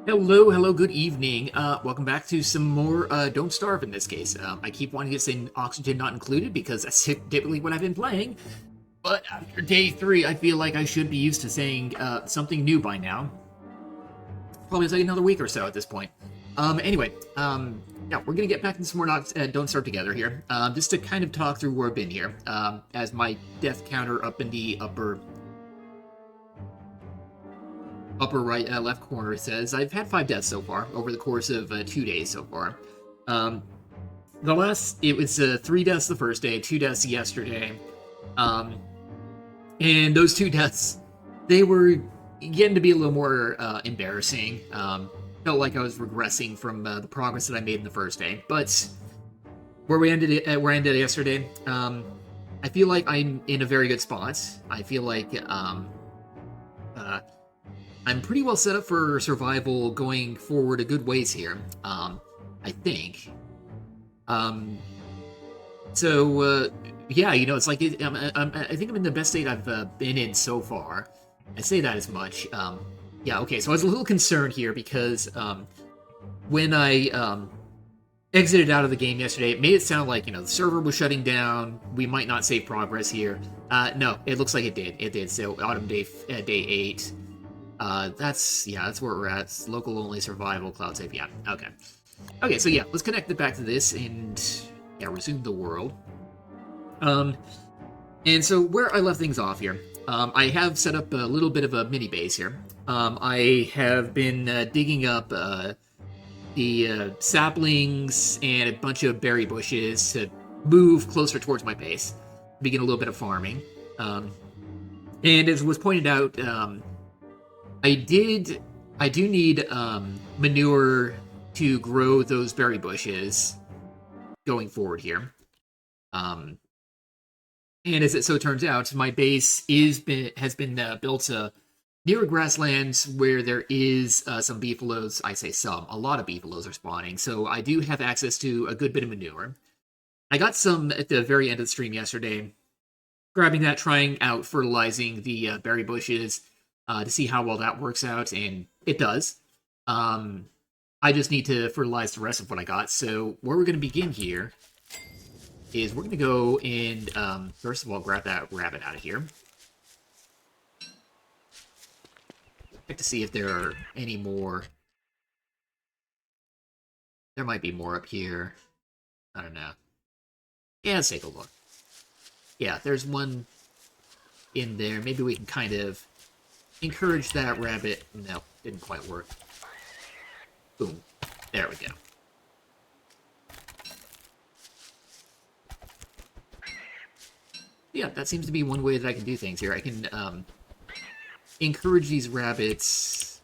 Hello, good evening. Welcome back to some more Don't Starve in this case. I keep wanting to say oxygen not included because that's typically what I've been playing. But after day 3, I feel like I should be used to saying something new by now. Probably like another week or so at this point. Anyway, yeah, we're gonna get back into some more Don't Starve together here. Just to kind of talk through where I've been here. As my death counter up in the upper right left corner says I've had 5 deaths so far over the course of 2 days so far. Um, the last it was 3 deaths the first day, 2 deaths yesterday, um, and those 2 deaths they were getting to be a little more embarrassing. Felt like I was regressing from the progress that I made in the first day, but where I ended yesterday, I feel like I'm in a very good spot. I feel like uh, I'm pretty well set up for survival going forward a good ways here. I think. Um, so yeah, it's like I think I'm in the best state I've been in so far. I say that as much. Yeah, okay. So I was a little concerned here because when I exited out of the game yesterday, it made it sound like the server was shutting down. We might not save progress here. No, it looks like it did. It did. So autumn day 8. That's where we're at. It's local only survival, cloud save. Yeah, okay. Okay, so yeah, let's connect it back to this and yeah, resume the world. Um, and so where I left things off here, I have set up a little bit of a mini base here. I have been digging up the saplings and a bunch of berry bushes to move closer towards my base, begin a little bit of farming. Um, and as was pointed out, I did. I do need manure to grow those berry bushes going forward here. Um, and as it so turns out, my base has been built near a grassland where there is some beefaloes. I say some, a lot of beefaloes are spawning, so I do have access to a good bit of manure. I got some at the very end of the stream yesterday, grabbing that, trying out fertilizing the berry bushes to see how well that works out, and it does. Um, I just need to fertilize the rest of what I got. So where we're going to begin here is we're going to go and first of all grab that rabbit out of here. Check to see if there are any more. There might be more up here. I don't know. Yeah, let's take a look. Yeah, there's one in there. Maybe we can kind of encourage that rabbit. No, didn't quite work. Boom. There we go. Yeah, that seems to be one way that I can do things here. I can encourage these rabbits.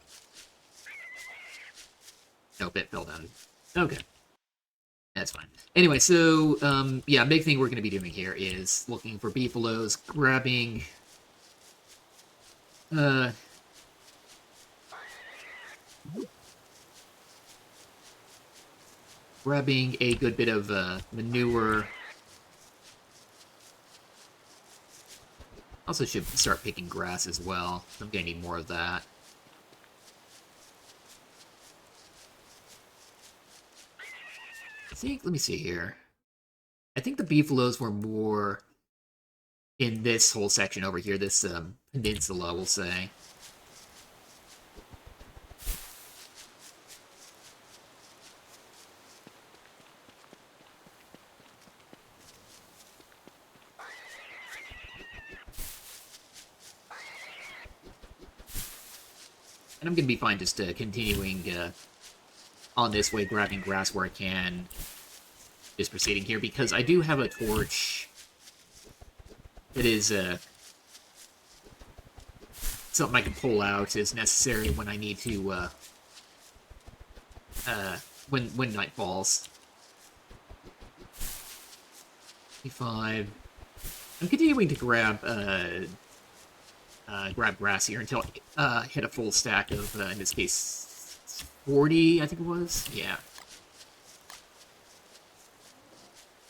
Nope, it fell down. Okay. That's fine. Anyway, so, yeah, big thing we're going to be doing here is looking for beefaloes, uh, grabbing a good bit of, manure. Also should start picking grass as well. I'm going to need more of that. Let me see here. I think the beefaloes were more in this whole section over here, this peninsula, we'll say. And I'm going to be fine just continuing on this way, grabbing grass where I can, just proceeding here, because I do have a torch that is something I can pull out as necessary when I need to, when night falls. 55. I'm continuing to grab grass here until I hit a full stack of, in this case, 40, I think it was? Yeah.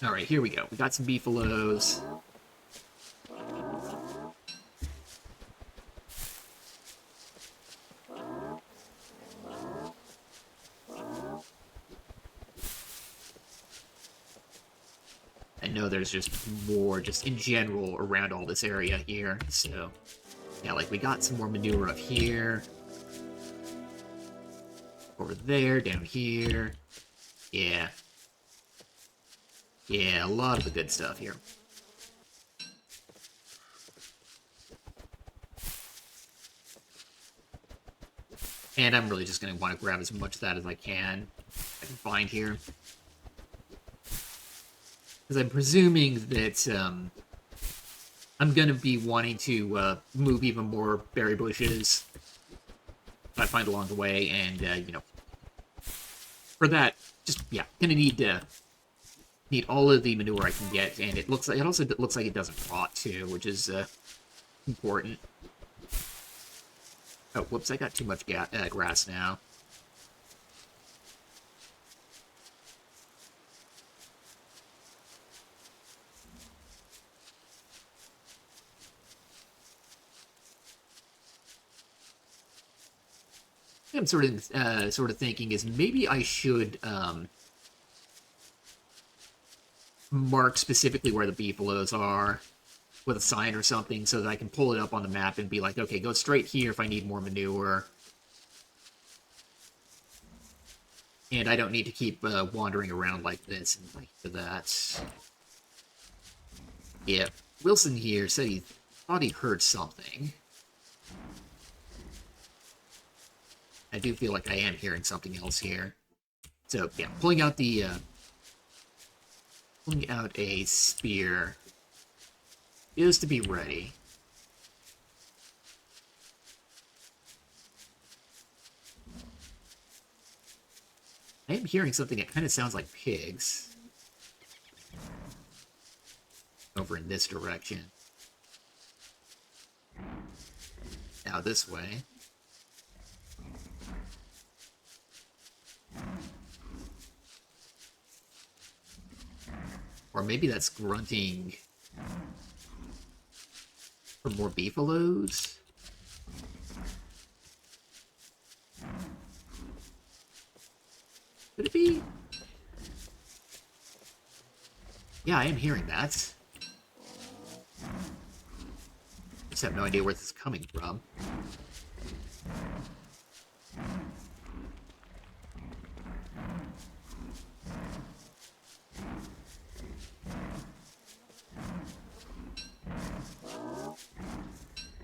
Alright, here we go. We got some beefaloes. know there's just more, just in general, around all this area here. So, yeah, like, we got some more manure up here. Over there, down here. Yeah. Yeah, a lot of the good stuff here. And I'm really just going to want to grab as much of that as I can find here. Because I'm presuming that I'm going to be wanting to move even more berry bushes that I find along the way. And, you know, for that, just, yeah, going to need all of the manure I can get. And it also looks like it doesn't rot, too, which is important. Oh, whoops, I got too much grass now. I'm sort of thinking is maybe I should mark specifically where the beefaloes are with a sign or something so that I can pull it up on the map and be like, okay, go straight here if I need more manure. And I don't need to keep wandering around like this and like that. Yeah, Wilson here said he thought he heard something. I do feel like I am hearing something else here. So, yeah, pulling out a spear is to be ready. I am hearing something that kind of sounds like pigs. Over in this direction. Now this way. Or maybe that's grunting for more beefaloes? Could it be? Yeah, I am hearing that. Just have no idea where this is coming from.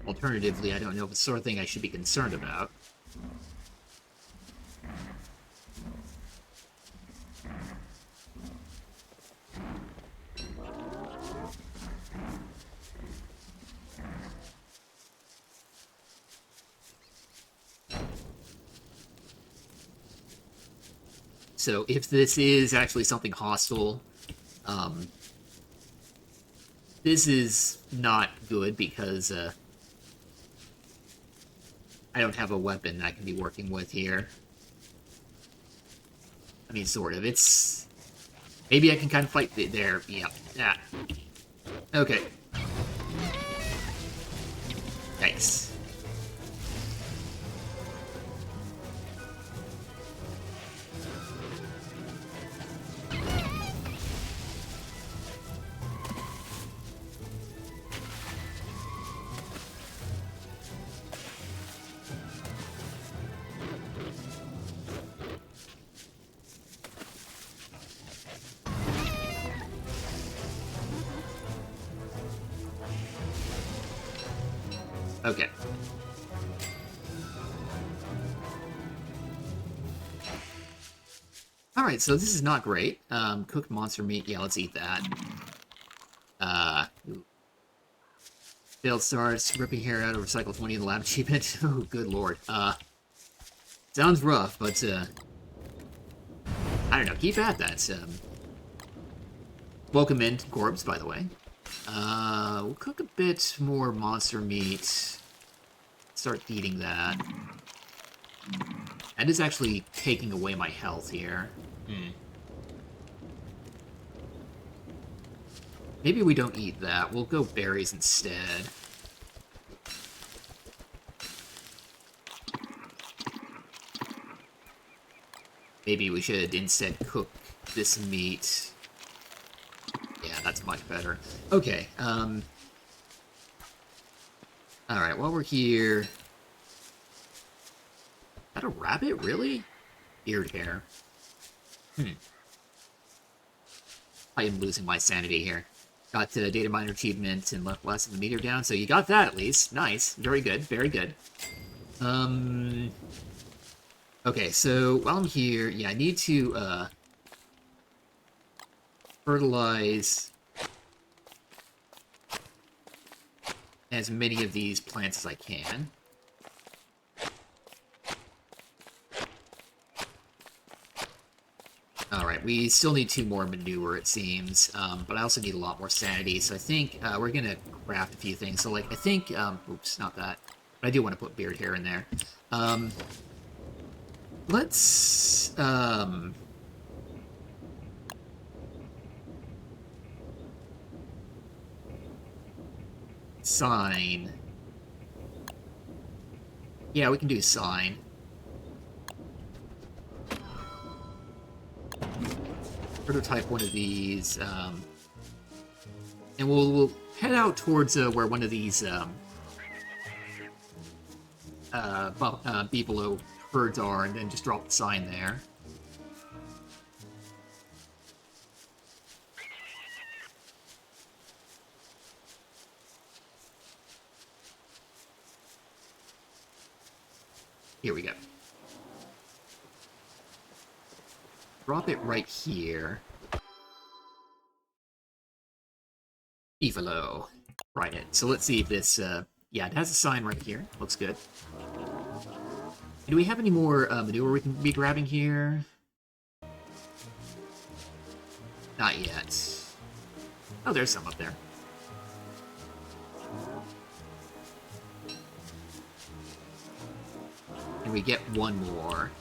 Alternatively, I don't know if it's the sort of thing I should be concerned about. So if this is actually something hostile, this is not good because I don't have a weapon I can be working with here. I mean, sort of. It's... Maybe I can kind of fight there. Yeah, that. Okay. Nice. Okay. Alright, so this is not great. Cooked monster meat. Yeah, let's eat that. Ooh. Failed stars, ripping hair out of recycle 20 in the lab achievement. Oh, good lord. Sounds rough, but, I don't know, keep at that. Welcome in, Corbs, by the way. We'll cook a bit more monster meat. Start eating that. That is actually taking away my health here. Maybe we don't eat that. We'll go berries instead. Maybe we should instead cook this meat. Yeah, that's much better. Okay, alright, while we're here... Is that a rabbit, really? Beard hair. I am losing my sanity here. Got the data miner achievement and left less of the meter down, so you got that at least. Nice. Very good, very good. Okay, so while I'm here, yeah, I need to, fertilize as many of these plants as I can. Alright, we still need 2 more manure, it seems, but I also need a lot more sanity, so I think we're gonna craft a few things. So, like, I think, oops, not that, but I do want to put beard hair in there. Let's, sign. Yeah, we can do sign. Prototype one of these, and we'll head out towards where one of these beefalo herds are, and then just drop the sign there. Here we go. Drop it right here. Beefalo. Right it. So let's see if this, yeah, it has a sign right here. Looks good. Do we have any more manure we can be grabbing here? Not yet. Oh, there's some up there. And we get one more.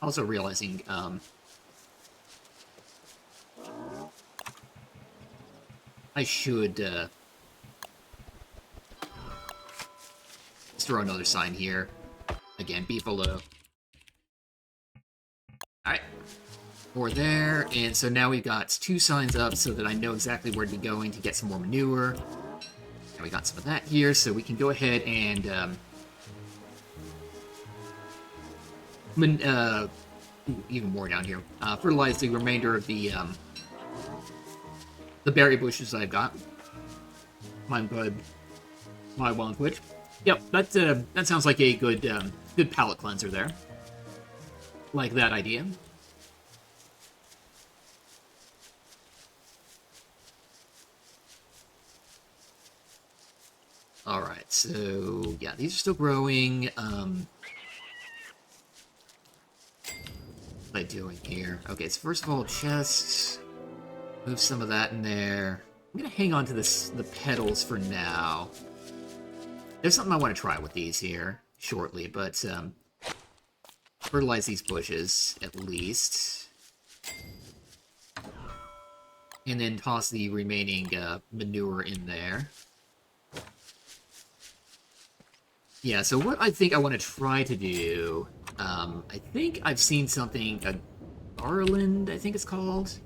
Also realizing, I should, let's throw another sign here. Again, beefalo. Alright. More there, and so now we've got 2 signs up so that I know exactly where to be going to get some more manure. And we got some of that here, so we can go ahead and, even more down here. Fertilize the remainder of the berry bushes I've got. My wild twitch. Yep, that sounds like a good good palate cleanser there. Like that idea. Alright, so yeah, these are still growing. What am I doing here? Okay, so first of all, chests. Move some of that in there. I'm gonna hang on to the petals for now. There's something I want to try with these here shortly, but fertilize these bushes at least. And then toss the remaining manure in there. Yeah, so what I think I want to try to do, I think I've seen something, a garland, I think it's called.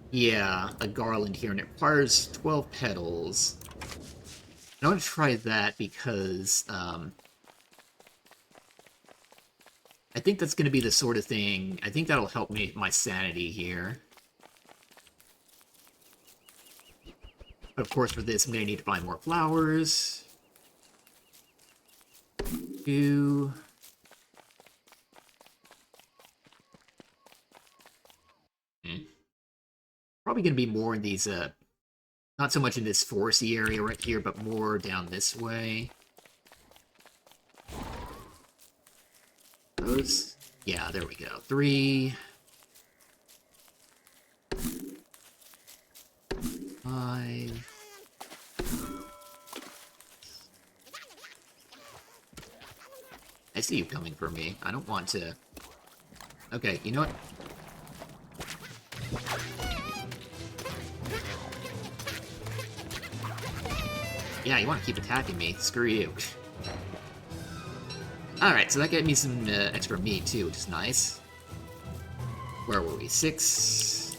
Yeah, a garland here, and it requires 12 petals. I want to try that because, I think that's going to be the sort of thing, I think that'll help me my sanity here. But of course, for this, I'm going to need to buy more flowers. 2. Probably going to be more in these, not so much in this foresty area right here, but more down this way. Those, yeah, there we go. 3. 5. I see you coming for me. I don't want to... Okay, you know what? Yeah, you want to keep attacking me. Screw you. Alright, so that gave me some extra meat, too, which is nice. Where were we? 6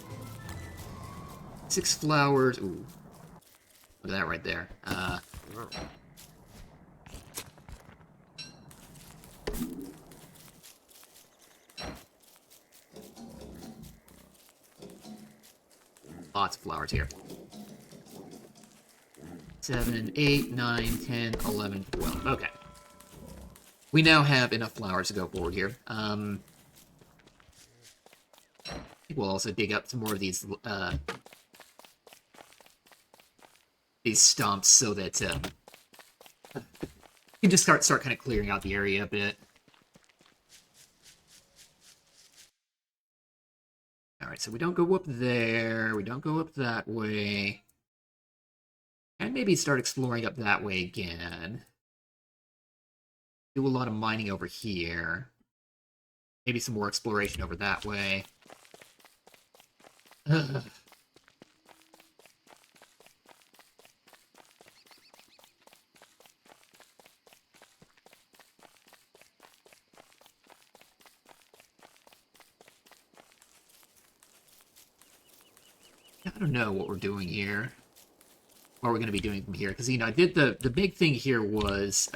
flowers. Ooh. Look at that right there. Lots of flowers here. 7, 8, 9, 10, 11, 12. Okay. We now have enough flowers to go forward here. I think we'll also dig up some more of these stumps so that we can just start kind of clearing out the area a bit. Alright, so we don't go up there, we don't go up that way. And maybe start exploring up that way again. Do a lot of mining over here. Maybe some more exploration over that way. Ugh. I don't know what we're doing here. What we're going to be doing from here. Because, you know, I did the big thing here was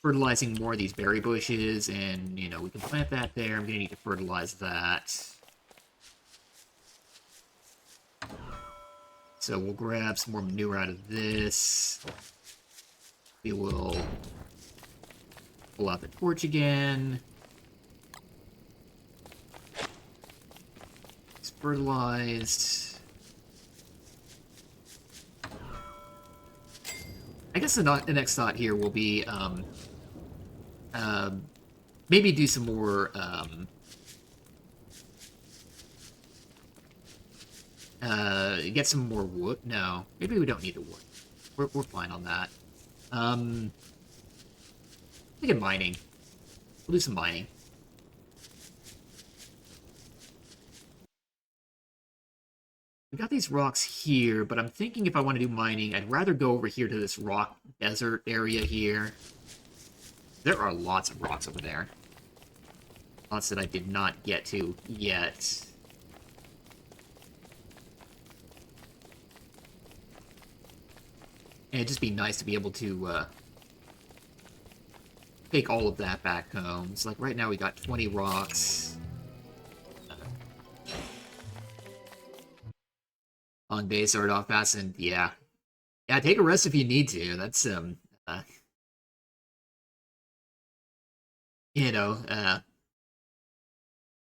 fertilizing more of these berry bushes. And, you know, we can plant that there. I'm going to need to fertilize that. So we'll grab some more manure out of this. We will pull out the torch again. It's fertilized. I guess the next thought here will be maybe do some more get some more wood. No, maybe we don't need the wood. We're fine on that. Look at mining. We'll do some mining. We got these rocks here, but I'm thinking if I want to do mining, I'd rather go over here to this rock desert area here. There are lots of rocks over there. Lots that I did not get to yet. And it'd just be nice to be able to take all of that back home. So like right now we got 20 rocks. Long day started off fast, and yeah. Yeah, take a rest if you need to. That's, you know,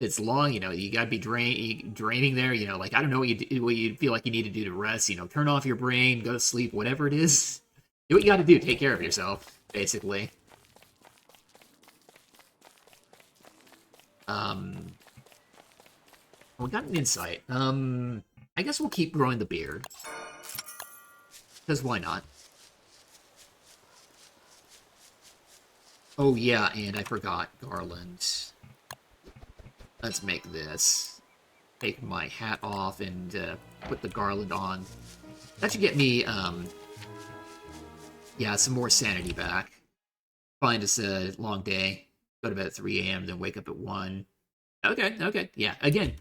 it's long, you know, you gotta be draining there, you know, like, I don't know what you feel like you need to do to rest, you know, turn off your brain, go to sleep, whatever it is. Do what you gotta do, take care of yourself, basically. We got an insight. I guess we'll keep growing the beard. Because why not? Oh yeah, and I forgot garland. Let's make this. Take my hat off and put the garland on. That should get me, yeah, some more sanity back. Find us a long day. Go to bed at 3 a.m., then wake up at 1. Okay, yeah, again.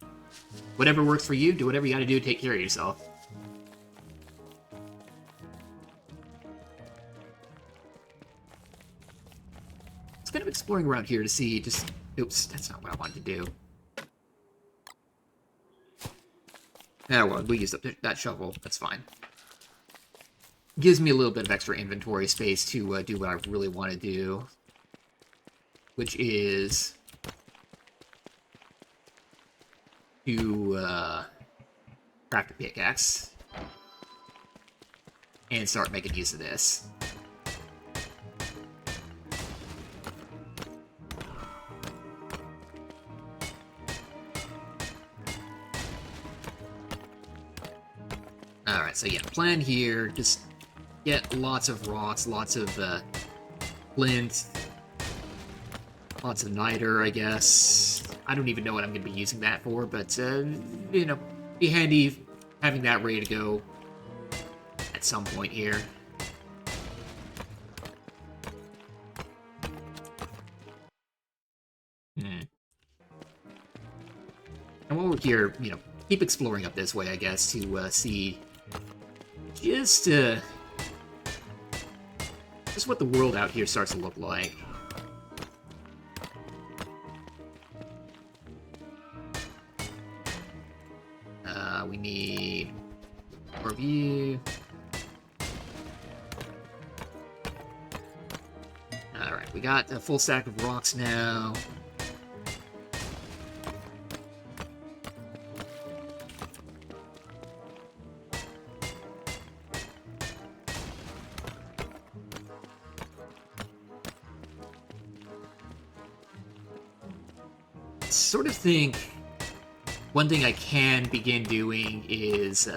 Whatever works for you, do whatever you gotta do to take care of yourself. It's kind of exploring around here to see just... Oops, that's not what I wanted to do. Yeah, well, we used up that shovel. That's fine. Gives me a little bit of extra inventory space to do what I really want to do. Which is... to craft a pickaxe and start making use of this. Alright, so yeah, plan here, just get lots of rocks, lots of flint, lots of niter, I guess. I don't even know what I'm going to be using that for, but, you know, be handy having that ready to go at some point here. Hmm. And while we're here, keep exploring up this way, I guess, to see just, just what the world out here starts to look like. We need more view. Alright, we got a full stack of rocks now. Sort of think one thing I can begin doing is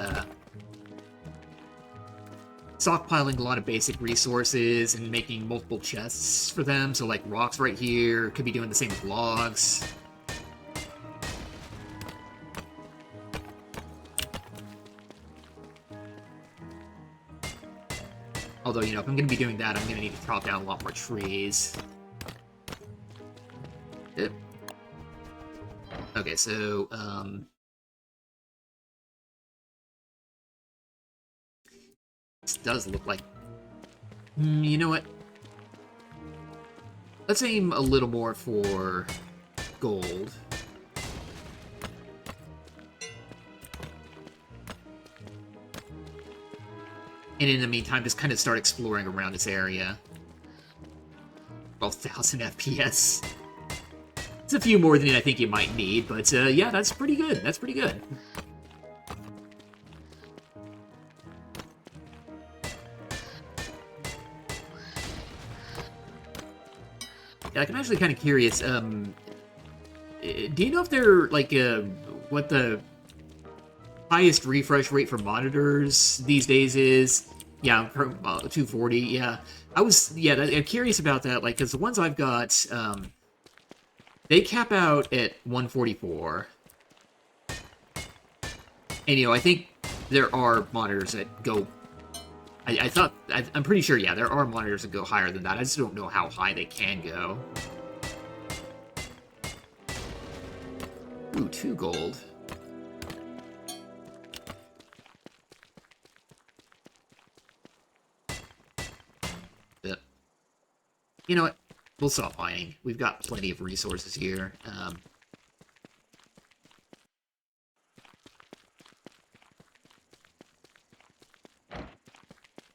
stockpiling a lot of basic resources and making multiple chests for them. So like rocks right here, could be doing the same with logs. Although, if I'm going to be doing that, I'm going to need to chop down a lot more trees. Yep. Okay, so, this does look like... you know what? Let's aim a little more for gold. And in the meantime, just kind of start exploring around this area. 12,000 FPS. It's a few more than I think you might need, but yeah, that's pretty good. That's pretty good. Yeah, I'm actually kind of curious. Do you know if they're like what the highest refresh rate for monitors these days is? Yeah, 240. Yeah, I'm curious about that. Like, because the ones I've got, they cap out at 144. And, I think there are monitors that go... I'm pretty sure, yeah, there are monitors that go higher than that. I just don't know how high they can go. Ooh, 2 gold. But, you know what? We'll stop mining. We've got plenty of resources here. I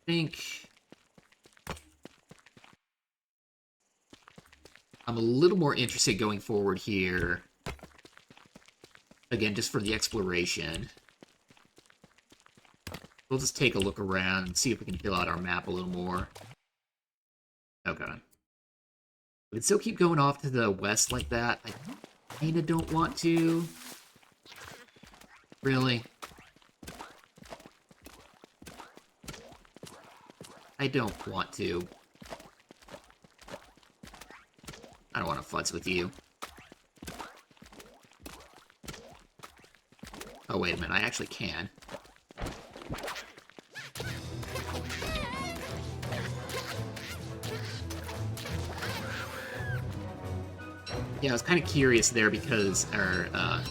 think I'm a little more interested going forward here. Again, just for the exploration. We'll just take a look around and see if we can fill out our map a little more. Okay. We can still keep going off to the west like that. I kinda don't want to. Really? I don't want to. I don't want to futz with you. Oh, wait a minute. I actually can. Yeah, I was kind of curious there because, a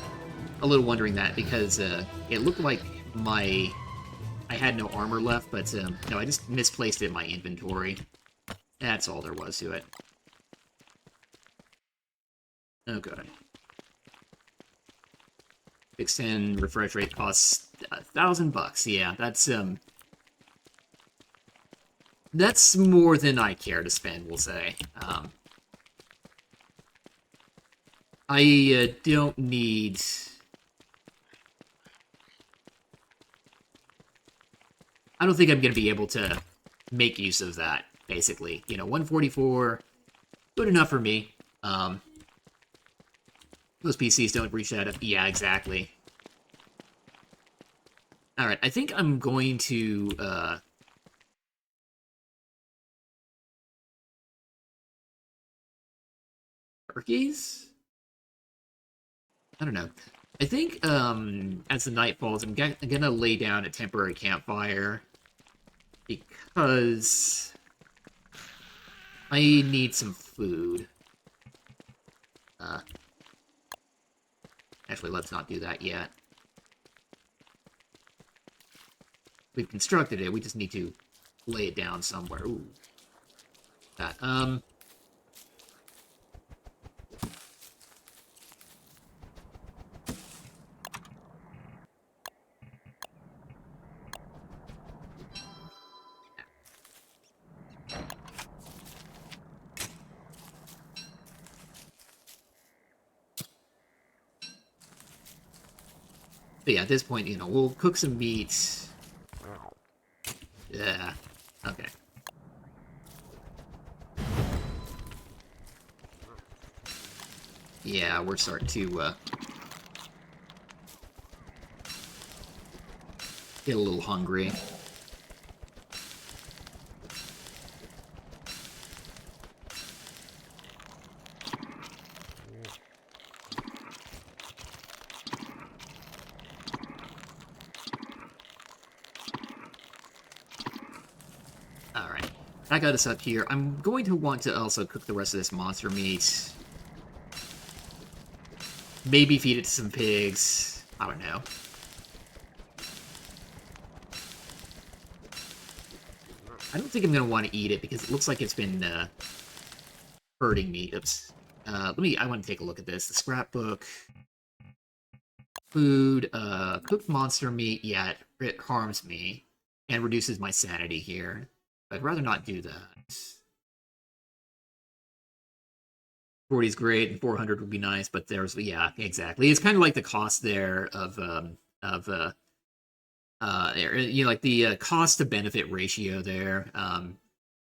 little wondering that because it looked like I had no armor left, but no, I just misplaced it in my inventory. That's all there was to it. Okay. Extend refresh rate costs $1,000. Yeah, that's more than I care to spend, we'll say. I don't need... I don't think I'm going to be able to make use of that, basically. 144, good enough for me. Those PCs don't reach that up. Yeah, exactly. Alright, I think I'm going to, turkeys? I don't know. I think, as the night falls, I'm gonna lay down a temporary campfire. Because I need some food. Uh, actually, let's not do that yet. We've constructed it, we just need to lay it down somewhere. Ooh. That, But yeah, at this point, we'll cook some meat. Yeah. Okay. Yeah, we're starting to, get a little hungry. Alright. That got us up here. I'm going to want to also cook the rest of this monster meat. Maybe feed it to some pigs. I don't know. I don't think I'm going to want to eat it because it looks like it's been hurting me. Oops. I want to take a look at this. The scrapbook. Food. Cooked monster meat. Yeah, it harms me. And reduces my sanity here. I'd rather not do that. 40 is great, and 400 would be nice, but yeah, exactly. It's kind of like the cost there of like the cost to benefit ratio there.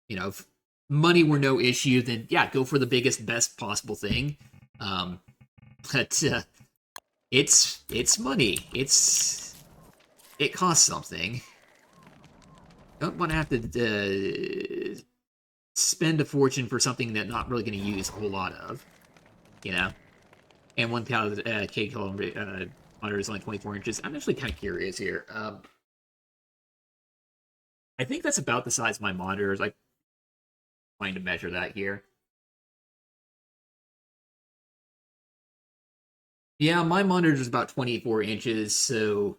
If money were no issue, then yeah, go for the biggest, best possible thing. But it's money. It costs something. Don't want to have to spend a fortune for something that not really going to use a whole lot of, And 1 K kilometer monitor is only 24 inches. I'm actually kind of curious here. I think that's about the size of my monitors. I'm trying to measure that here. Yeah, my monitor is about 24 inches, so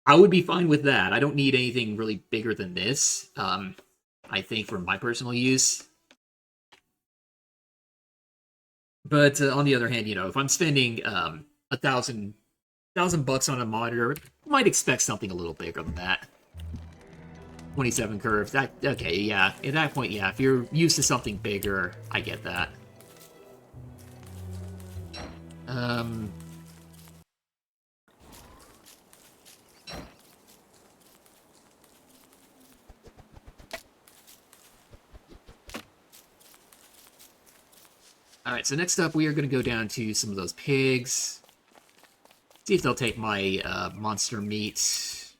I would be fine with that. I don't need anything really bigger than this. I think for my personal use. But on the other hand, if I'm spending $1,000 on a monitor, I might expect something a little bigger than that. 27 curves. Okay, yeah. At that point, yeah. If you're used to something bigger, I get that. Alright, so next up we are going to go down to some of those pigs. See if they'll take my monster meat.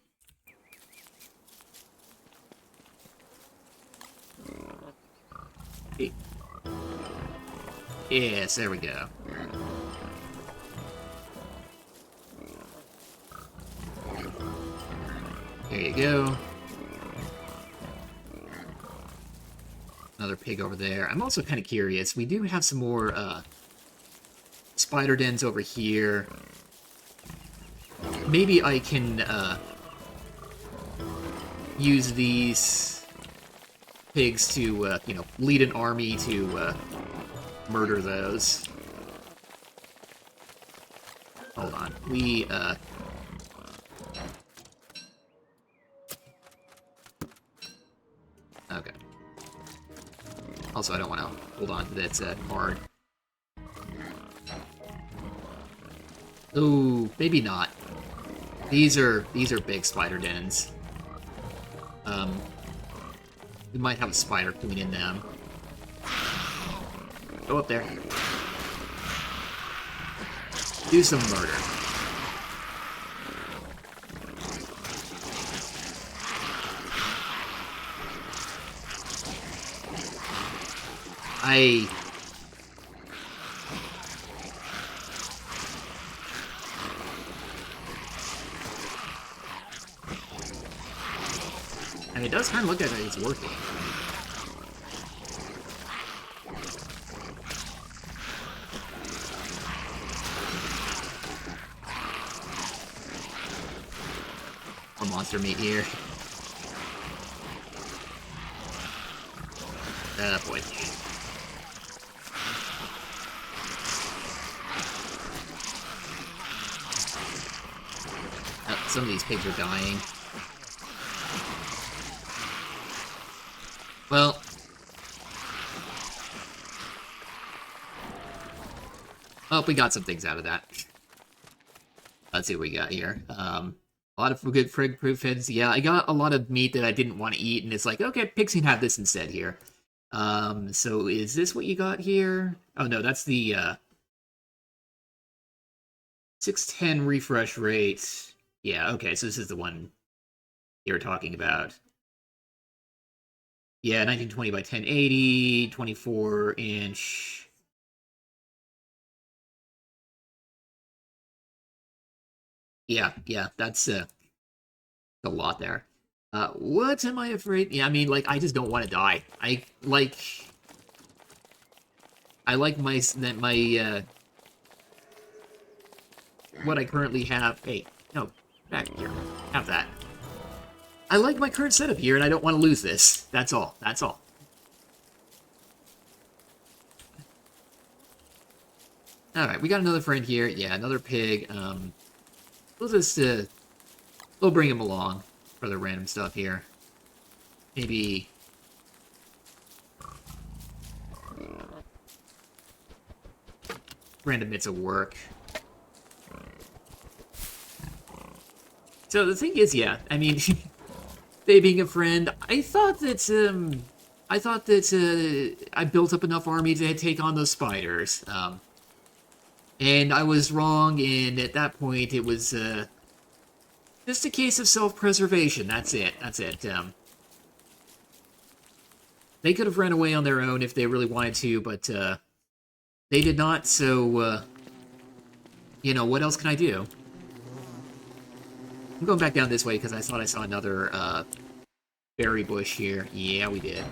Yes, there we go. There you go. Another pig over there. I'm also kind of curious. We do have some more spider dens over here. Maybe I can use these pigs to, lead an army to murder those. Hold on. Okay. Also, I don't want to hold on to that card. Ooh, maybe not. These are big spider dens. We might have a spider queen in them. Go up there. Do some murder. And it does kind of look like it's working. monster meat here. Ah, boy. Oh, some of these pigs are dying. Well... Oh, we got some things out of that. Let's see what we got here. A lot of good frig-proof heads. Yeah, I got a lot of meat that I didn't want to eat, and it's like, okay, pigs can have this instead here. So is this what you got here? Oh, no, that's the, 610 refresh rate. Yeah, okay, so this is the one you were talking about. Yeah, 1920 by 1080, 24-inch. Yeah, that's a lot there. What am I afraid? Yeah, I mean, like, I just don't want to die. I like what I currently have. Hey, no, back here. Have that. I like my current setup here, and I don't want to lose this. That's all. That's all. Alright, we got another friend here. Yeah, another pig. We'll just, we'll bring him along for the random stuff here. Maybe... random bits of work. So the thing is, yeah, I mean, they being a friend, I thought that I built up enough army to take on those spiders. And I was wrong, and at that point it was, just a case of self-preservation. That's it. That's it. They could have run away on their own if they really wanted to, but, they did not, so, you know, what else can I do? I'm going back down this way because I thought I saw another, berry bush here. Yeah, we did.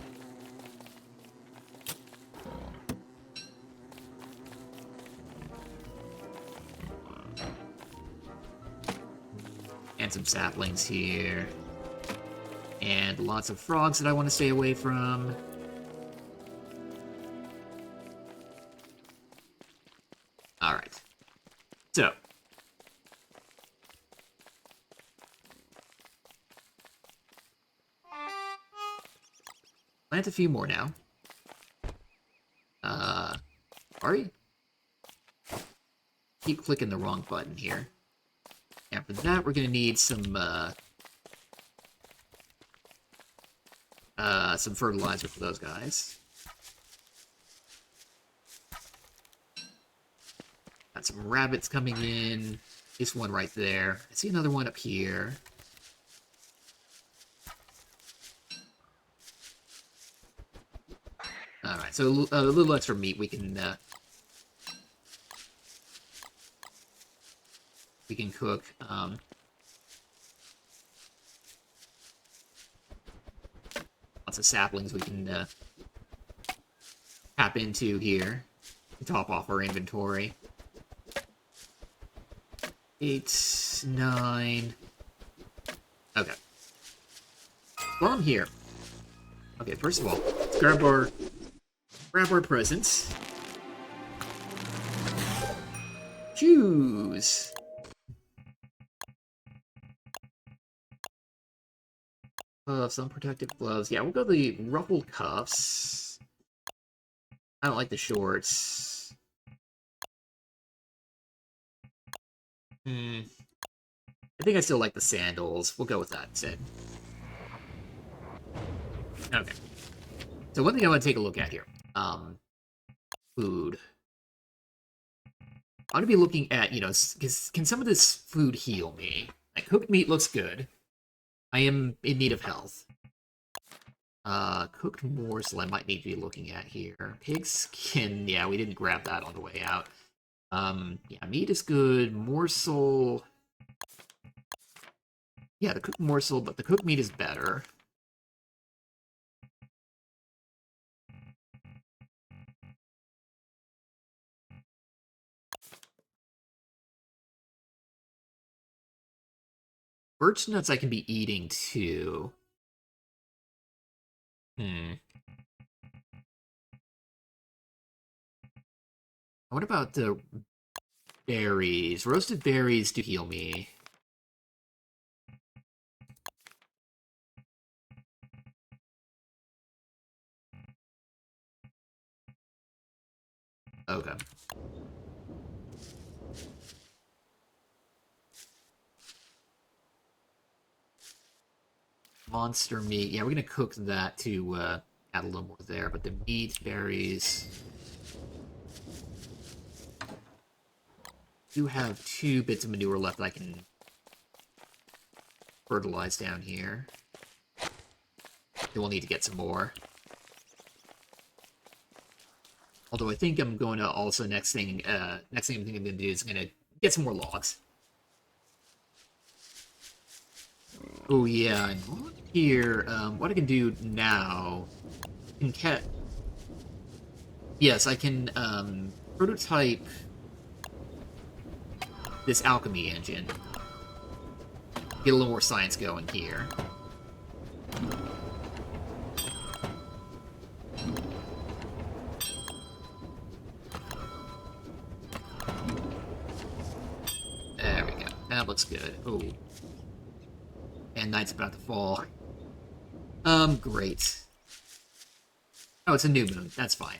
And some saplings here. And lots of frogs that I want to stay away from. Alright. So. Plant a few more now. Sorry? Keep clicking the wrong button here. And for that, we're gonna need some fertilizer for those guys. Got some rabbits coming in. This one right there. I see another one up here. Alright, so a little extra meat we can cook. Lots of saplings we can tap into here to top off our inventory. 8, 9. Okay. Well, I'm here. Okay, first of all, let's grab our presents. Choose. Some protective gloves. Yeah, we'll go the ruffled cuffs. I don't like the shorts. I think I still like the sandals. We'll go with that instead. Okay. So one thing I want to take a look at here. Food. I want to be looking at, you know, can some of this food heal me? Like, cooked meat looks good. I am in need of health. Cooked morsel I might need to be looking at here. Pig skin, yeah, we didn't grab that on the way out. Yeah, meat is good. Morsel... Yeah, the cooked morsel, but the cooked meat is better. Birch nuts I can be eating too. What about the berries? Roasted berries do heal me. Okay. Monster meat. Yeah, we're gonna cook that to add a little more there. But the meat, berries. Do have 2 bits of manure left I can fertilize down here. Then we'll need to get some more. Although I think I'm going to also next thing I'm going to do is I'm going to get some more logs. Oh yeah, and here, what I can do now, yes, I can prototype this alchemy engine. Get a little more science going here. There we go. That looks good. Oh. And night's about to fall. Great. Oh, it's a new moon. That's fine.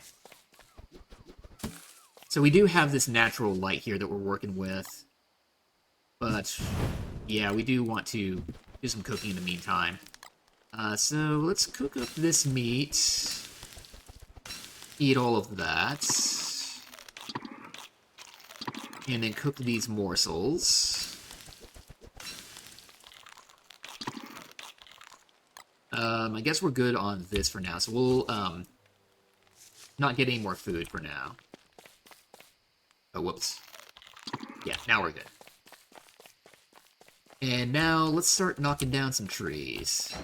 So we do have this natural light here that we're working with. But, yeah, we do want to do some cooking in the meantime. So let's cook up this meat. Eat all of that. And then cook these morsels. I guess we're good on this for now, so we'll, not get any more food for now. Oh, whoops. Yeah, now we're good. And now, let's start knocking down some trees.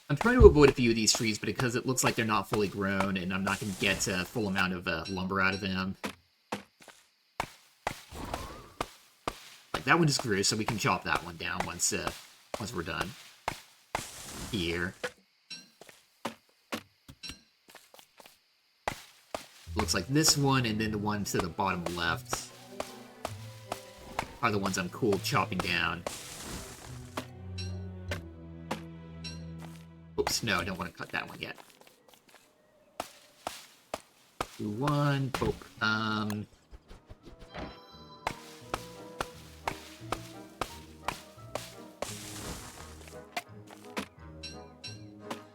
I'm trying to avoid a few of these trees, but because it looks like they're not fully grown, and I'm not going to get a full amount of lumber out of them. Like, that one just grew, so we can chop that one down once we're done. Here. Looks like this one, and then the one to the bottom left are the ones I'm cool chopping down. Oops, no, I don't want to cut that one yet. Do one, boop.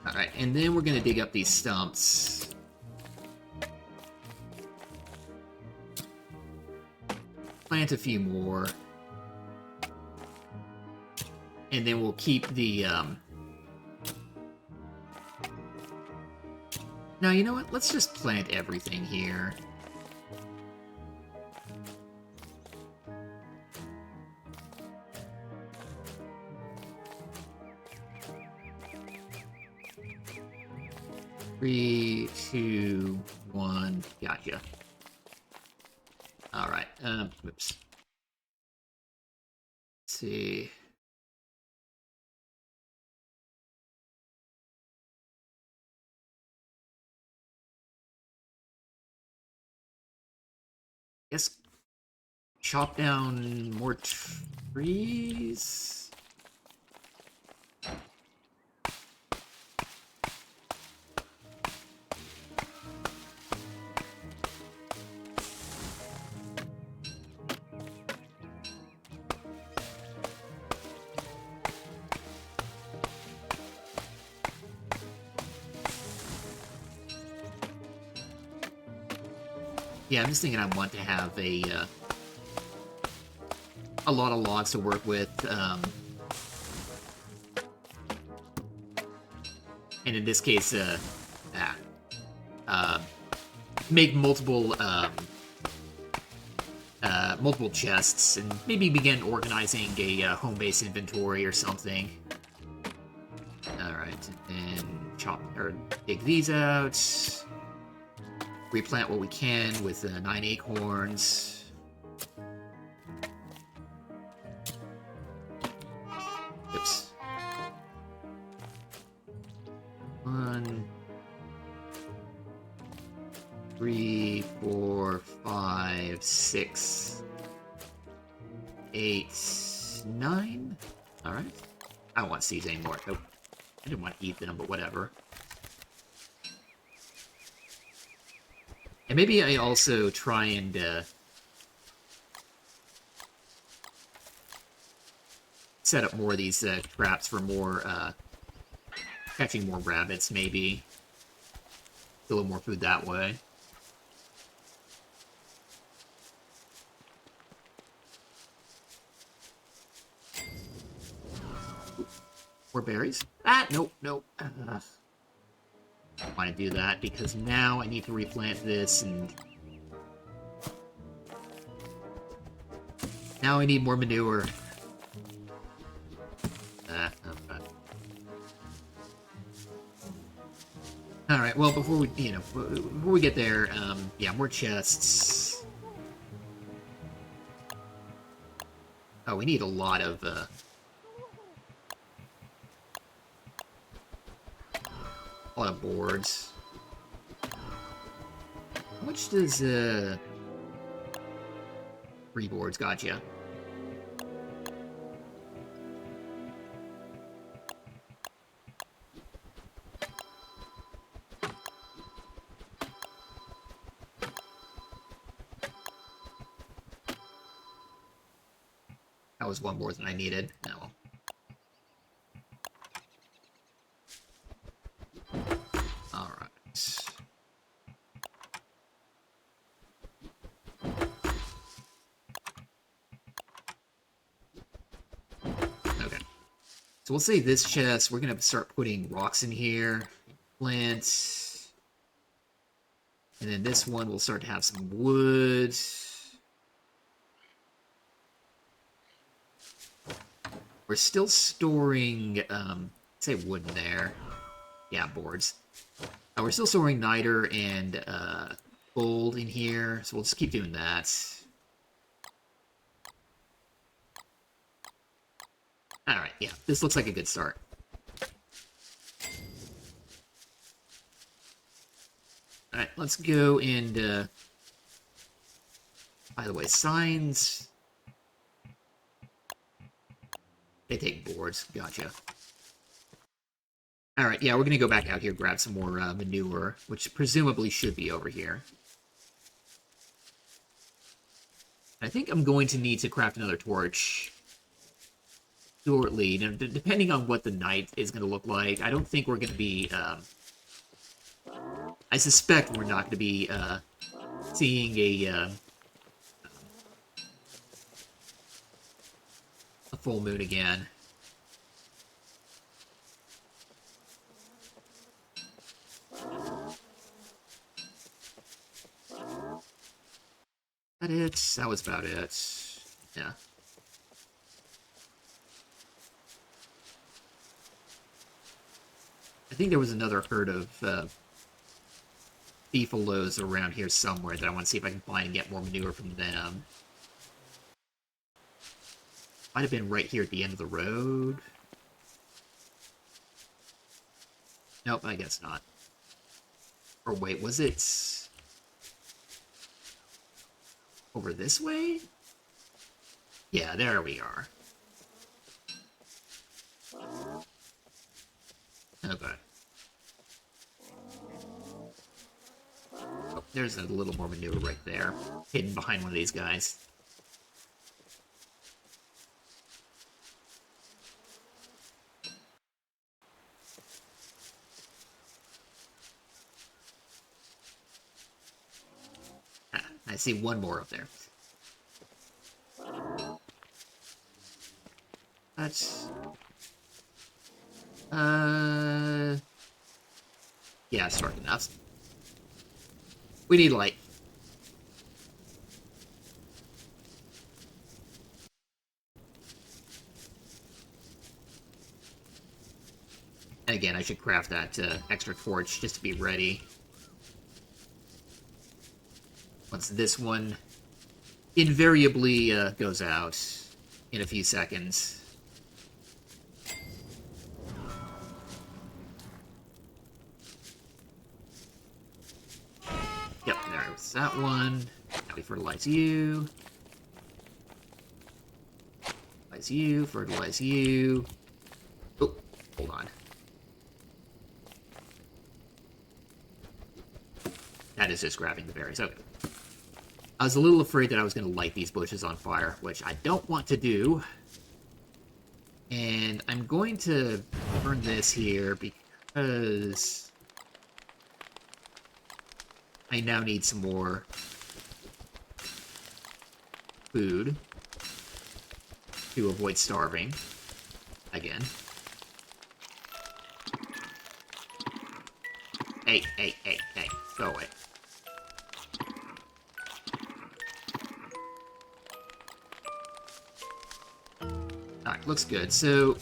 Alright, and then we're gonna dig up these stumps. Plant a few more. And then we'll keep the, Now, you know what? Let's just plant everything here. Three, two, one. Gotcha. Alright, oops. Let's see. Guess chop down more trees? Yeah, I'm just thinking I want to have a lot of logs to work with. and in this case, uh, make multiple multiple chests, and maybe begin organizing a home base inventory or something. Alright, and chop or dig these out. Replant what we can with 9 acorns. Oops. 1, 3, 4, 5, 6, 8, 9. Alright. I don't want seeds anymore. Nope. I didn't want to eat them, but whatever. And maybe I also try and set up more of these traps for more catching more rabbits, maybe. Get a little more food that way. More berries? Ah, nope, nope. I don't want to do that, because now I need to replant this, and now I need more manure. Okay. Alright, well, before we, before we get there, yeah, more chests. Oh, we need a lot of, boards. How much does, 3 boards, gotcha. That was 1 more than I needed. No. Alright. Okay. So we'll say this chest, we're gonna start putting rocks in here. Plants. And then this one will start to have some wood. We're still storing, say wood in there. Yeah, boards. We're still storing niter and gold in here, so we'll just keep doing that. Alright, yeah, this looks like a good start. Alright, let's go and, by the way, signs. They take boards, gotcha. Alright, yeah, we're gonna go back out here, grab some more manure, which presumably should be over here. I think I'm going to need to craft another torch shortly, depending on what the night is going to look like. I don't think we're going to be, I suspect we're not going to be seeing a full moon again. That it? That was about it. Yeah. I think there was another herd of beefaloes around here somewhere that I want to see if I can find and get more manure from them. Might have been right here at the end of the road. Nope, I guess not. Or wait, was it over this way? Yeah, there we are. Okay. Oh, there's a little more manure right there, hidden behind one of these guys. Ah, I see one more up there. That's... Yeah, it's dark enough. We need light. And again, I should craft that extra torch just to be ready. Once this one invariably goes out in a few seconds. Yep, there's that one. Now we fertilize you. Fertilize you, fertilize you. Oh, hold on. That is just grabbing the berries. Okay. I was a little afraid that I was going to light these bushes on fire, which I don't want to do. And I'm going to burn this here because I now need some more food to avoid starving again. Hey, hey, hey, hey, go away. Alright, looks good. So,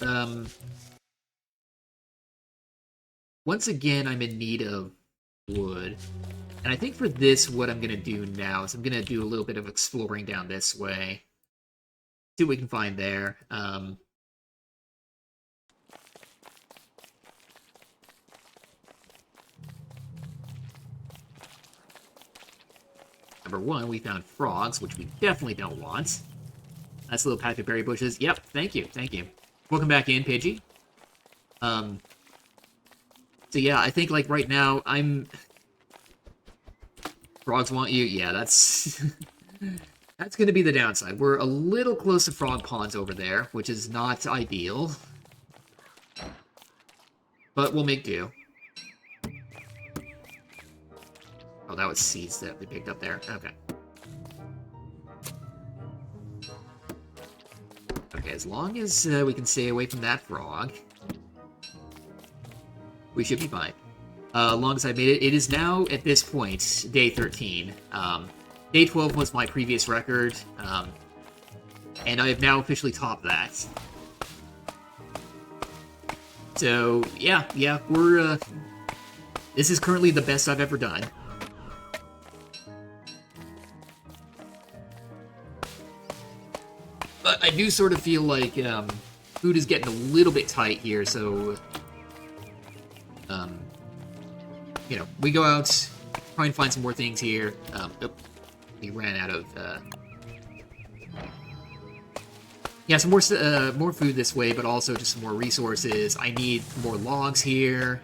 once again, I'm in need of wood. And I think for this, what I'm going to do now is I'm going to do a little bit of exploring down this way. See what we can find there. Number one, we found frogs, which we definitely don't want. Nice little patch of berry bushes. Yep, thank you, thank you. Welcome back in, Pidgey. So yeah, I think, like, right now, Frogs want you? Yeah, that's... that's gonna be the downside. We're a little close to frog ponds over there, which is not ideal. But we'll make do. Oh, that was seeds that we picked up there. Okay. Okay, as long as we can stay away from that frog, we should be fine. As long as I made it. It is now, at this point, day 13. Day 12 was my previous record, and I have now officially topped that. So, yeah, we're, this is currently the best I've ever done. But I do sort of feel like, food is getting a little bit tight here, so... you know, we go out, try and find some more things here. Oh, we ran out of, yeah, some more food this way, but also just some more resources. I need more logs here.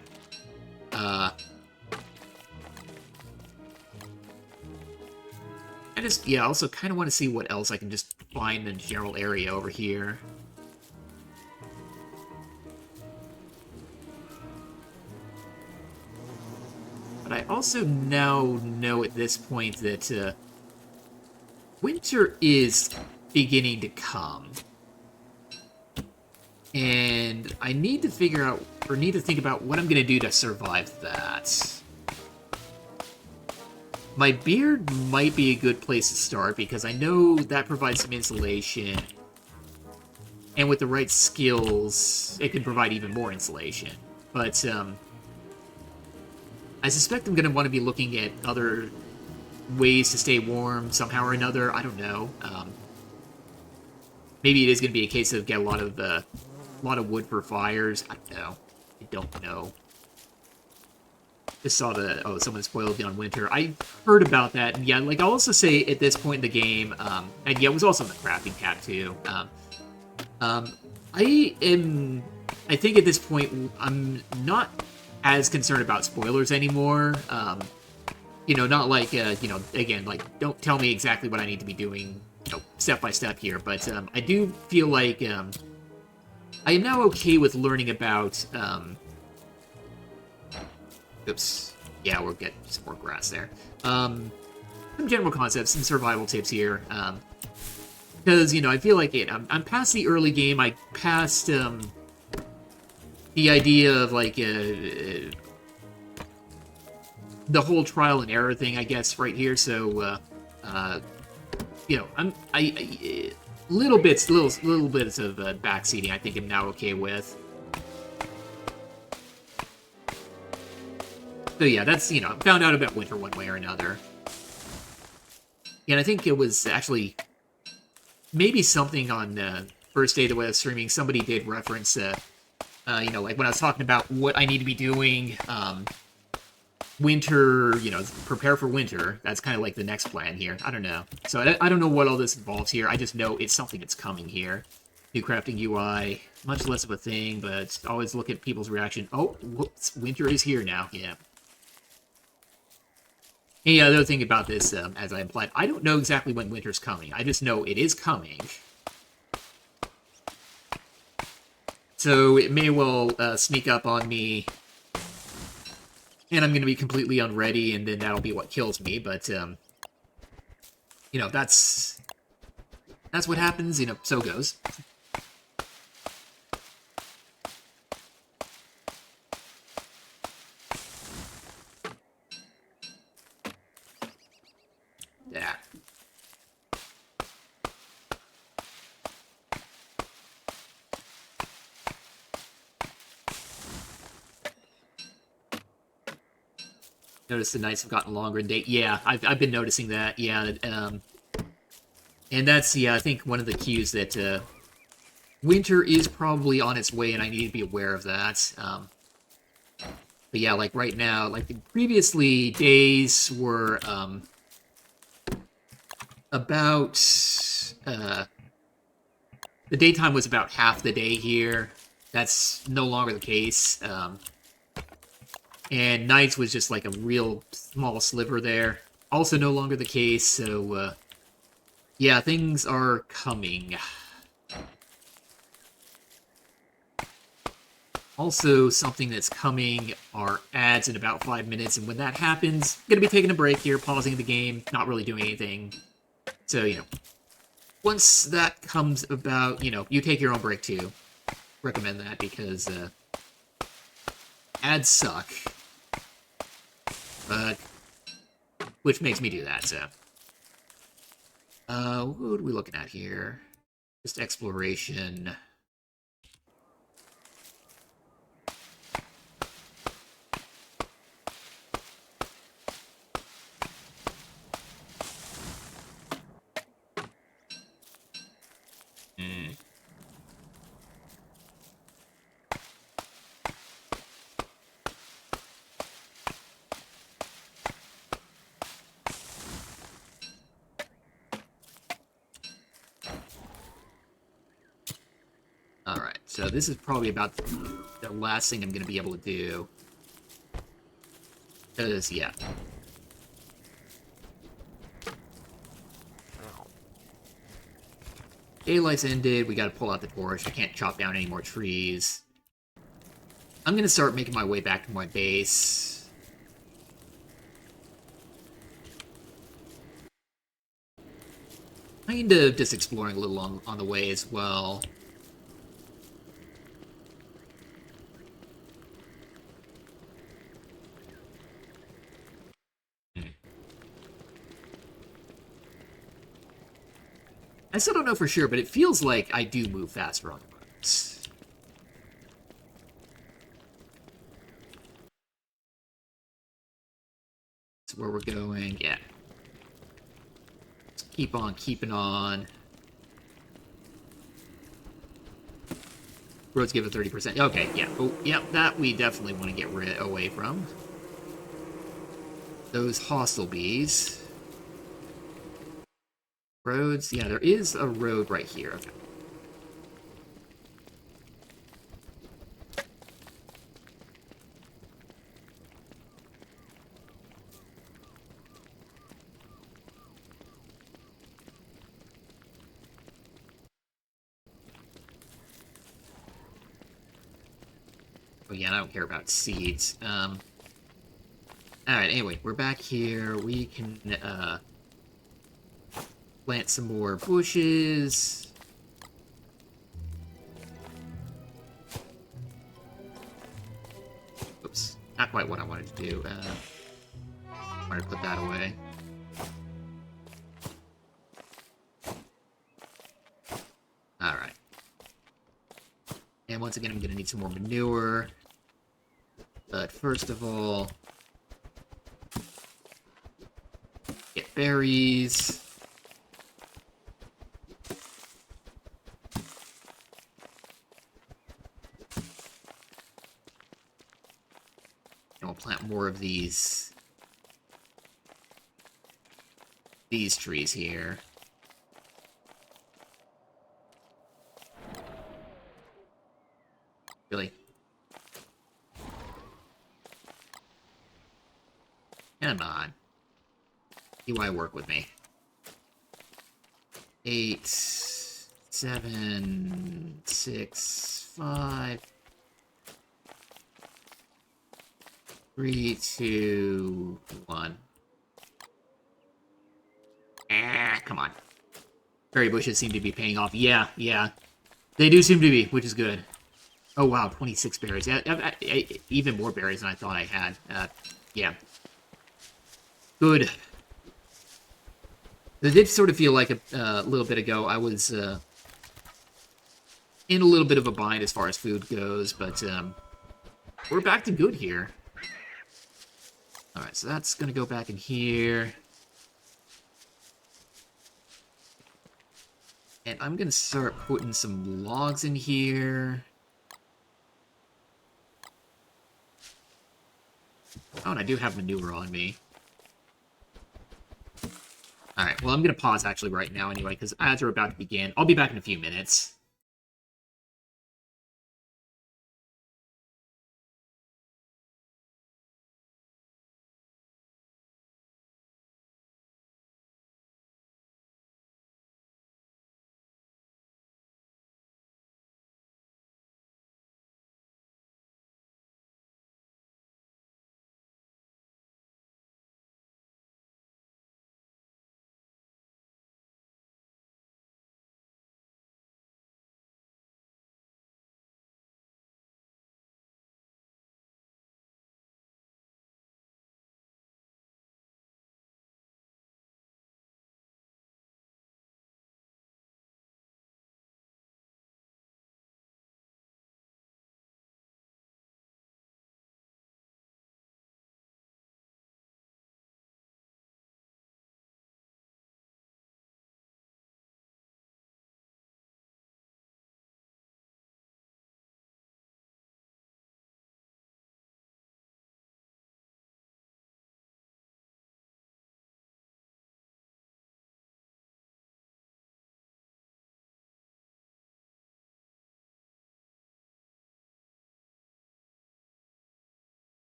I just, yeah, also kind of want to see what else I can just find in the general area over here. But I also now know at this point that winter is beginning to come. And I need to figure out, or need to think about what I'm going to do to survive that. My beard might be a good place to start, because I know that provides some insulation. And with the right skills, it can provide even more insulation. But, I suspect I'm going to want to be looking at other ways to stay warm somehow or another. I don't know. Maybe it is going to be a case of get a lot of wood for fires. I don't know. I don't know. Just saw oh, someone spoiled on winter. I heard about that, and yeah, like I'll also say at this point in the game, and yeah, it was also in the crafting tab too. I think at this point I'm not as concerned about spoilers anymore. You know, not like, you know, again, like, don't tell me exactly what I need to be doing, you know, step by step here, but I do feel like I am now okay with learning about, oops, yeah, we'll get some more grass there. Some general concepts, some survival tips here, because, you know, I feel like I'm past the early game. I passed the idea of, like, the whole trial and error thing, I guess, right here. So, you know, little bits of backseating, I think I'm now okay with. So yeah, that's, you know, found out about winter one way or another. And I think it was actually maybe something on first day that I was streaming, somebody did reference, you know, like when I was talking about what I need to be doing, winter, you know, prepare for winter. That's kind of like the next plan here. I don't know. So I don't know what all this involves here. I just know it's something that's coming here. New crafting UI, much less of a thing, but always look at people's reaction. Oh, whoops, winter is here now. Yeah. And yeah, the other thing about this, as I implied, I don't know exactly when winter's coming. I just know it is coming. So it may well sneak up on me, and I'm going to be completely unready, and then that'll be what kills me. But, you know, that's what happens. You know, so goes. Yeah. Notice the nights have gotten longer in day. Yeah, I've been noticing that. Yeah, and that's, yeah, I think one of the cues that winter is probably on its way, and I need to be aware of that. But yeah, like right now, like previously, days were about the daytime was about half the day here. That's no longer the case. And nights was just like a real small sliver there. Also no longer the case, so yeah, things are coming. Also, something that's coming are ads in about 5 minutes, and when that happens, I'm gonna be taking a break here, pausing the game, not really doing anything. So, you know, once that comes about, you know, you take your own break too. Recommend that because ads suck. But which makes me do that, so. What are we looking at here? Just exploration. Alright, so this is probably about the last thing I'm going to be able to do. Because, yeah. Daylight's ended, we gotta pull out the torch, I can't chop down any more trees. I'm gonna start making my way back to my base. Kind of just exploring a little on the way as well. I still don't know for sure, but it feels like I do move faster on the roads. That's where we're going, yeah. Just keep on keeping on. Roads give it 30%. Okay, yeah. Oh, yeah, that we definitely want to get away from. Those hostile bees. Roads, yeah, there is a road right here. Okay. Oh yeah, I don't care about seeds. Alright, anyway, we're back here. We can, plant some more bushes. Oops, not quite what I wanted to do. I'm gonna put that away. Alright. And once again, I'm gonna need some more manure. But first of all, get berries. And we'll plant more of these trees here. Really? Come on. UI work with me. 8, 7, 6, 5, 3, 2, 1. Come on. Berry bushes seem to be paying off. Yeah. They do seem to be, which is good. Oh, wow, 26 berries. Even more berries than I thought I had. Yeah. Good. It did sort of feel like a little bit ago I was in a little bit of a bind as far as food goes, but we're back to good here. Alright, so that's going to go back in here. And I'm going to start putting some logs in here. Oh, and I do have manure on me. Alright, well, I'm going to pause actually right now anyway, because ads are about to begin. I'll be back in a few minutes.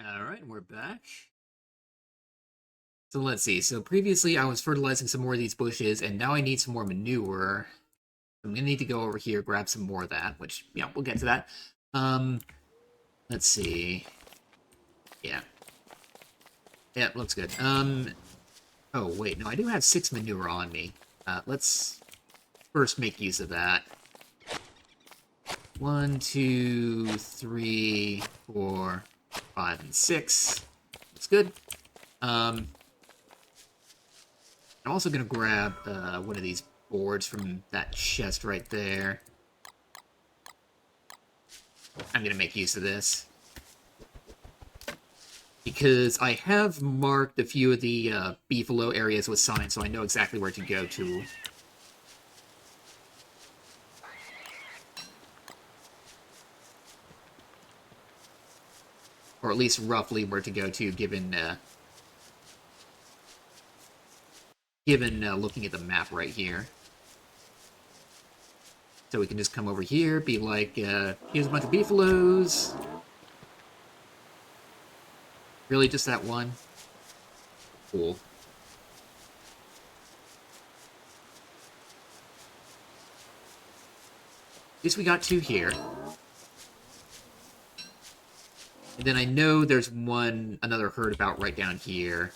Alright, we're back. So let's see. So previously I was fertilizing some more of these bushes, and now I need some more manure. I'm gonna need to go over here, grab some more of that, which, yeah, we'll get to that. Let's see. Yeah. Yeah, looks good. Oh, wait, no, I do have 6 manure on me. Let's first make use of that. 1, 2, 3, 4, 5, and 6. That's good. I'm also gonna grab one of these boards from that chest right there. I'm gonna make use of this. Because I have marked a few of the beefalo areas with signs, so I know exactly where to go to. Or at least roughly where to go to, given looking at the map right here. So we can just come over here, be like, here's a bunch of beefalos. Really, just that one? Cool. At least we got 2 here. And then I know there's another herd about right down here.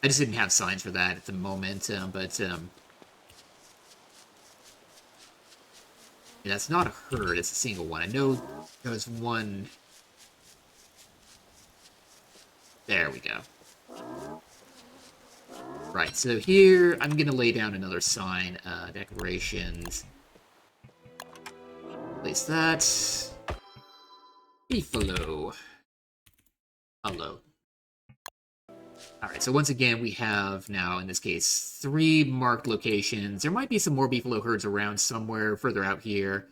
I just didn't have signs for that at the moment, but yeah, that's not a herd, it's a single one. I know there was one... There we go. Right, so here, I'm gonna lay down another sign, decorations. Place that. Beefalo. Hello. Alright, so once again, we have now, in this case, 3 marked locations. There might be some more beefalo herds around somewhere further out here.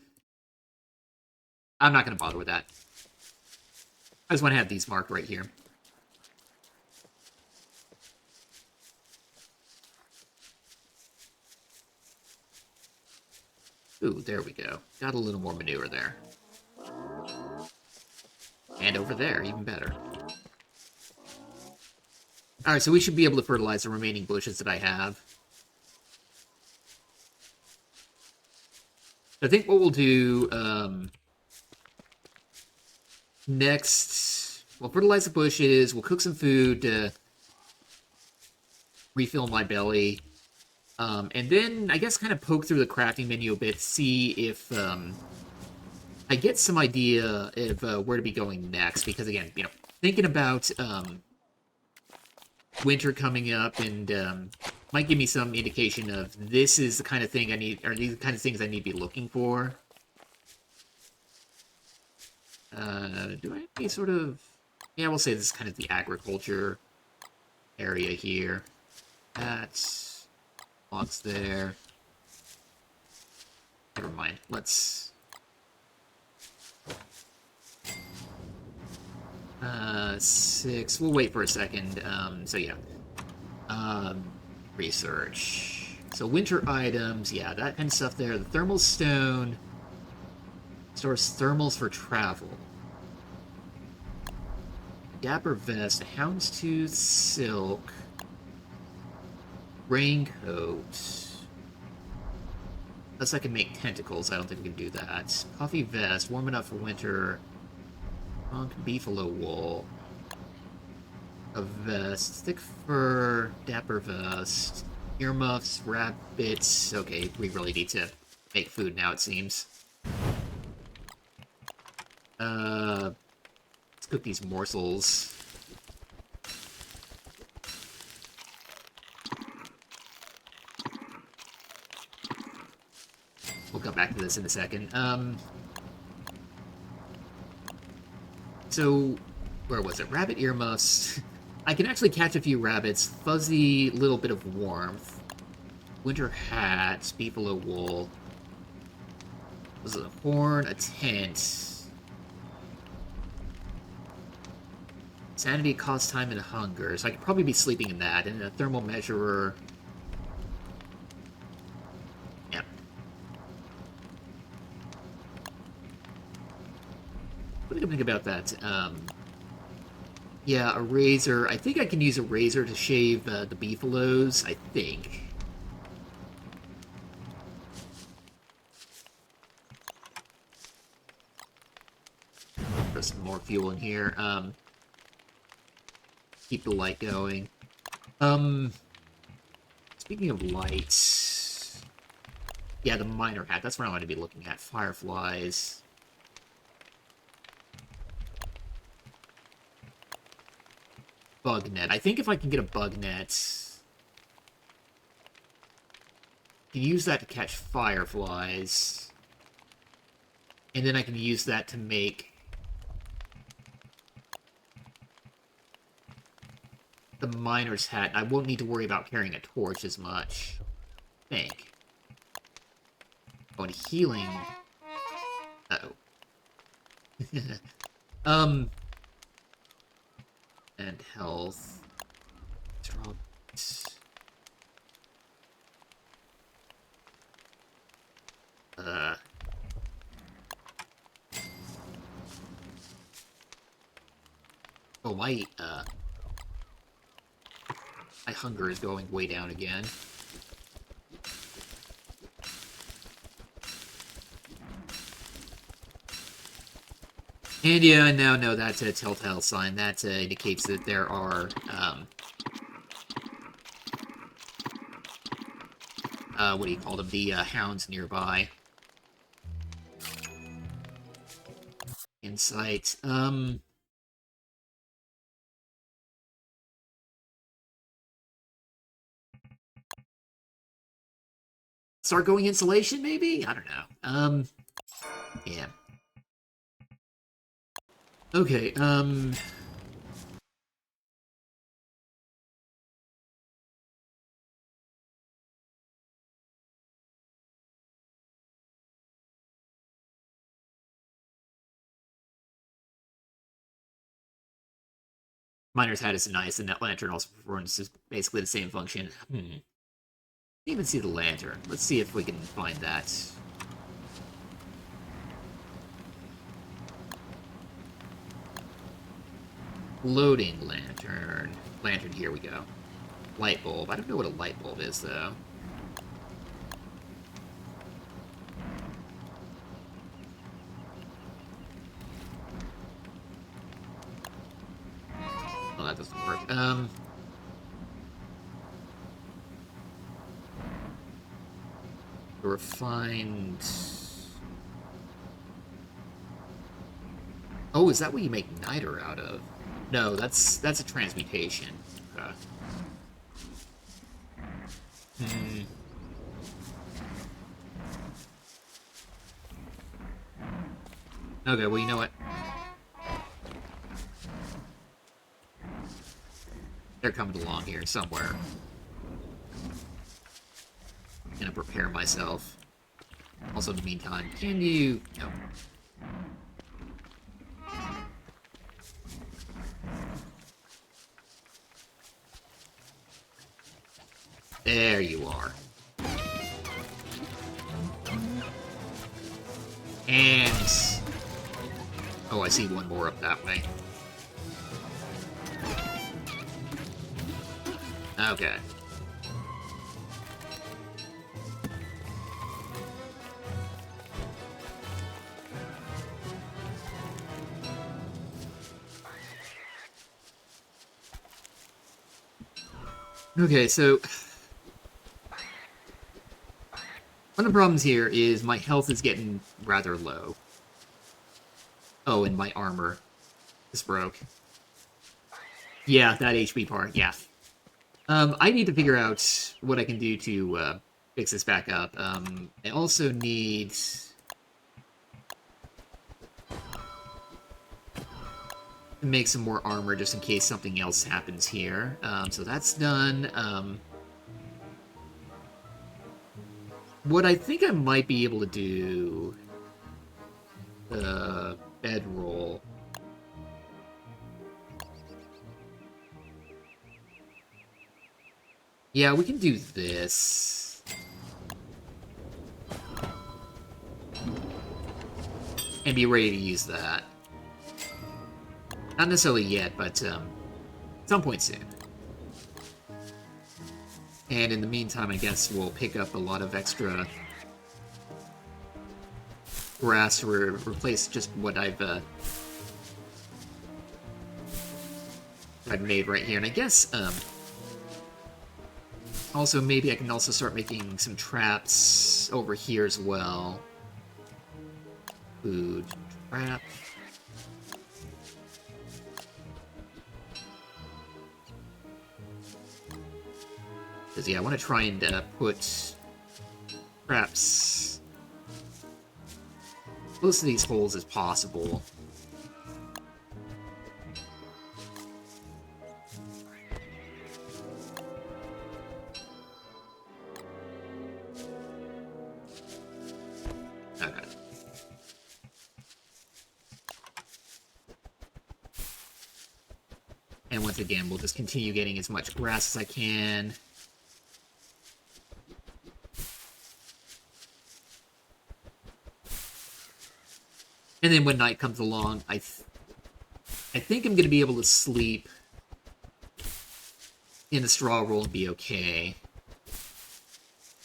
I'm not gonna bother with that. I just want to have these marked right here. Ooh, there we go. Got a little more manure there. And over there, even better. Alright, so we should be able to fertilize the remaining bushes that I have. I think what we'll do, next, we'll fertilize the bushes, we'll cook some food to refill my belly, and then, I guess, kind of poke through the crafting menu a bit, see if, I get some idea of where to be going next, because, again, you know, thinking about, winter coming up, and, might give me some indication of this is the kind of thing I need, or these are the kind of things I need to be looking for. Do I have any sort of... Yeah, we'll say this is kind of the agriculture area here. That's... lots there. Never mind. Let's... 6. We'll wait for a second. So yeah. Research. So winter items, yeah, that kind of stuff there. The thermal stone stores thermals for travel. Dapper vest, houndstooth silk, raincoat. Unless I can make tentacles, I don't think we can do that. Puffy vest, warm enough for winter. Punk beefalo wool. A vest, thick fur, dapper vest, earmuffs, rabbits. Okay, we really need to make food now, it seems. Let's cook these morsels. We'll come back to this in a second. So, where was it? Rabbit earmuffs. I can actually catch a few rabbits. Fuzzy little bit of warmth. Winter hats, beefalo wool. Was it a horn, a tent? Sanity, cost time, and hunger. So I could probably be sleeping in that. And a thermal measurer. Yeah. What do you think about that? Yeah, a razor. I think I can use a razor to shave the beefaloes, I think. Put some more fuel in here. Keep the light going. Speaking of lights... Yeah, the miner hat. That's what I want to be looking at. Fireflies. Bug net. I think if I can get a bug net... I can use that to catch fireflies. And then I can use that to make... the miner's hat. I won't need to worry about carrying a torch as much. I think. Oh, and healing... Uh-oh. And health. Drop. Oh, my hunger is going way down again. And yeah, I now know that's a telltale sign. That indicates that there are, what do you call them? The, hounds nearby. Insight. Start going insulation, maybe? I don't know. Yeah. Okay, Miner's Hat is nice, and that lantern also performs basically the same function. Didn't even see the lantern. Let's see if we can find that. Loading lantern. Lantern, here we go. Light bulb. I don't know what a light bulb is, though. Oh, that doesn't work. Refined... Oh, is that what you make niter out of? No, that's a transmutation. Okay, well, you know what? They're coming along here somewhere. I'm gonna prepare myself. Also, in the meantime, can you... No. There you are. And... Oh, I see one more up that way. Okay. Okay, so... One of the problems here is my health is getting rather low. Oh, and my armor is broke. Yeah, that HP part, yeah. I need to figure out what I can do to fix this back up. I also need... to make some more armor just in case something else happens here. So that's done. What I think I might be able to do... bedroll. Yeah, we can do this. And be ready to use that. Not necessarily yet, but some point soon. And in the meantime, I guess we'll pick up a lot of extra grass to replace just what I've made right here. And I guess also maybe I can also start making some traps over here as well. Food trap. Because, yeah, I want to try and put traps close to these holes as possible. Okay. And once again, we'll just continue getting as much grass as I can. And then when night comes along, I think I'm going to be able to sleep in the straw roll and be okay.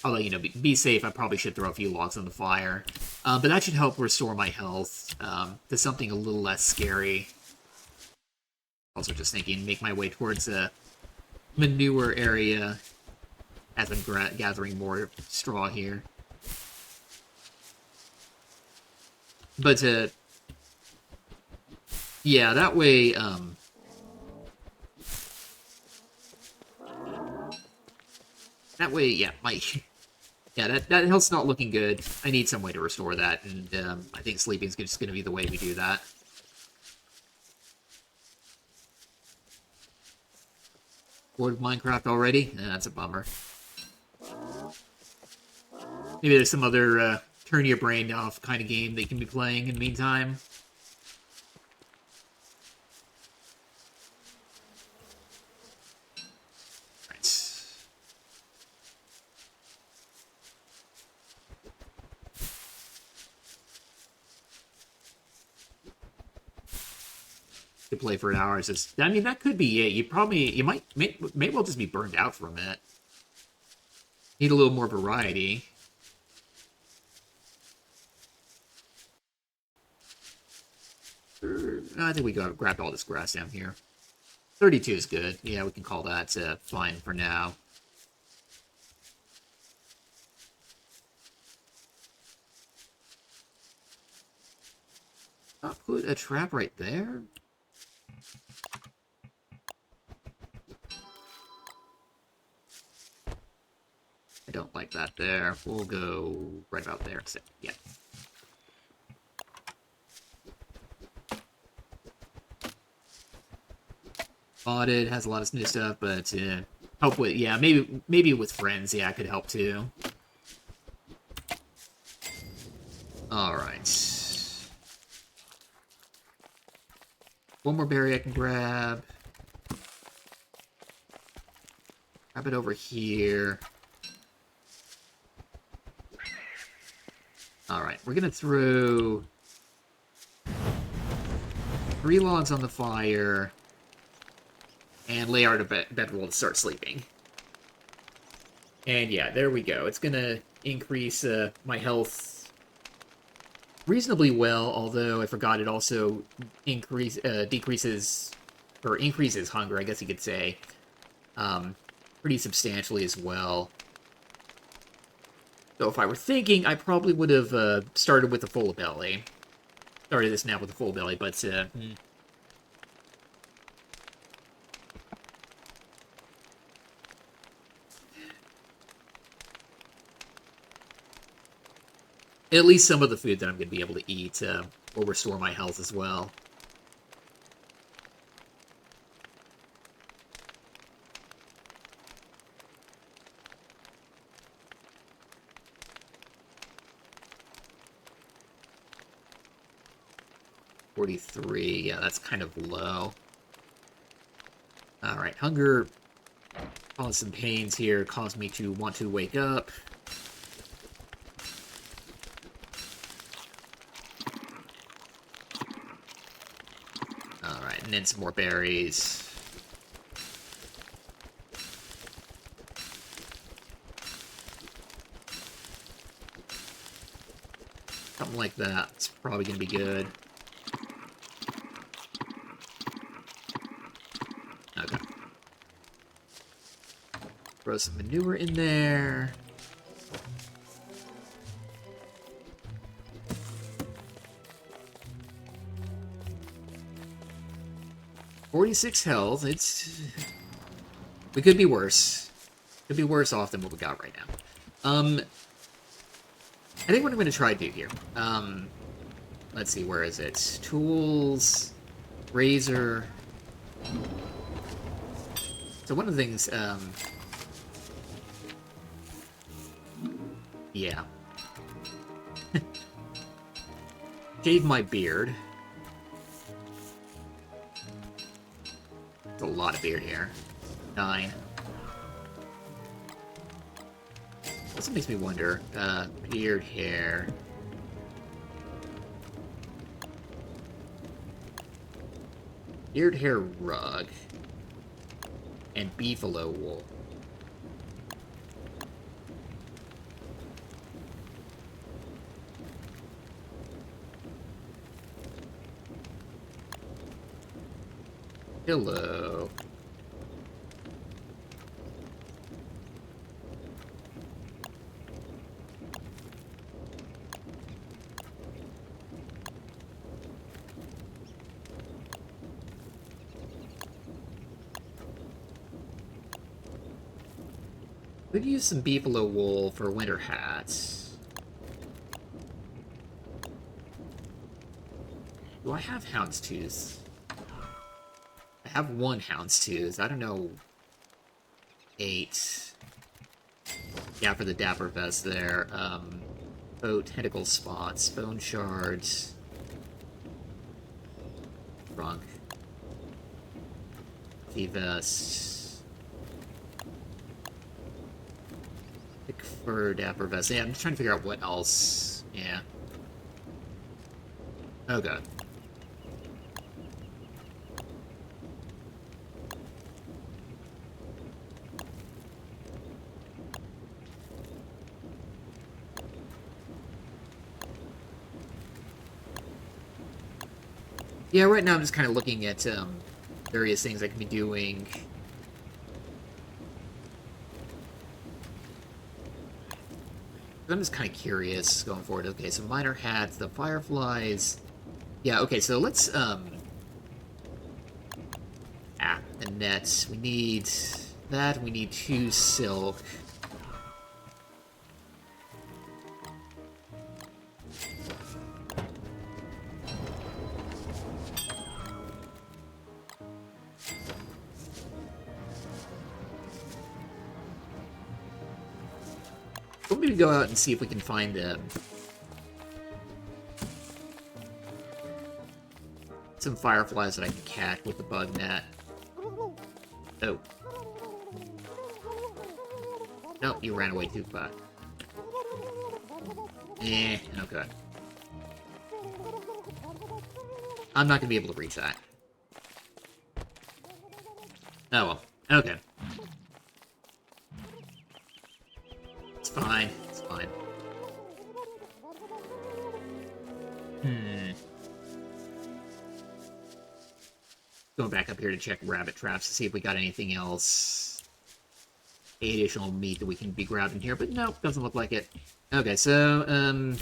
Although, you know, be safe, I probably should throw a few logs on the fire. But that should help restore my health to something a little less scary. Also just thinking, make my way towards a manure area as I'm gathering more straw here. But, yeah, that way, yeah, that health's not looking good. I need some way to restore that, and, I think sleeping's just gonna be the way we do that. Bored of Minecraft already? That's a bummer. Maybe there's some other, turn your brain off kind of game that you can be playing in the meantime. Right. To play for an hour is just, I mean, that could be it. You may well just be burned out from it. Need a little more variety. I think we grabbed all this grass down here. 32 is good. Yeah, we can call that fine for now. I'll put a trap right there. I don't like that there. We'll go right about there. Yeah. Modded has a lot of new stuff, but help with, yeah, maybe with friends, yeah, could help too. All right. One more berry I can grab. Grab it over here. All right, we're gonna throw 3 logs on the fire. And lay out a bedroll to start sleeping. And yeah, there we go. It's gonna increase my health reasonably well, although I forgot it also decreases, or increases hunger, I guess you could say, pretty substantially as well. So if I were thinking, I probably would have started with a full belly. Started this now with a full belly, but at least some of the food that I'm going to be able to eat will restore my health as well. $43, yeah, that's kind of low. Alright, hunger caused some pains here, caused me to want to wake up. And then some more berries. Something like that. It's probably going to be good. Okay. Throw some manure in there. $46 health. We could be worse. Could be worse off than what we got right now. I think what I'm going to try to do here. Let's see, where is it? Tools, razor. So one of the things, yeah. Shave my beard. It's a lot of beard hair. 9. Also makes me wonder, beard hair. Beard hair rug. And beefalo wool. Hello. Could use some beefalo wool for winter hats. Do I have houndstooth? I have 1 houndstooth. I don't know. 8. Yeah, for the dapper vest there. Bow tentacle spots, bone shards. Trunk. Vest. Thick fur dapper vest. Yeah, I'm just trying to figure out what else. Yeah. Oh god. Yeah, right now I'm just kind of looking at various things I can be doing. I'm just kind of curious going forward. Okay, so miner hats, the fireflies. Yeah, okay, so let's, the nets. We need that. We need 2 silk. We'll maybe go out and see if we can find some fireflies that I can catch with the bug net. Oh. Nope, you ran away too fast. Okay. I'm not gonna be able to reach that. Oh well. Okay. It's fine. It's fine. Going back up here to check rabbit traps to see if we got anything else. Additional meat that we can be grabbing here, but nope, doesn't look like it. Okay, so,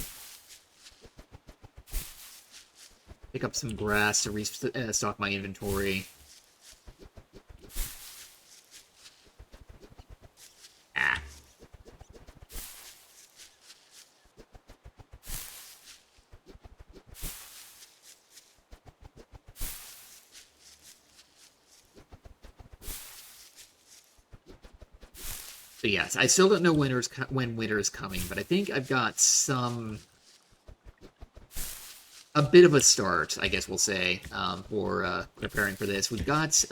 pick up some grass to restock my inventory. So yes, I still don't know when winter is coming, but I think I've got a bit of a start, I guess we'll say, for preparing for this. We've got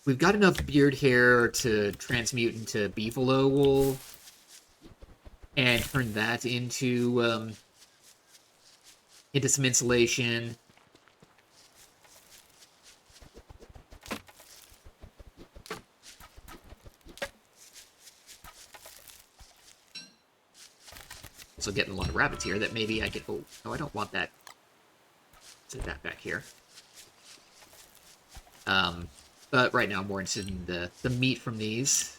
enough beard hair to transmute into beefalo wool and turn that into some insulation. So getting a lot of rabbits here that maybe I can... Oh, no, I don't want that. Set that back here. But right now I'm more interested in the meat from these.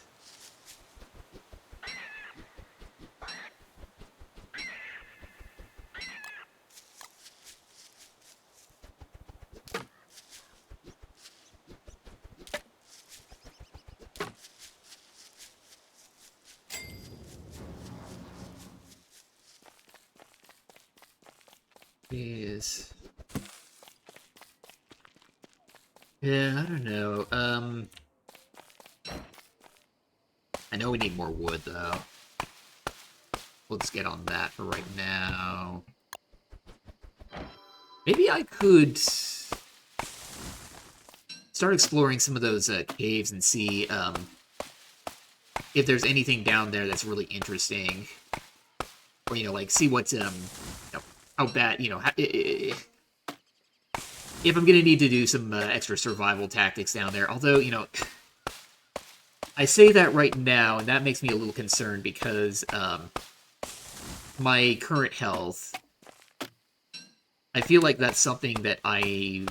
Is... Yeah, I don't know. I know we need more wood, though. We'll just get on that for right now. Maybe I could start exploring some of those caves and see if there's anything down there that's really interesting. Or, you know, like, see what's, you know, how bad, you know, if I'm gonna need to do some extra survival tactics down there. Although, you know, I say that right now, and that makes me a little concerned because my current health, I feel like that's something that I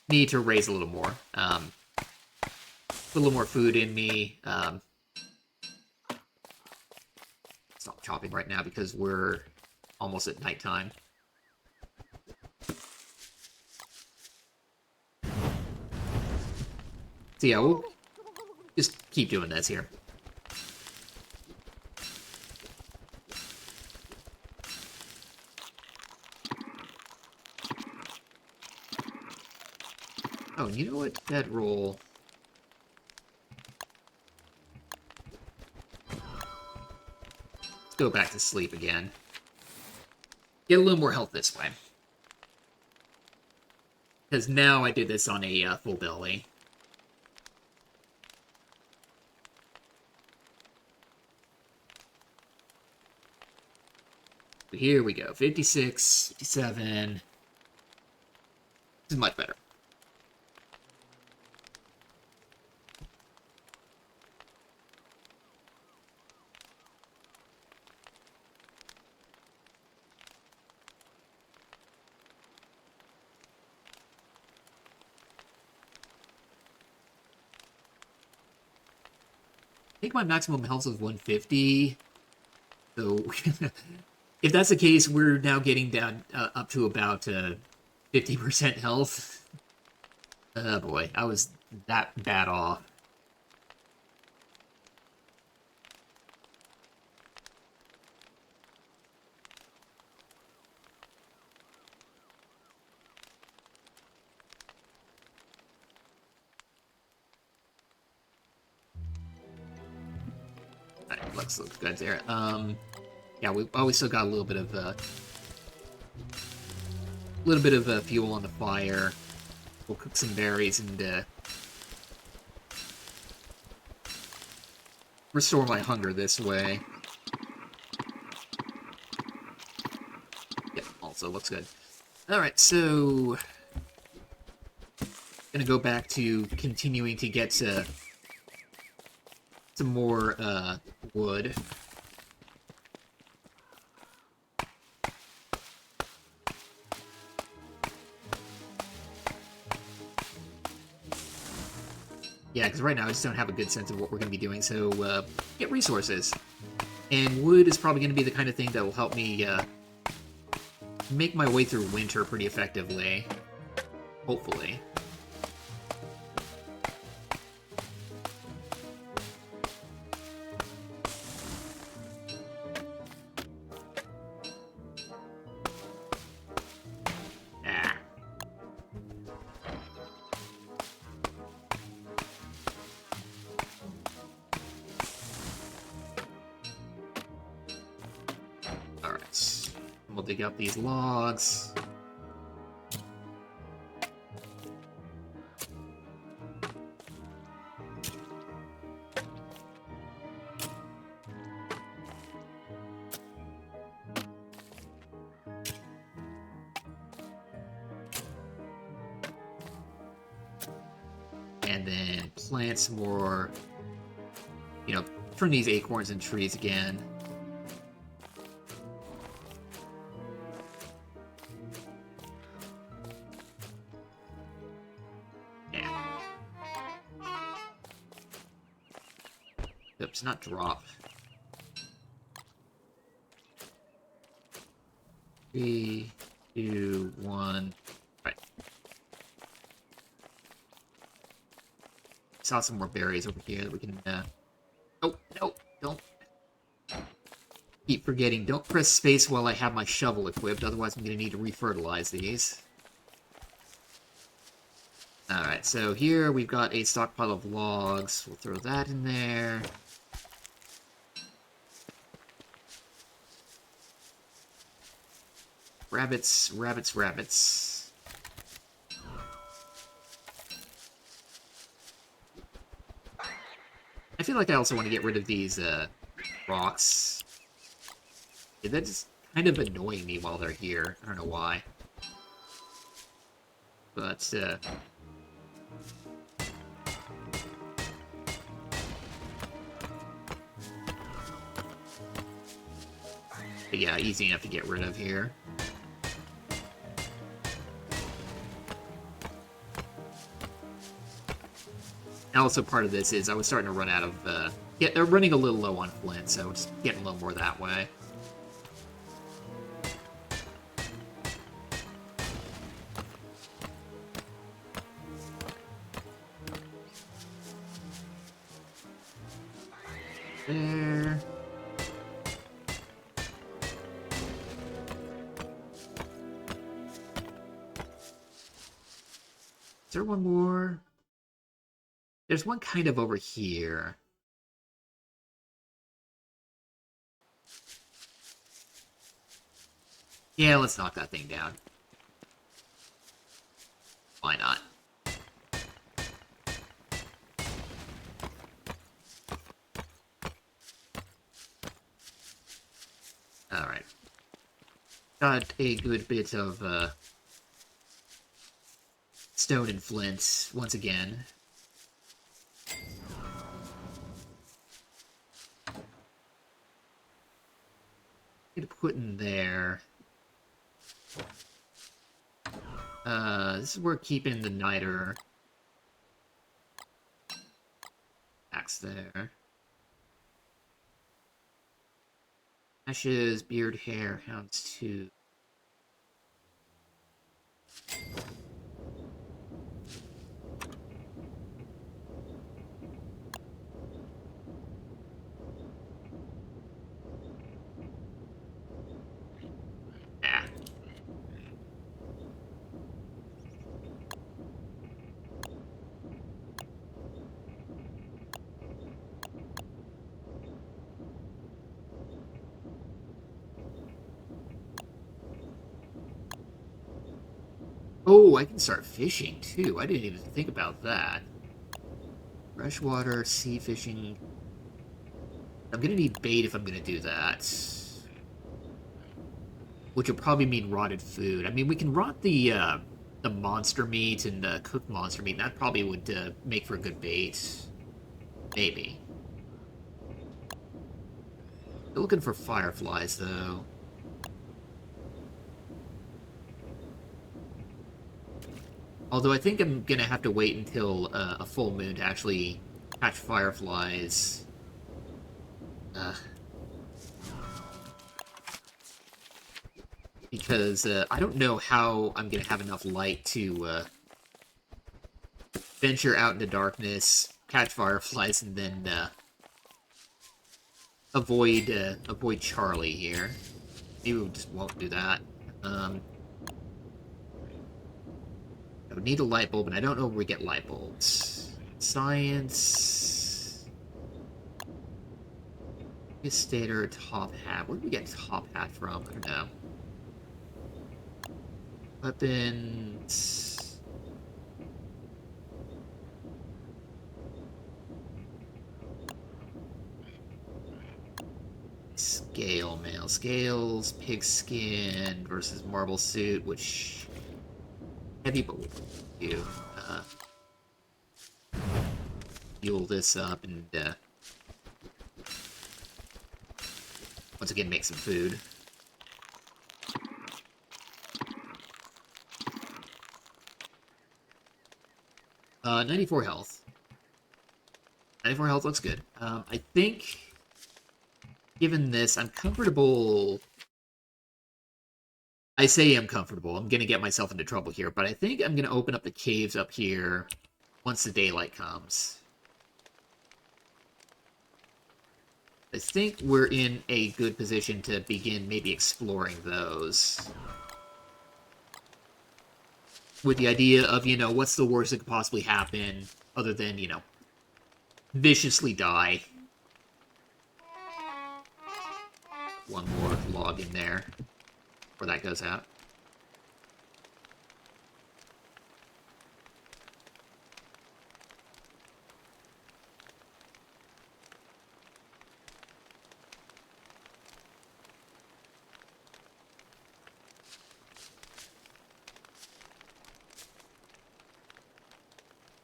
need to raise a little more. Put a little more food in me. Stop chopping right now because we're almost at nighttime. So yeah, we'll just keep doing this here. Oh, and you know what? That roll... Let's go back to sleep again. Get a little more health this way. Because now I did this on a full belly. Here we go. 56, 57. This is much better. I think my maximum health is 150. So, if that's the case, we're now getting down up to about 50% health. Oh boy, I was that bad off. Alright, looks good there. Yeah, we still got a little bit of fuel on the fire. We'll cook some berries and restore my hunger this way. Yep, also looks good. Alright, so... Gonna go back to continuing to get some more wood. Yeah, because right now I just don't have a good sense of what we're going to be doing, so get resources. And wood is probably going to be the kind of thing that will help me make my way through winter pretty effectively. Hopefully. We'll dig up these logs. And then plant some more, you know, from these acorns and trees again. Oops, not drop. 3, 2, 1. Right. Saw some more berries over here that we can. Oh no! Don't keep forgetting. Don't press space while I have my shovel equipped. Otherwise, I'm gonna need to refertilize these. Alright, so here we've got a stockpile of logs. We'll throw that in there. Rabbits, rabbits, rabbits. I feel like I also want to get rid of these, rocks. Yeah, they're just kind of annoying me while they're here. I don't know why. But, yeah, easy enough to get rid of here. And also part of this is I was starting to run out of, yeah, they're running a little low on flint, so just getting a little more that way. There. Is there one more? There's one kind of over here. Yeah, let's knock that thing down. Why not? Alright. Got a good bit of, stone and flint, once again. I'm gonna put in there. This is where keeping the niter. Axe there. Ashes, beard, hair, hounds too. Ah. Oh, I can start fishing too. I didn't even think about that. Freshwater, sea fishing. I'm gonna need bait if I'm gonna do that. Which will probably mean rotted food. I mean, we can rot the monster meat and cook monster meat. That probably would make for a good bait. Maybe. Still looking for fireflies, though. Although I think I'm gonna have to wait until a full moon to actually catch fireflies. Because I don't know how I'm gonna have enough light to venture out into darkness, catch fireflies, and then avoid Charlie here. Maybe we just won't do that. I would need a light bulb, and I don't know where we get light bulbs. Science. Stator, top hat. Where did we get top hat from? I don't know. Weapons. Scale mail. Scales, pigskin versus marble suit, which heavy but you fuel this up and once again make some food. 94 health. 94 health looks good. I think, given this, I'm comfortable. I say I'm comfortable. I'm going to get myself into trouble here, but I think I'm going to open up the caves up here once the daylight comes. I think we're in a good position to begin maybe exploring those. With the idea of, you know, what's the worst that could possibly happen other than, you know, viciously die. One more log in there before that goes out.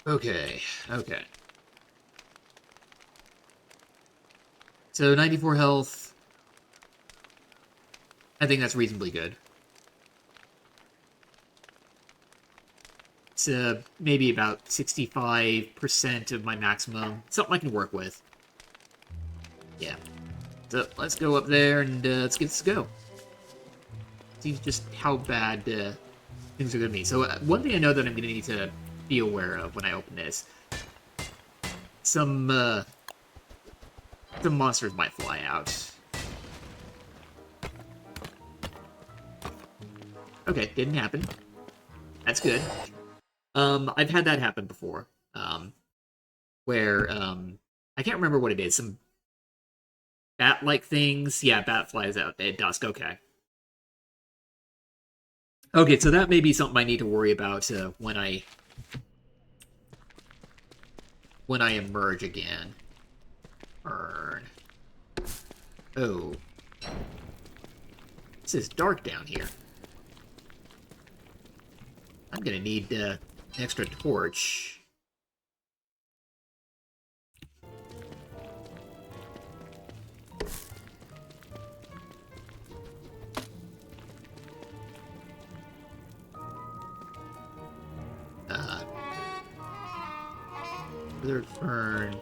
Okay, okay. So 94 health. I think that's reasonably good. It's maybe about 65% of my maximum. Something I can work with. Yeah. So let's go up there and let's get this go. See just how bad things are going to be. So one thing I know that I'm going to need to be aware of when I open this. Some monsters might fly out. Okay, didn't happen. That's good. I've had that happen before. Where, I can't remember what it is. Some bat-like things. Yeah, bat flies out at dusk. Okay. Okay, so that may be something I need to worry about when I emerge again. Burn. Oh. This is dark down here. I'm gonna need an extra torch. Withered fern.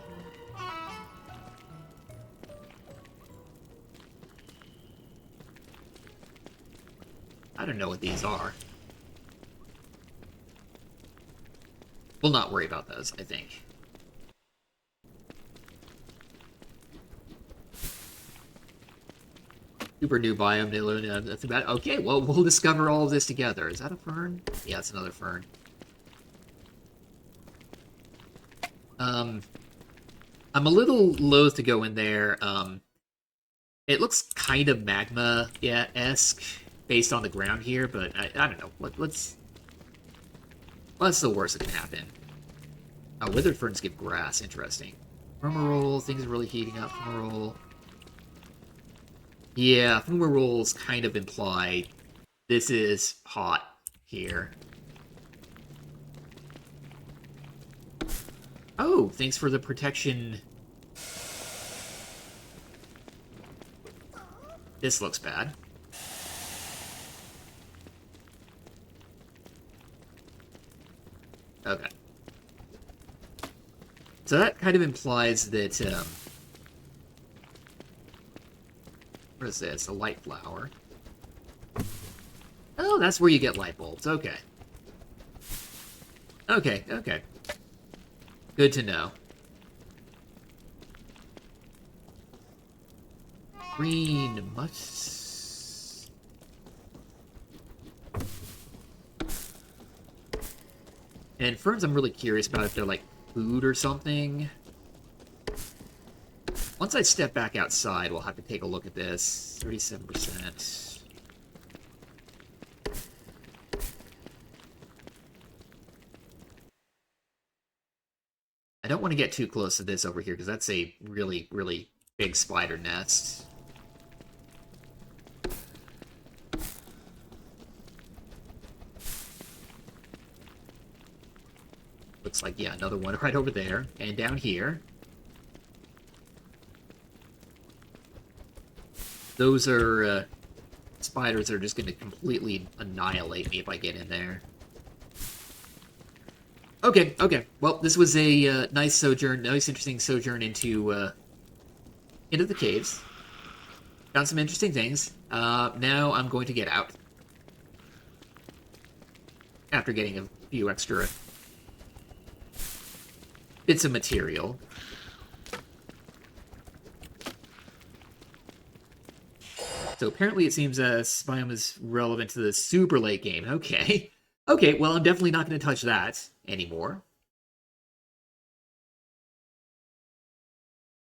I don't know what these are. We'll not worry about those, I think. Super new biome, they learn nothing about it. Okay, well, we'll discover all of this together. Is that a fern? Yeah, it's another fern. I'm a little loath to go in there. It looks kind of magma-esque based on the ground here, but I don't know. What's the worst that can happen? Oh, withered ferns give grass. Interesting. Fumarole, things are really heating up. Fumarole. Yeah, fumaroles kind of imply this is hot here. Oh, thanks for the protection. This looks bad. Okay. So that kind of implies that, what is this? A light flower. Oh, that's where you get light bulbs. Okay. Okay, okay. Good to know. Green must... And ferns I'm really curious about if they're like food or something. Once I step back outside, we'll have to take a look at this. 37%. I don't want to get too close to this over here, because that's a really, really big spider nest. Looks like, yeah, another one right over there. And down here. Those are spiders that are just going to completely annihilate me if I get in there. Okay, okay. Well, this was a nice sojourn, nice interesting sojourn into the caves. Found some interesting things. Now I'm going to get out after getting a few extra bits of material. So apparently it seems biome is relevant to the super late game. Okay. Okay, well, I'm definitely not going to touch that anymore.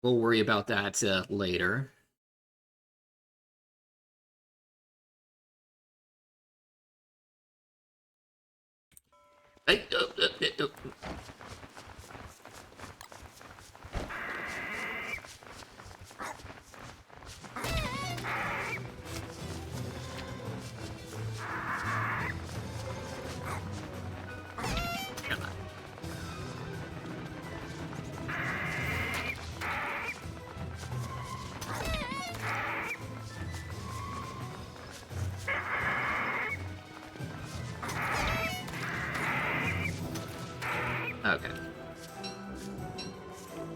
We'll worry about that later. I, Come on. Okay.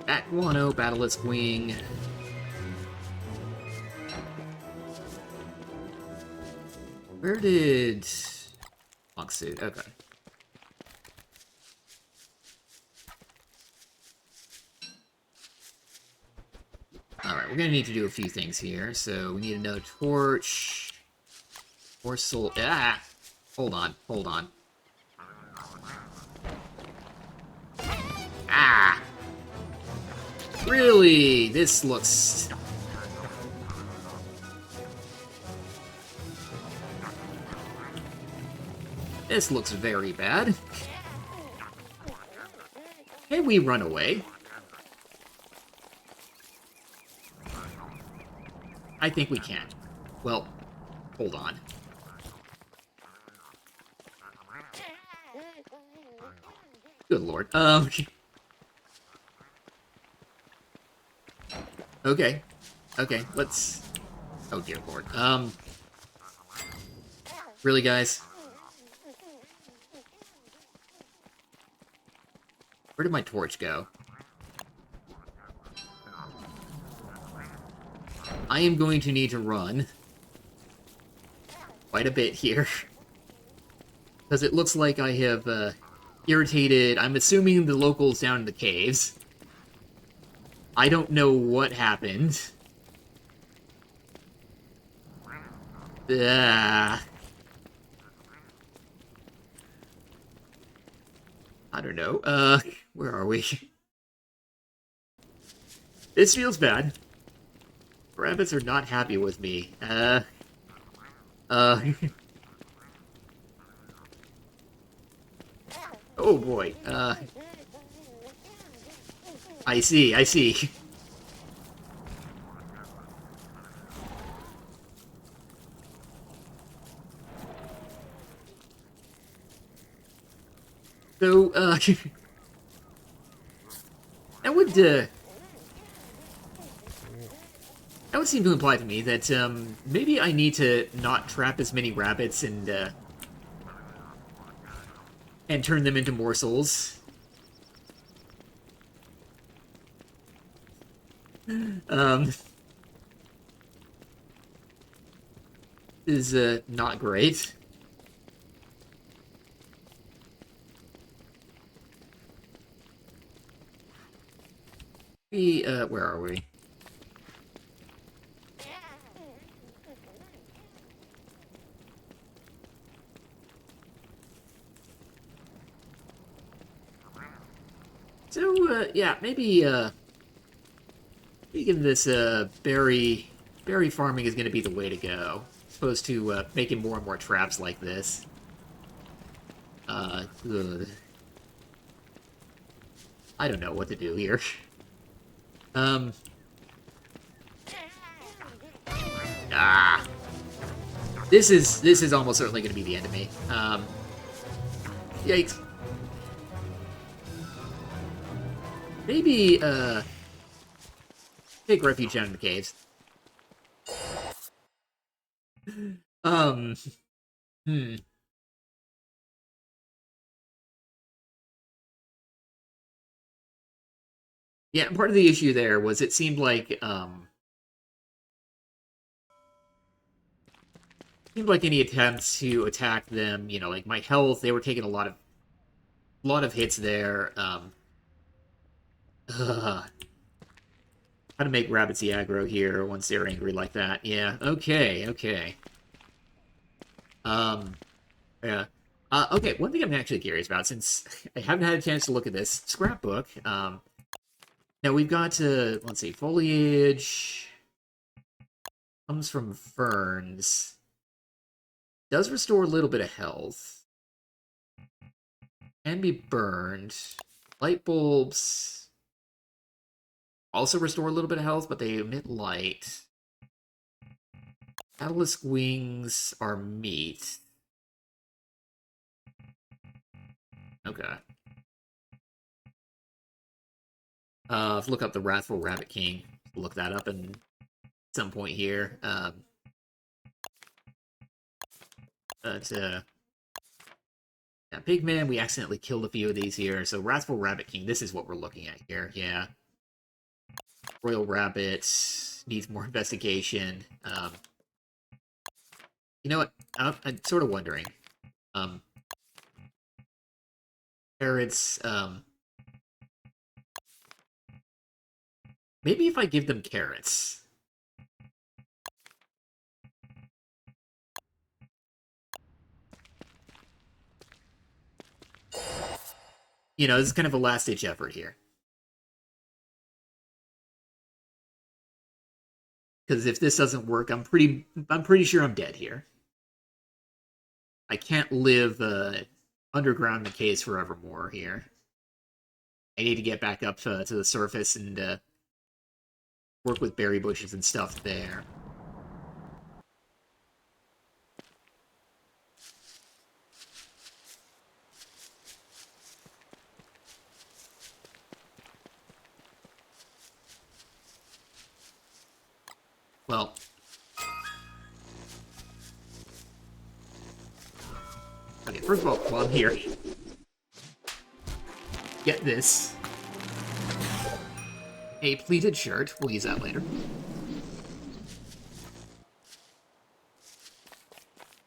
Bat Guano, Batalisk Wing. Where did... Monk Suit, okay. Alright, we're gonna need to do a few things here. So we need another torch. More soul... Ah! Hold on, hold on. Ah! Really? This looks... This looks very bad. Can we run away? I think we can. Well, hold on. Good lord. Okay. Okay, let's... Oh dear lord. Really, guys? Where did my torch go? I am going to need to run quite a bit here. Because it looks like I have, irritated... I'm assuming the locals down in the caves. I don't know what happened. I don't know. Where are we? This feels bad. Rabbits are not happy with me. Oh boy. I see, I see. So, that would, that would seem to imply to me that, maybe I need to not trap as many rabbits and turn them into morsels. Is, not great. Where are we? So, yeah, maybe give this, berry farming is gonna be the way to go. As opposed to, making more and more traps like this. Ugh. I don't know what to do here. Ah. This is almost certainly gonna be the end of me. Yikes. Maybe, take refuge down in the caves. Um, hmm. Yeah, part of the issue there was it seemed like any attempts to attack them, like my health, they were taking a lot of hits there. Ugh. How to make rabbits aggro here once they're angry like that. Yeah, okay, okay. Um, yeah. Okay, one thing I'm actually curious about, since I haven't had a chance to look at this scrapbook, now we've got, let's see, foliage comes from ferns. Does restore a little bit of health. Can be burned. Light bulbs also restore a little bit of health, but they emit light. Catalyst wings are meat. Okay. Let's look up the Wrathful Rabbit King. Look that up at some point here. But, yeah, Pigman, we accidentally killed a few of these here. So Wrathful Rabbit King, this is what we're looking at here. Yeah. Royal Rabbit needs more investigation. You know what? I'm sort of wondering. Carrots, maybe if I give them carrots. This is kind of a last-ditch effort here. Because if this doesn't work, I'm pretty sure I'm dead here. I can't live underground in the caves forevermore here. I need to get back up to the surface and work with berry bushes and stuff there. Well, okay, first of all, while I'm here, get this. A pleated shirt. We'll use that later.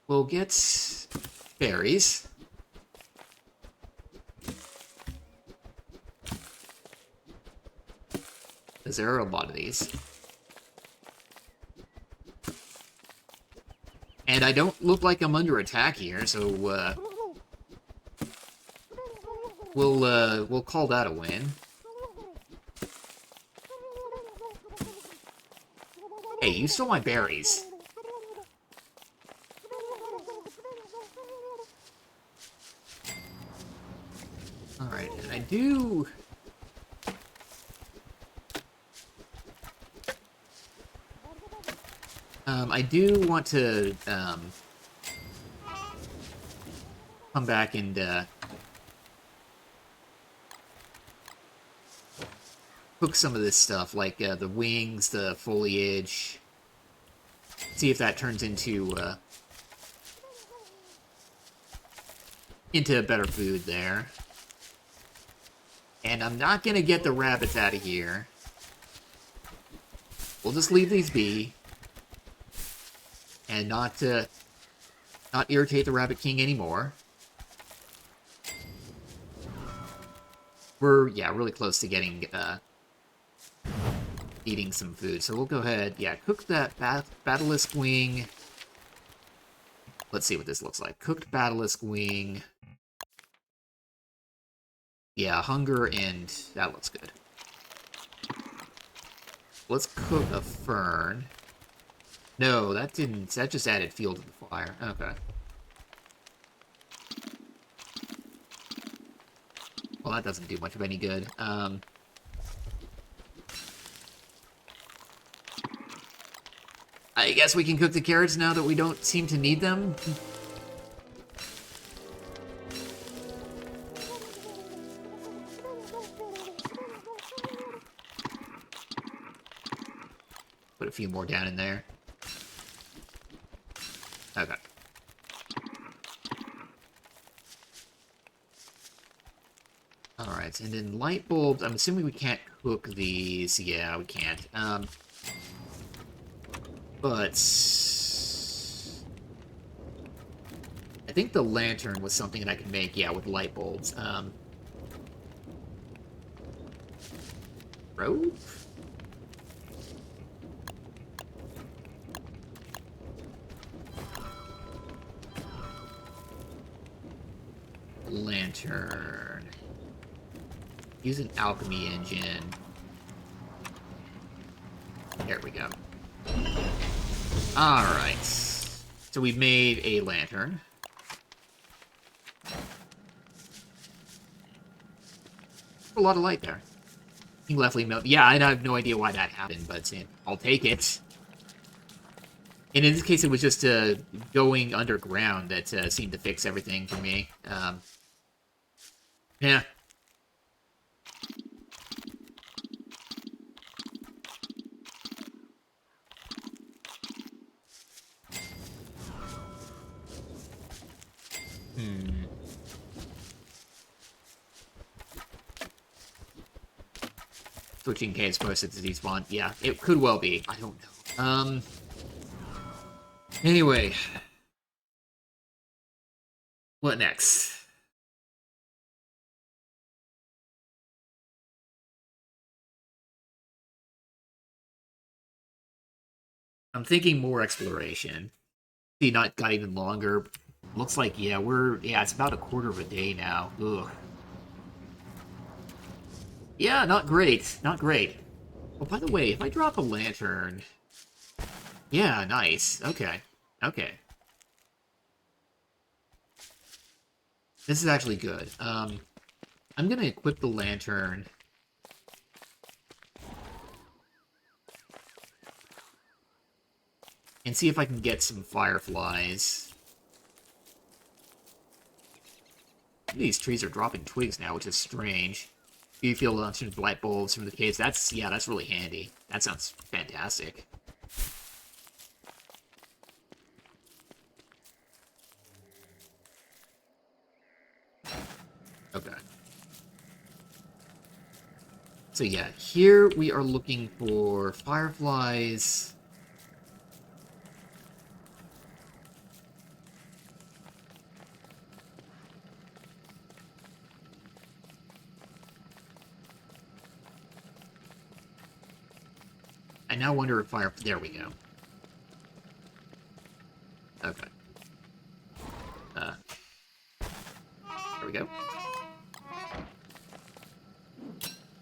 We'll get berries. Because there are a lot of these. And I don't look like I'm under attack here, so we'll call that a win. Hey, you stole my berries. Alright, and I do... I do want to come back and cook some of this stuff, like the wings, the foliage. See if that turns into better food there. And I'm not gonna get the rabbits out of here. We'll just leave these be. And not irritate the Rabbit King anymore. We're, really close to getting, eating some food. So we'll go ahead, cook that Basilisk wing. Let's see what this looks like. Cooked Basilisk wing. Yeah, hunger, and that looks good. Let's cook a fern. No, that didn't. That just added fuel to the fire. Okay. Well, that doesn't do much of any good. I guess we can cook the carrots now that we don't seem to need them. Put a few more down in there. Okay. Alright, Alright, and then light bulbs, I'm assuming we can't cook these. Yeah, we can't. But I think the lantern was something that I could make, yeah, with light bulbs. Rope? Lantern. Use an alchemy engine. There we go. Alright. So we've made a lantern. A lot of light there. He left melt. Yeah, I have no idea why that happened, but I'll take it. And in this case, it was just going underground that seemed to fix everything for me. Yeah. Switching case posted to despawn. Yeah, it could well be. I don't know. Anyway. What next? I'm thinking more exploration. See, not got even longer. Looks like, yeah, it's about a quarter of a day now. Ugh. Yeah, not great. Not great. Oh, by the way, if I drop a lantern... Yeah, nice. Okay. Okay. This is actually good. I'm gonna equip the lantern. And see if I can get some fireflies. These trees are dropping twigs now, which is strange. You feel launching light bulbs from the caves. That's really handy. That sounds fantastic. Okay. So yeah, here we are looking for fireflies. I now wonder if there we go. Okay. There we go.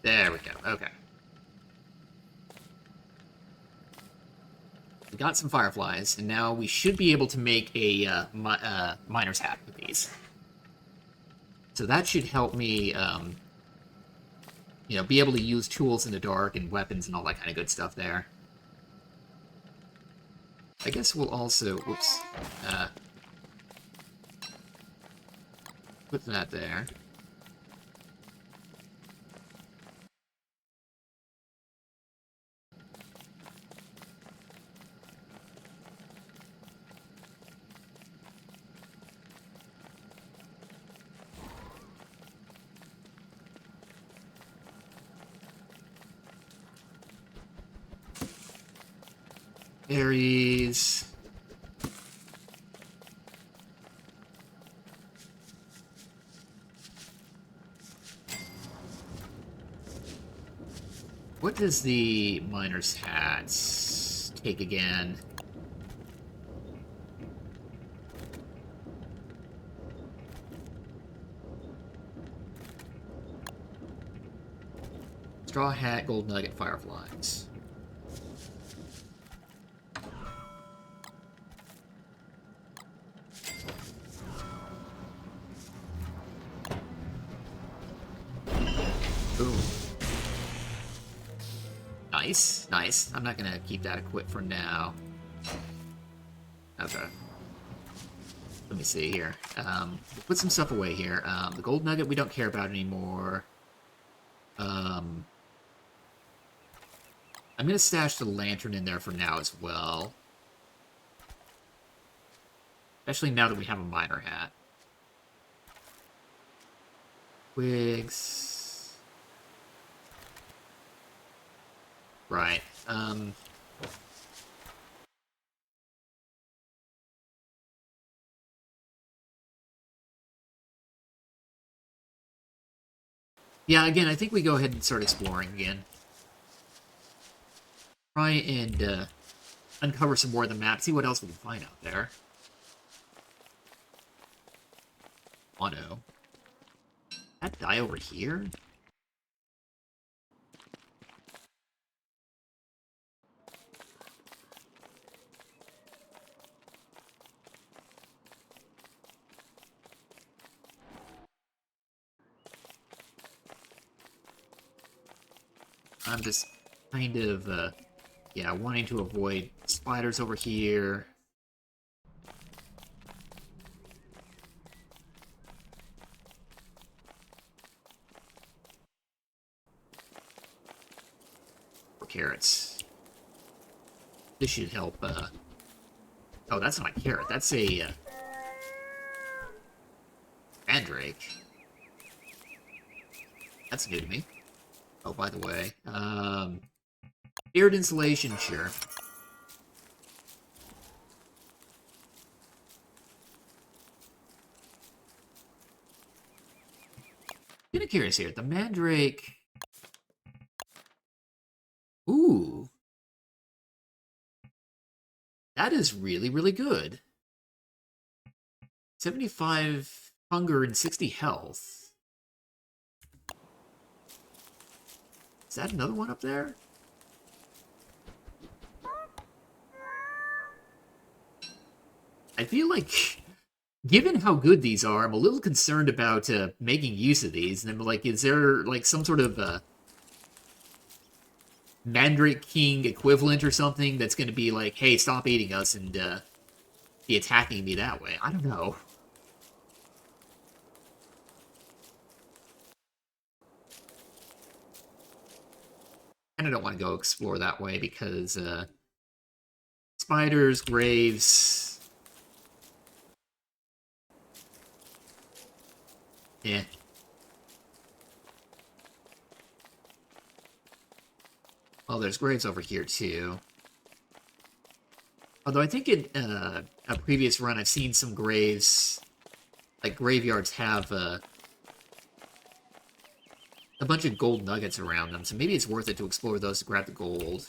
There we go. Okay. We got some fireflies, and now we should be able to make a miner's hat with these. So that should help me, be able to use tools in the dark and weapons and all that kind of good stuff there. I guess we'll also, whoops, put that there. Berries. What does the miner's hat take again? Straw hat, gold nugget, fireflies. Boom. Nice, nice. I'm not gonna keep that equipped for now. Okay. Let me see here. We'll put some stuff away here. The gold nugget we don't care about anymore. I'm gonna stash the lantern in there for now as well. Especially now that we have a miner hat. Twigs. Right. Yeah, again, I think we go ahead and start exploring again. Try and uncover some more of the map, see what else we can find out there. Auto. That die over here? I'm just kind of, yeah, wanting to avoid spiders over here. Or carrots. This should help, oh, that's not a carrot. That's a, mandrake. That's new to me. Oh, by the way, tiered insulation, sure. Kind of curious here. The mandrake. Ooh, that is really, really good. 75 hunger and 60 health. Is that another one up there? I feel like, given how good these are, I'm a little concerned about making use of these. And I'm like, is there like some sort of Mandrake King equivalent or something that's going to be like, hey, stop eating us and be attacking me that way? I don't know. I kind of don't want to go explore that way because spiders, graves. Yeah. Well, there's graves over here too. Although I think in a previous run I've seen some graves, like graveyards, have a bunch of gold nuggets around them, so maybe it's worth it to explore those to grab the gold.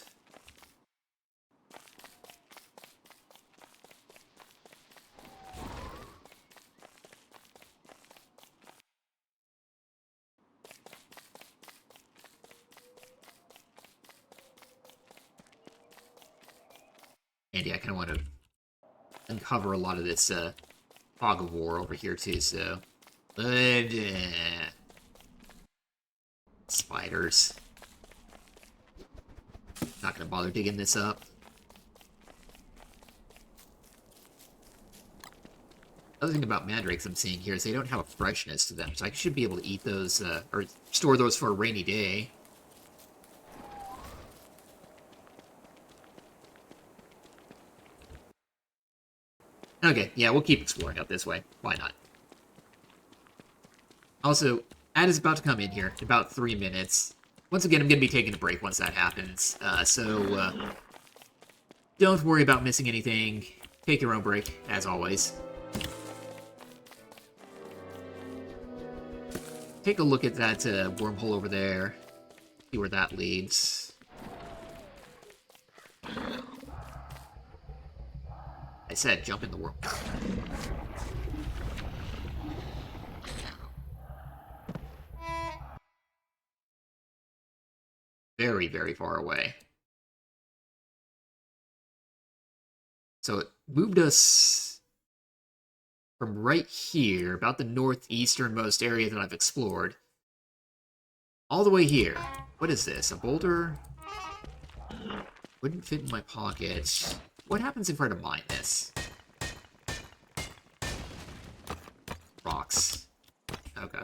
And yeah, I kind of want to uncover a lot of this fog of war over here too, so... spiders. Not gonna bother digging this up. Other thing about mandrakes I'm seeing here is they don't have a freshness to them, so I should be able to eat those, or store those for a rainy day. Okay, yeah, we'll keep exploring up this way. Why not? Also, Ad is about to come in here in about 3 minutes. Once again, I'm going to be taking a break once that happens, so don't worry about missing anything. Take your own break, as always. Take a look at that wormhole over there. See where that leads. I said jump in the wormhole. Very, very far away. So it moved us from right here, about the northeasternmost area that I've explored, all the way here. What is this? A boulder? Wouldn't fit in my pocket. What happens if I were to mine this? Rocks. Okay.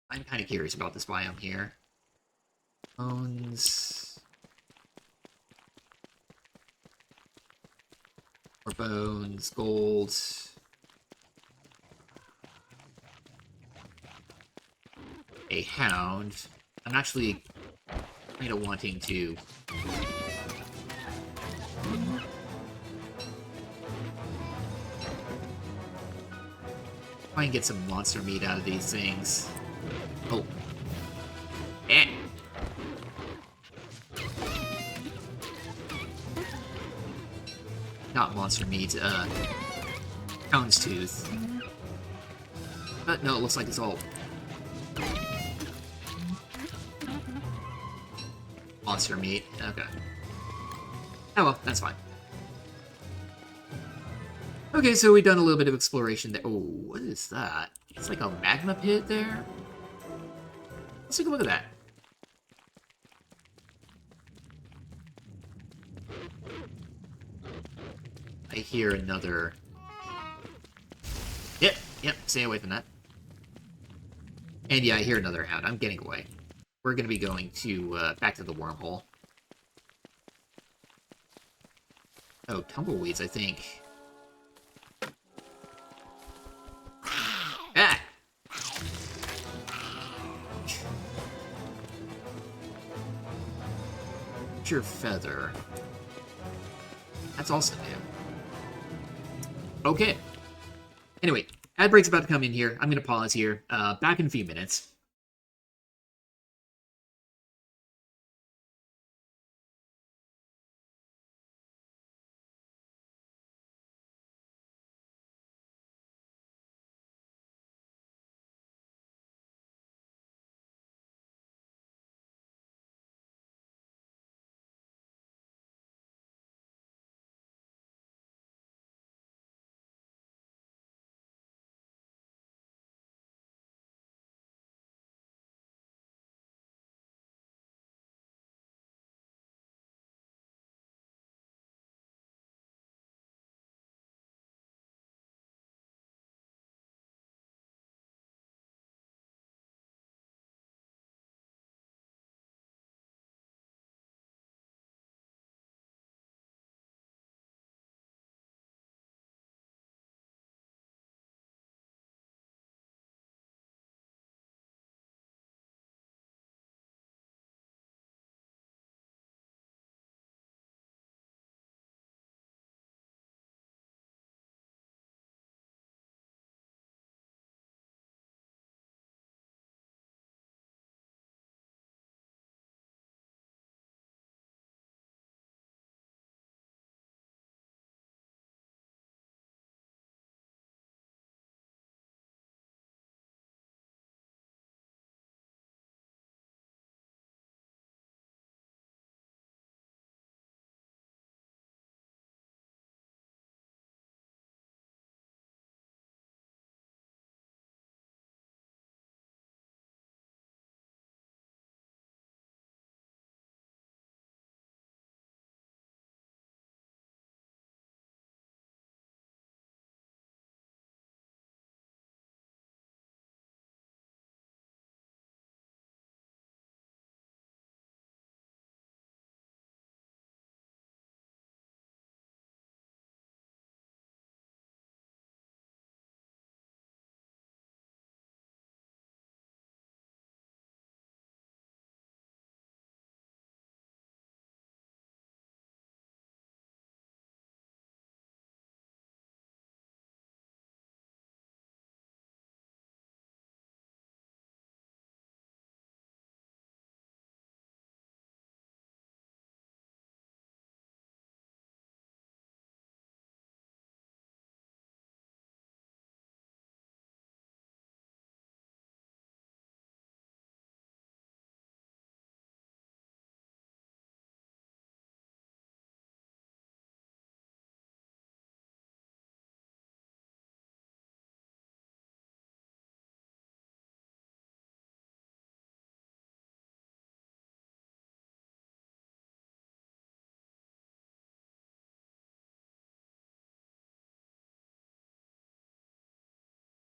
I'm kind of curious about this biome here. Bones. Or More bones, gold. A hound. I'm actually kind of wanting to... try and get some monster meat out of these things. Oh. Eh. Not monster meat, hound's tooth. But no, it looks like it's all monster meat. Okay. Oh well, that's fine. Okay, so we've done a little bit of exploration there. Oh, what is that? It's like a magma pit there? Let's take a look at that. I hear another... Yep, stay away from that. And yeah, I hear another hound. I'm getting away. We're gonna be going to, back to the wormhole. Oh, tumbleweeds, I think. Ah! Your feather. That's also new. Okay. Anyway, ad break's about to come in here. I'm gonna pause here. Back in a few minutes.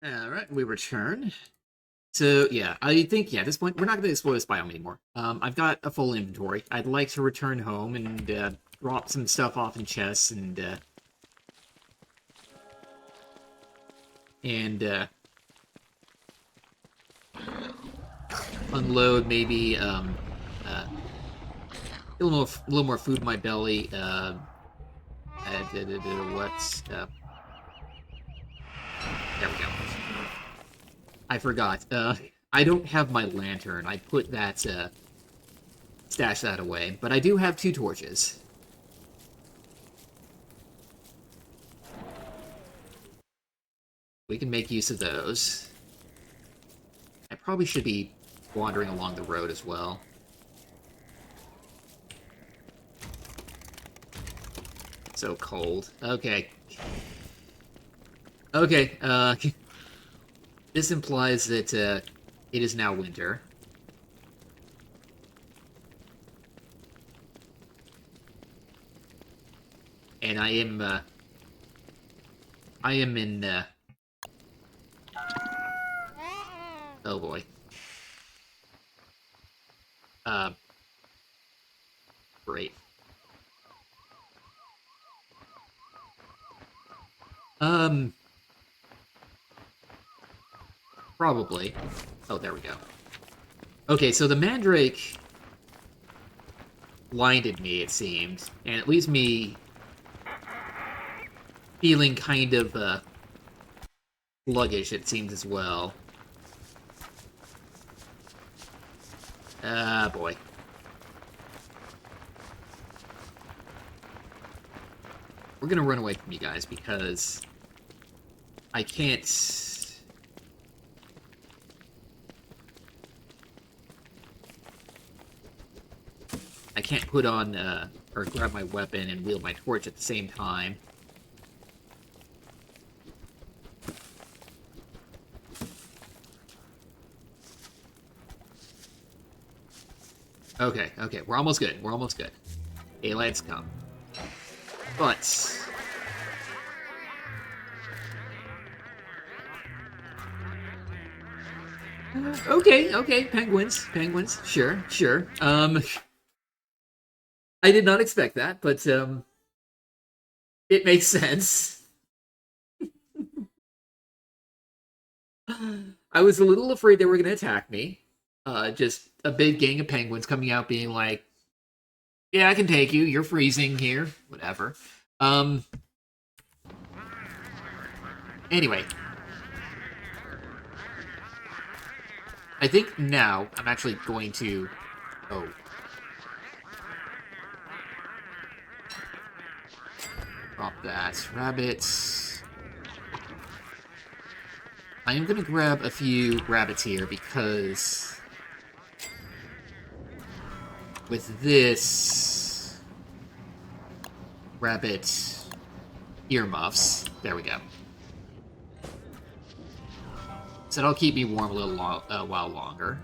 Alright, we return. So, yeah, I think, yeah, at this point, we're not going to explore this biome anymore. I've got a full inventory. I'd like to return home and, drop some stuff off in chests and, and unload maybe a little more food in my belly. What's there we go. I forgot. I don't have my lantern. I put that stash that away, but I do have 2 torches. We can make use of those. I probably should be wandering along the road as well. So cold. Okay. Okay, this implies that it is now winter. And I am in, oh boy. Great. Probably. Oh, there we go. Okay, so the mandrake blinded me, it seemed, and it leaves me feeling kind of, sluggish, it seems, as well. Ah, boy. We're gonna run away from you guys, because I can't... I can't put on, or grab my weapon and wield my torch at the same time. Okay, okay, we're almost good, we're almost good. Daylight's come. But... okay, okay, penguins, sure, sure. I did not expect that, but, it makes sense. I was a little afraid they were going to attack me. Just a big gang of penguins coming out being like, yeah, I can take you, you're freezing here, whatever. Anyway. I think now I'm actually going to... Oh. Drop that. Rabbits. I am going to grab a few rabbits here because... with this... rabbit earmuffs. There we go. So that'll keep me warm a little while longer.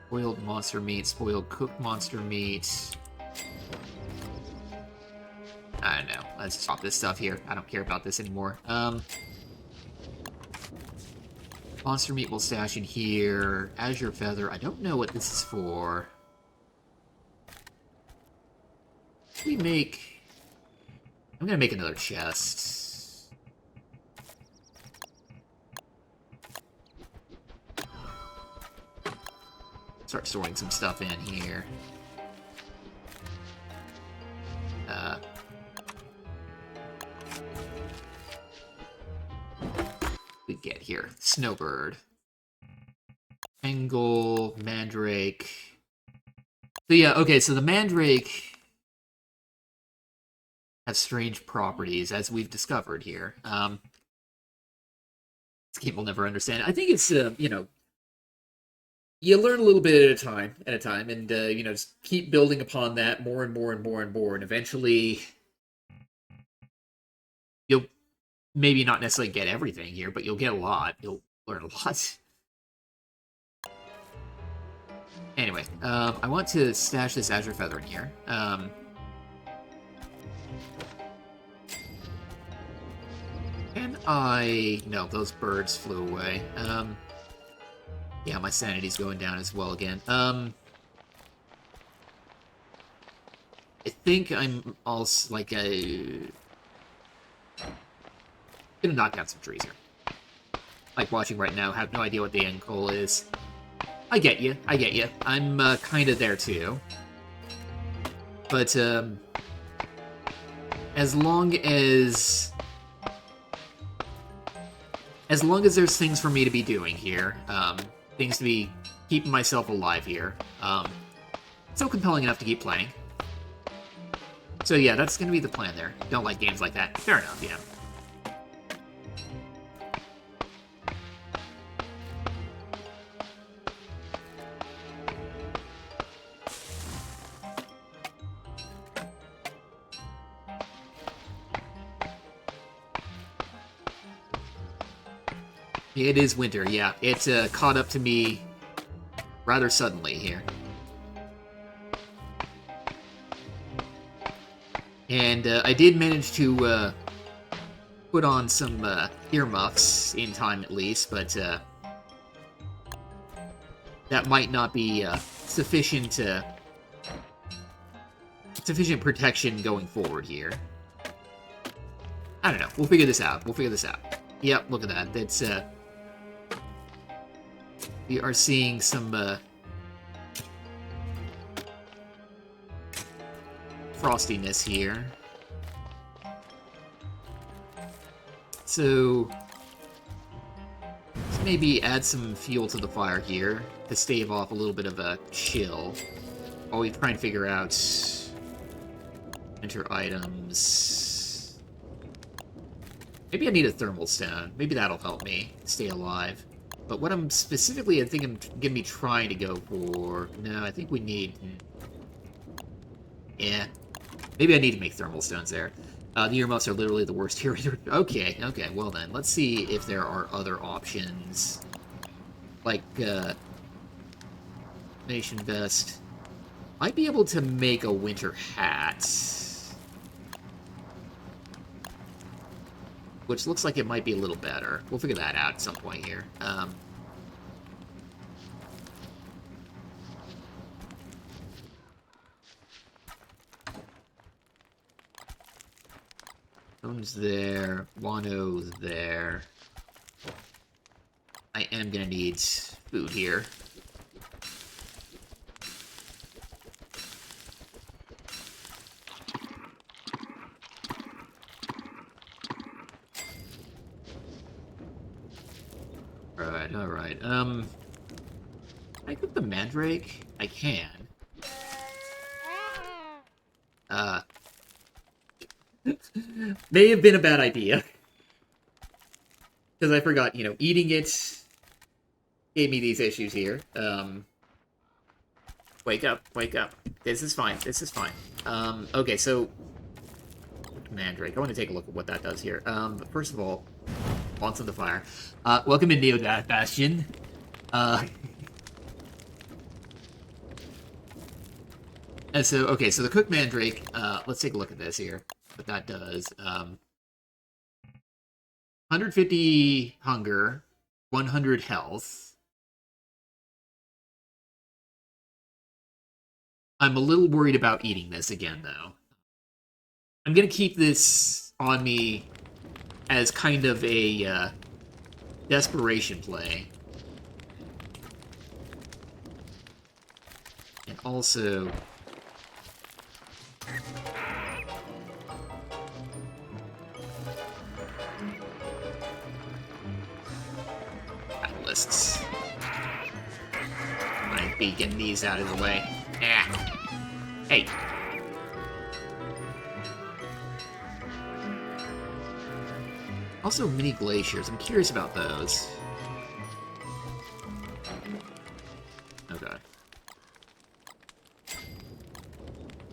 Spoiled monster meat, spoiled cooked monster meat. I don't know. Let's stop this stuff here. I don't care about this anymore. Monster meat we'll stash in here. Azure feather. I don't know what this is for. We make... I'm gonna make another chest. Start storing some stuff in here. We get here. Snowbird. Angle, mandrake. So yeah, okay, so the mandrake has strange properties, as we've discovered here. This game will never understand. I think it's, you know, you learn a little bit at a time, and, you know, just keep building upon that more and more and more and more, and eventually you'll maybe not necessarily get everything here, but you'll get a lot. You'll learn a lot. Anyway, I want to stash this azure feather in here. Can I... No, those birds flew away. Yeah, my sanity's going down as well again. I think I'm also, like, Gonna knock down some trees here. Like watching right now, have no idea what the end goal is. I get you. I get you. I'm kind of there too. But as long as there's things for me to be doing here, things to be keeping myself alive here, so compelling enough to keep playing. So yeah, that's gonna be the plan there. Don't like games like that. Fair enough, yeah. It is winter, yeah. It caught up to me rather suddenly here. And I did manage to put on some earmuffs in time at least, but that might not be sufficient protection going forward here. I don't know. We'll figure this out. Yep, look at that. That's we are seeing some frostiness here. So let's maybe add some fuel to the fire here to stave off a little bit of a chill while we try and figure out enter items. Maybe I need a thermal stone. Maybe that'll help me stay alive. But what I'm specifically, I think I'm gonna be trying to go for... No, I think we need... Yeah. Maybe I need to make thermal stones there. The earmuffs are literally the worst here. Okay, well then. Let's see if there are other options. Like, Nation Vest. Might be able to make a winter hat. Which looks like it might be a little better. We'll figure that out at some point here. Stone's there. Wano's there. I am gonna need food here. Alright. Can I cook the mandrake? I can. May have been a bad idea. Because I forgot, eating it gave me these issues here. Wake up. This is fine. Okay, so... Mandrake. I want to take a look at what that does here. But first of all, Bonds on the Fire. Welcome to Neodat Bastion. And so, okay, so the cooked mandrake, let's take a look at this here. What that does. 150 hunger, 100 health. I'm a little worried about eating this again, though. I'm gonna keep this on me as kind of a desperation play. And also... Catalysts. Might be getting these out of the way. Ah. Hey. Also, mini glaciers. I'm curious about those. Okay.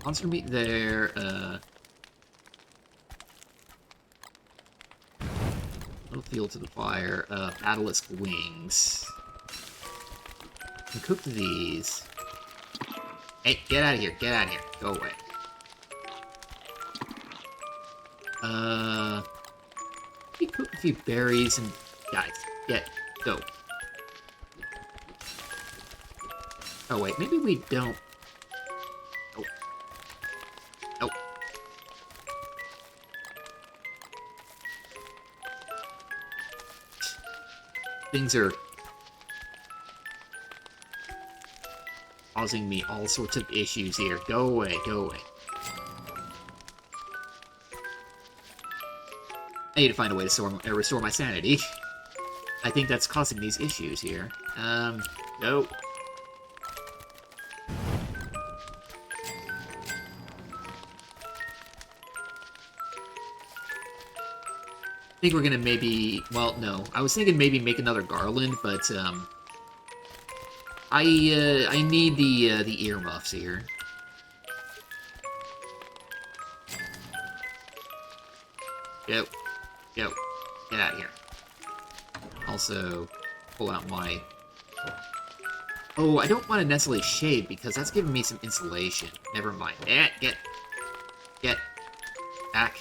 Monster meat there. Little fuel to the fire. Basilisk wings. I cooked these. Hey, get out of here. Go away. We cook a few berries and... Guys, go. Oh, wait, maybe we don't... Nope. Things are causing me all sorts of issues here. Go away, go away. I need to find a way to restore my sanity. I think that's causing these issues here. No. I think we're gonna maybe... Well, no. I was thinking maybe make another garland, but, I need the earmuffs here. Go. Go. Get out of here. Also, pull out my... Oh, I don't want to necessarily shade, because that's giving me some insulation. Never mind. Get back.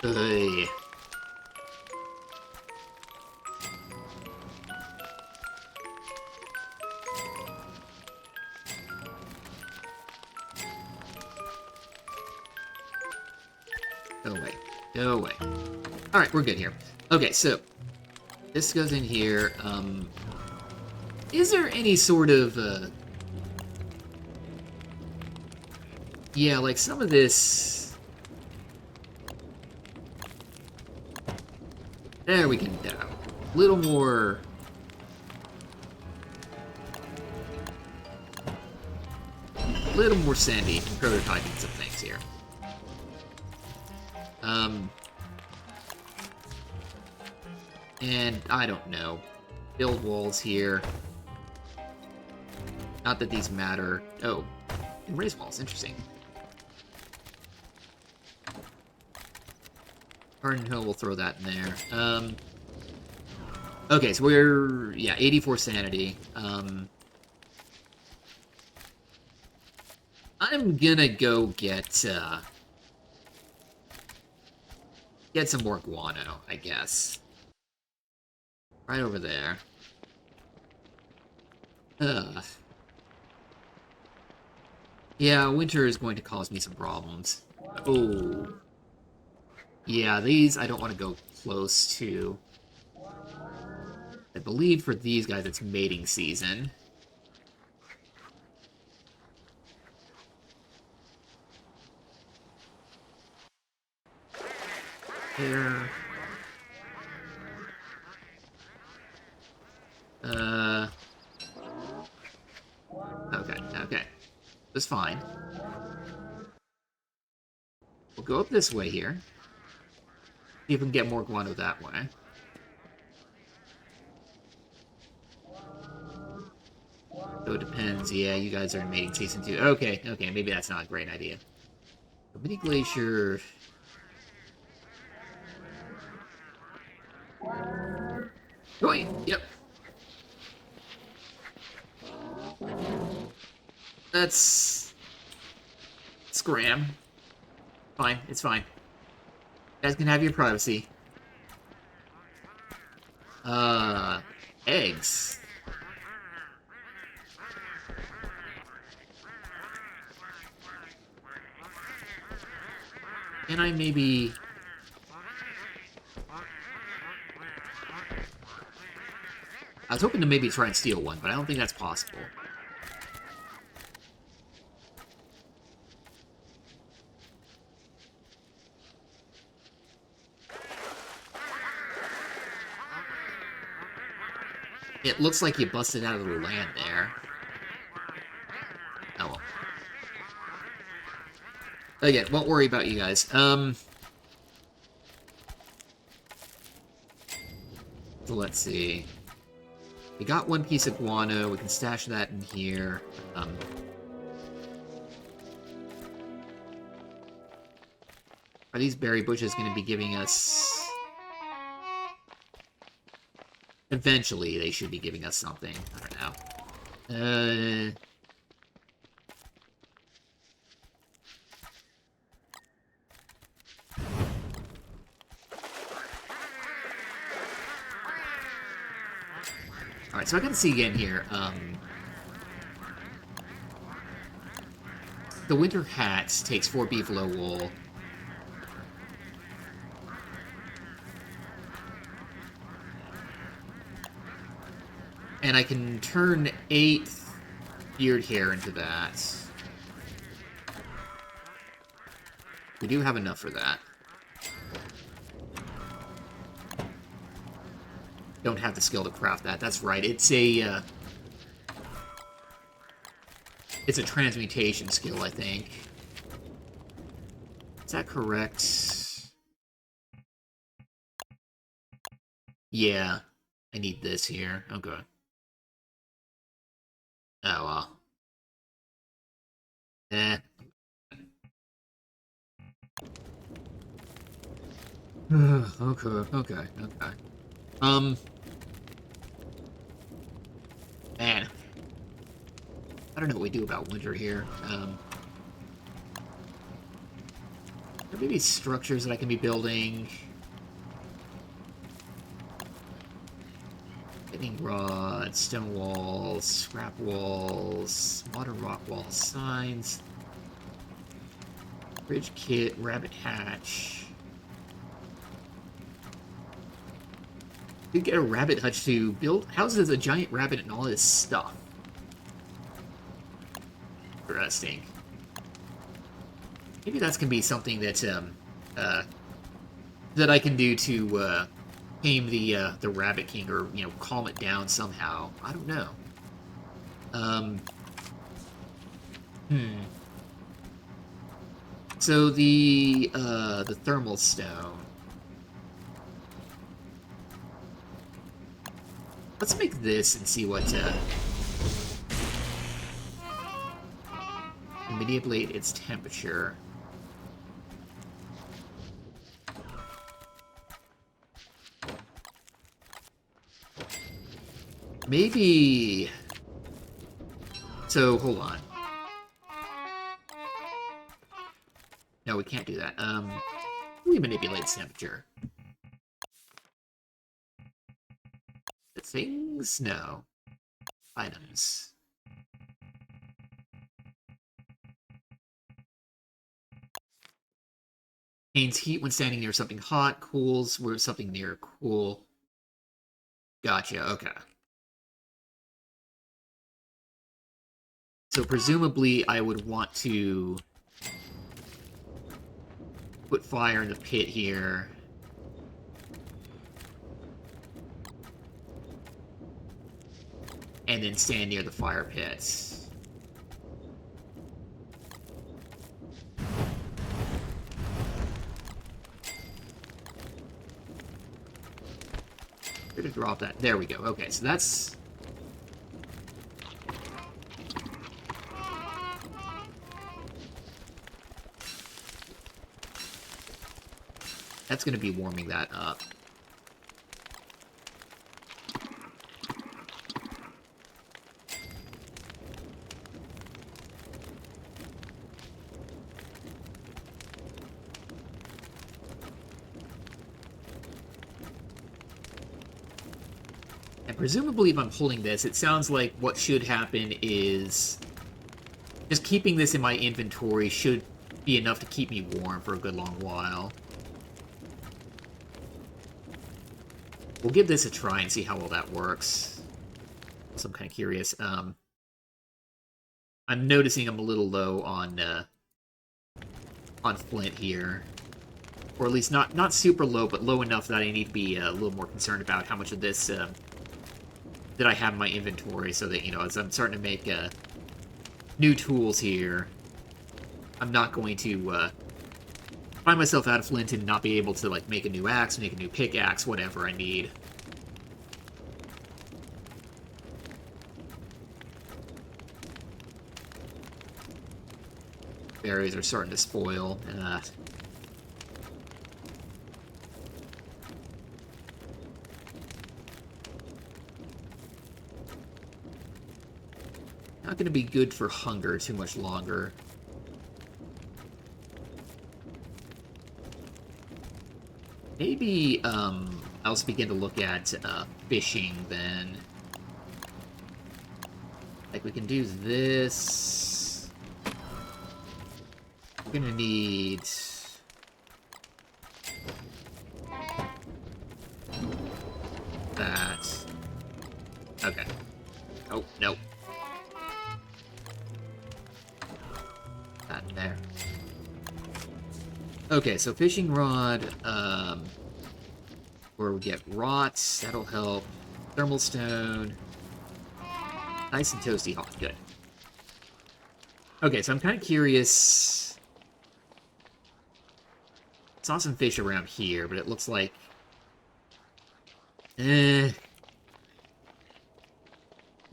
Ugh. Go away. Go away. Alright, we're good here. Okay, so this goes in here. Is there any sort of, yeah, like some of this... There we can do. A little more... A little more sandy prototyping some things here. And I don't know. Build walls here. Not that these matter. Oh, and raise walls. Interesting. Garden Hill, we'll throw that in there. Okay, so we're, yeah, 84 sanity. I'm gonna go get some more guano, I guess. Right over there. Yeah, winter is going to cause me some problems. Oh. Yeah, these I don't want to go close to. I believe for these guys it's mating season. There. Okay. That's fine. We'll go up this way here. See if we can get more guano that way. So it depends. Yeah, you guys are in mating season too. Okay, maybe that's not a great idea. The mini glacier... Going! Yep. That's... Scram. Fine, it's fine. You guys can have your privacy. Eggs. Can I maybe... I was hoping to maybe try and steal one, but I don't think that's possible. It looks like you busted out of the land there. Oh well. Again, won't worry about you guys. So let's see. We got one piece of guano. We can stash that in here. Are these berry bushes going to be giving us... Eventually, they should be giving us something. I don't know. Alright, so I can see again here. the winter hat takes 4 beefalo wool. And I can turn 8 beard hair into that. We do have enough for that. Don't have the skill to craft that. That's right. It's a transmutation skill, I think. Is that correct? Yeah. I need this here. Okay. Oh, well. Eh. Okay. Man. I don't know what we do about winter here. There may be structures that I can be building. Lightning rods, stone walls, scrap walls, modern rock wall signs, bridge kit, rabbit hatch. You get a rabbit hutch to build houses, a giant rabbit, and all this stuff. Interesting. Maybe that's gonna be something that that I can do to tame the Rabbit King, or calm it down somehow. I don't know. So the thermal stone. Let's make this and see what manipulate its temperature. Maybe. So hold on. No, we can't do that. We manipulate its temperature. The things? No. Items. Gains heat when standing near something hot, cools where something near cool. Gotcha, okay. So presumably I would want to put fire in the pit here. And then stand near the fire pits. Where to drop that? There we go. Okay, so that's... That's going to be warming that up. And presumably if I'm holding this, it sounds like what should happen is just keeping this in my inventory should be enough to keep me warm for a good long while. We'll give this a try and see how well that works. So I'm kind of curious. I'm noticing I'm a little low on flint here. Or at least not super low, but low enough that I need to be a little more concerned about how much of this that I have in my inventory, so that, as I'm starting to make new tools here, I'm not going to find myself out of flint and not be able to, like, make a new axe, make a new pickaxe, whatever I need. Berries are starting to spoil. Not going to be good for hunger too much longer. Maybe, I'll also begin to look at, fishing, then. Like, we can do this. Gonna need... that. Okay. Oh, no. Not in there. Okay, so fishing rod, where we get rots, that'll help. Thermal stone. Nice and toasty hot, good. Okay, so I'm kind of curious. Saw some fish around here, but it looks like... we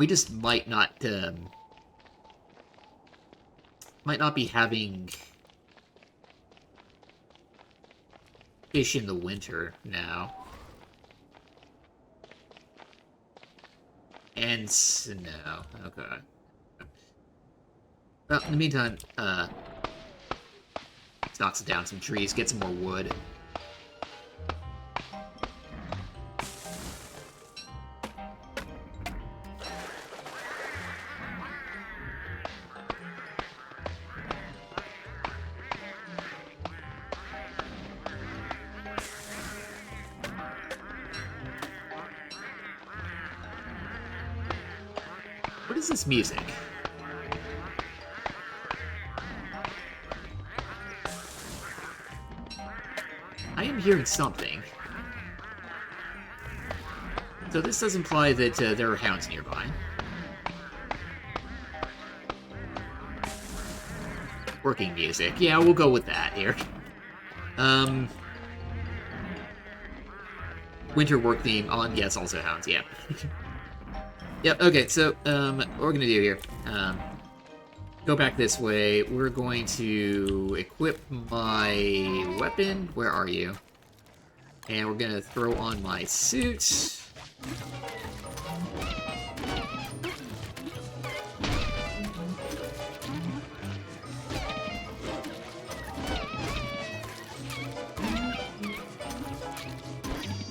just might not be having fish in the winter now. And snow. Okay. Well, in the meantime, let's knock down some trees, get some more wood. What is this music? I am hearing something. So this does imply that there are hounds nearby. Working music. Yeah, we'll go with that here. Winter work theme on, yes, also hounds, yeah. Yep, okay, so, what we're gonna do here, go back this way. We're going to equip my weapon. Where are you? And we're gonna throw on my suit.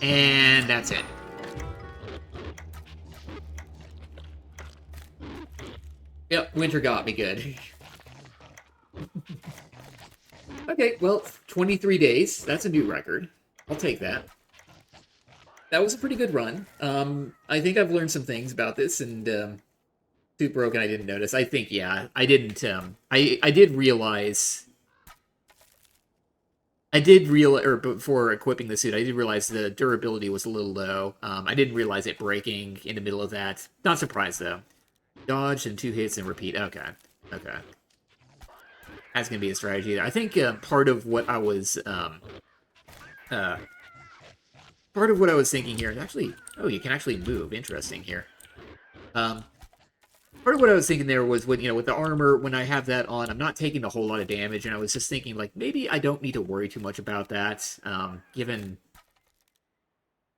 And that's it. Yep, winter got me good. Okay, well, 23 days. That's a new record. I'll take that. That was a pretty good run. I think I've learned some things about this, and too broken I didn't notice. I think, yeah, I didn't, I did realize... or before equipping the suit, I did realize the durability was a little low. I didn't realize it breaking in the middle of that. Not surprised, though. Dodge and 2 hits and repeat. Okay. Okay. That's gonna be a strategy. I think part of what I was thinking here is actually... Oh, you can actually move. Interesting here. Part of what I was thinking there was with the armor, when I have that on, I'm not taking a whole lot of damage, and I was just thinking, like, maybe I don't need to worry too much about that, given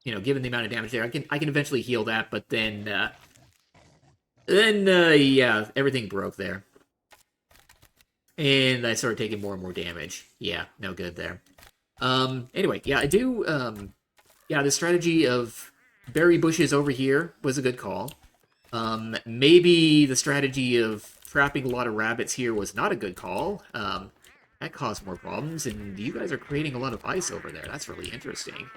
the amount of damage there. I can eventually heal that, but then yeah, everything broke there. And I started taking more and more damage. Yeah, no good there. Anyway, yeah, I do, yeah, the strategy of berry bushes over here was a good call. Maybe the strategy of trapping a lot of rabbits here was not a good call. That caused more problems, and you guys are creating a lot of ice over there. That's really interesting.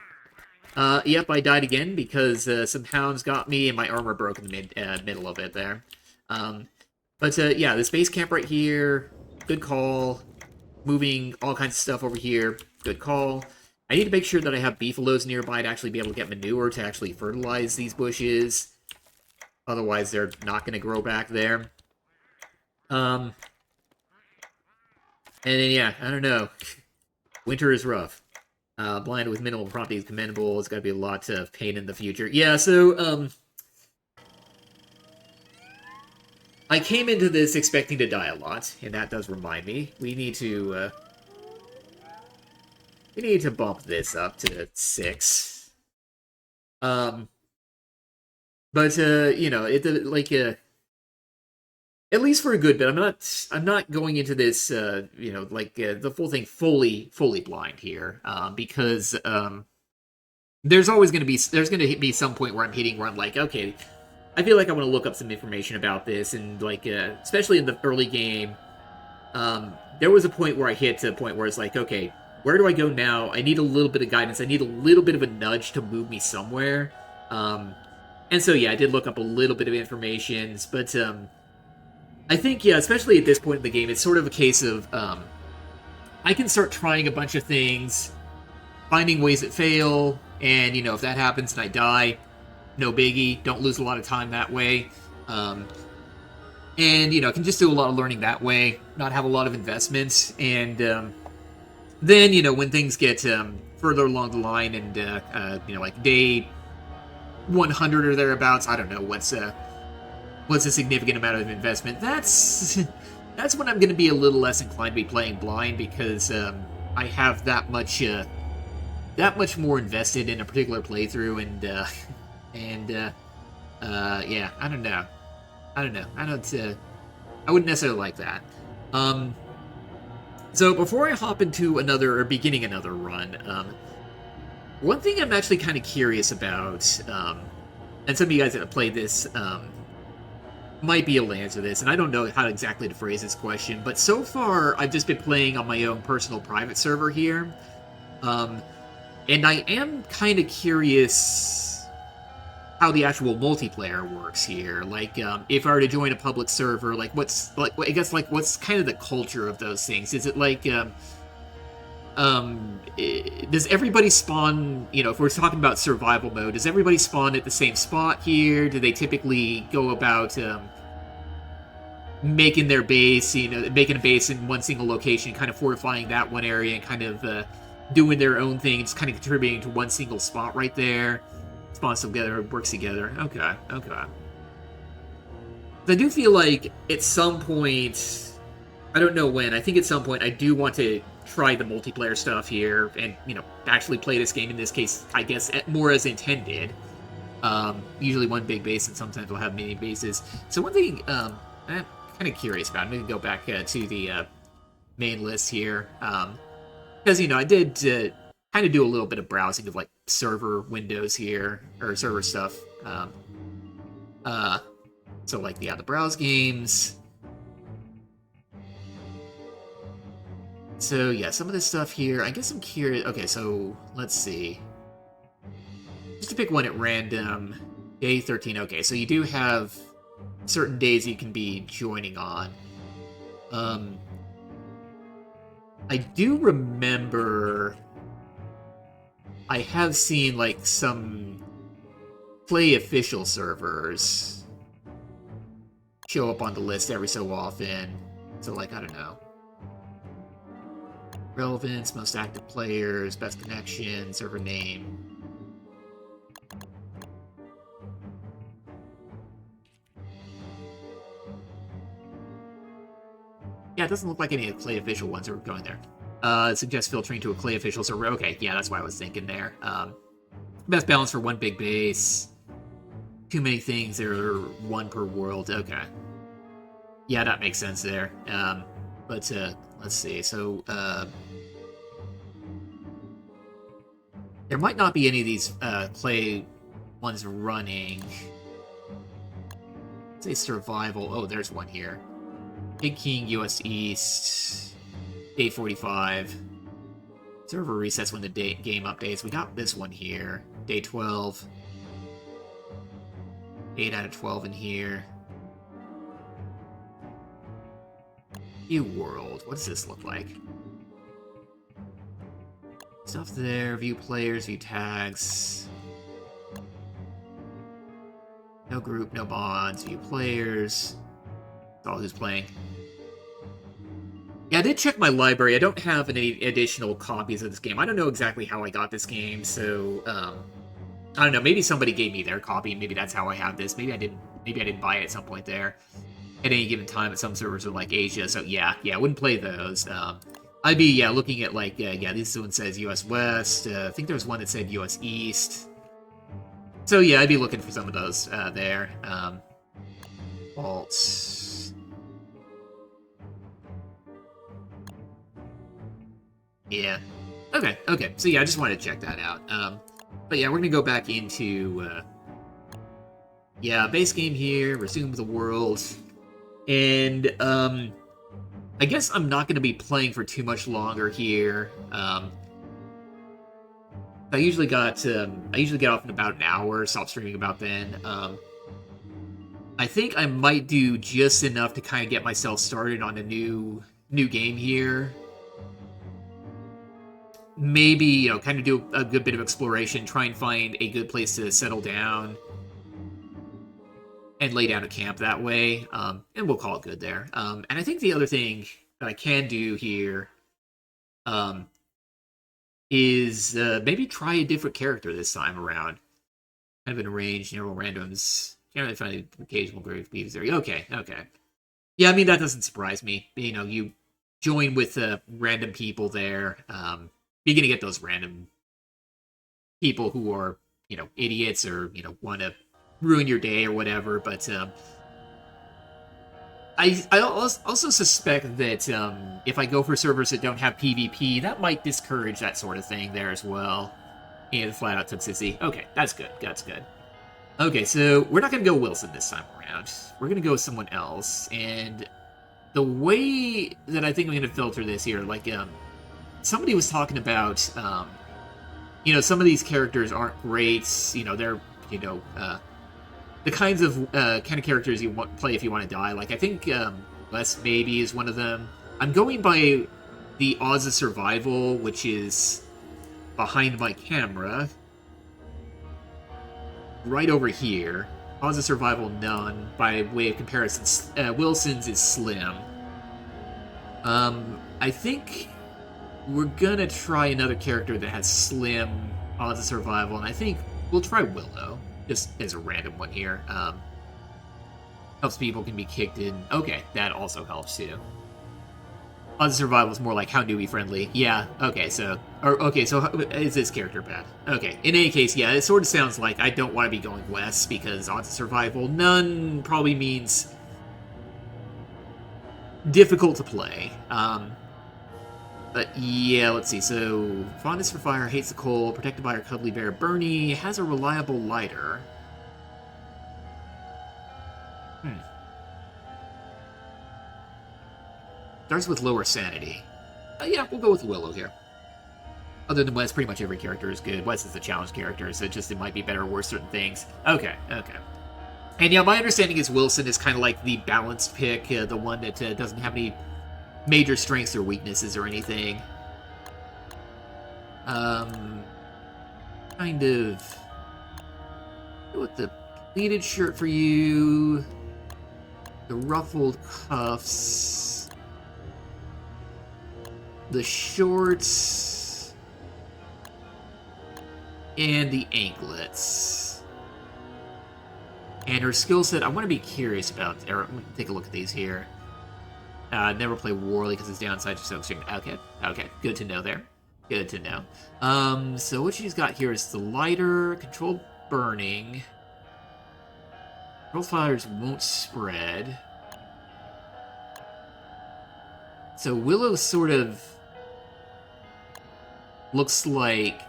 Yep, I died again because some hounds got me and my armor broke in the middle of it there. But yeah, this base camp right here, good call. Moving all kinds of stuff over here, good call. I need to make sure that I have beefaloes nearby to actually be able to get manure to actually fertilize these bushes. Otherwise, they're not going to grow back there. And then, yeah, I don't know. Winter is rough. Blind with minimal property is commendable. It's got to be a lot of pain in the future. Yeah, so, I came into this expecting to die a lot, and that does remind me. We need to bump this up to 6. But, at least for a good bit, I'm not going into this, the full thing fully blind here, because, there's going to be some point where I'm like, okay, I feel like I want to look up some information about this, and, especially in the early game, there was a point where I hit to a point where it's like, okay, where do I go now? I need a little bit of guidance. I need a little bit of a nudge to move me somewhere. And so, yeah, I did look up a little bit of information, but I think, yeah, especially at this point in the game, it's sort of a case of I can start trying a bunch of things, finding ways that fail, and, if that happens and I die, no biggie. Don't lose a lot of time that way. And, I can just do a lot of learning that way, not have a lot of investments, and then, when things get further along the line and, like day 100 or thereabouts, I don't know what's a significant amount of investment. That's when I'm going to be a little less inclined to be playing blind, because I have that much more invested in a particular playthrough, and yeah, I don't know. I wouldn't necessarily like that. So before I hop into beginning another run, one thing I'm actually kind of curious about, and some of you guys that have played this might be able to answer this, and I don't know how exactly to phrase this question, but so far I've just been playing on my own personal private server here, and I am kind of curious how the actual multiplayer works here. Like, if I were to join a public server, like, what's kind of the culture of those things? Is it like, does everybody spawn, if we're talking about survival mode, does everybody spawn at the same spot here? Do they typically go about, making their base, making a base in one single location, kind of fortifying that one area, and kind of, doing their own thing, just kind of contributing to one single spot right there? Spawns together, works together. Okay. I do feel like at some point, I don't know when, I think at some point I do want to try the multiplayer stuff here and, actually play this game, in this case, I guess, more as intended. Usually one big base, and sometimes we'll have many bases. So one thing I'm kind of curious about, I'm going to go back to the main list here, because, I did kind of do a little bit of browsing of, like, server windows here, or server stuff. So, like, yeah, the browse games. So, yeah, some of this stuff here, I guess I'm curious. Okay, so, let's see. Just to pick one at random, day 13. Okay, so you do have certain days you can be joining on. I do remember I have seen, like, some play official servers show up on the list every so often. So, like, I don't know. Relevance, most active players, best connection, server name. Yeah, it doesn't look like any of the play official ones are going there. It suggests filtering to a clay official server. Okay, yeah, that's what I was thinking there. Best balance for one big base. Too many things, there are one per world. Okay. Yeah, that makes sense there. But let's see. So, there might not be any of these play ones running. Let's say survival. Oh, there's one here. Big King, US East. Day 45. Server resets when the game updates. We got this one here. Day 12. 8 out of 12 in here. View world. What does this look like? Stuff there. View players, view tags. No group, no bonds. View players. That's all who's playing. Yeah, I did check my library. I don't have any additional copies of this game. I don't know exactly how I got this game, so I don't know. Maybe somebody gave me their copy. Maybe that's how I have this. Maybe I didn't buy it at some point there. At any given time, at some servers in like Asia. So yeah, I wouldn't play those. I'd be looking at like this one says U.S. West. I think there was one that said U.S. East. So yeah, I'd be looking for some of those there. Alt. Yeah. Okay. So yeah, I just wanted to check that out. But yeah, we're gonna go back into base game here, resume the world. And I guess I'm not going to be playing for too much longer here. I usually get off in about an hour, stop streaming about then. I think I might do just enough to kind of get myself started on a new game here. Maybe, kind of do a good bit of exploration, try and find a good place to settle down and lay down a camp that way. And we'll call it good there. And I think the other thing that I can do here um, is maybe try a different character this time around. Kind of an arranged, randoms. Can't really find occasional grave beavs there. Okay. Yeah, I mean, that doesn't surprise me. You join with random people there. You're going to get those random people who are, idiots or, want to ruin your day or whatever. But I also suspect that if I go for servers that don't have PvP, that might discourage that sort of thing there as well. And flat out toxicity. Okay, that's good. Okay, so we're not going to go Wilson this time around. We're going to go with someone else. And the way that I think I'm going to filter this here, like, somebody was talking about, some of these characters aren't great. They're, the kinds of characters you want play if you want to die. Like, I think Les maybe is one of them. I'm going by the odds of survival, which is behind my camera. Right over here. Odds of survival, none. By way of comparison, Wilson's is slim. I think we're gonna try another character that has slim odds of survival, and I think we'll try Willow, just as a random one here. Helps people can be kicked in. Okay, that also helps too. Odds of survival is more like how newbie friendly. Yeah, okay, so is this character bad? Okay, in any case, yeah, it sort of sounds like I don't want to be going west because odds of survival, none probably means difficult to play. But yeah, let's see. So, fondness for fire, hates the cold, protected by her cuddly bear Bernie, has a reliable lighter. Starts with lower sanity. Yeah, we'll go with Willow here. Other than Wes, pretty much every character is good. Wes is the challenge character, so it might be better or worse certain things. Okay. And yeah, my understanding is Wilson is kind of like the balanced pick, the one that doesn't have any major strengths or weaknesses or anything. Kind of go with the pleated shirt for you, the ruffled cuffs, the shorts, and the anklets. And her skill set, I want to be curious about. Let me take a look at these here. Never play Warley because it's downside to so extreme. Okay, good to know there. Good to know. So what she's got here is the lighter, controlled burning. Controlled fires won't spread. So Willow sort of looks like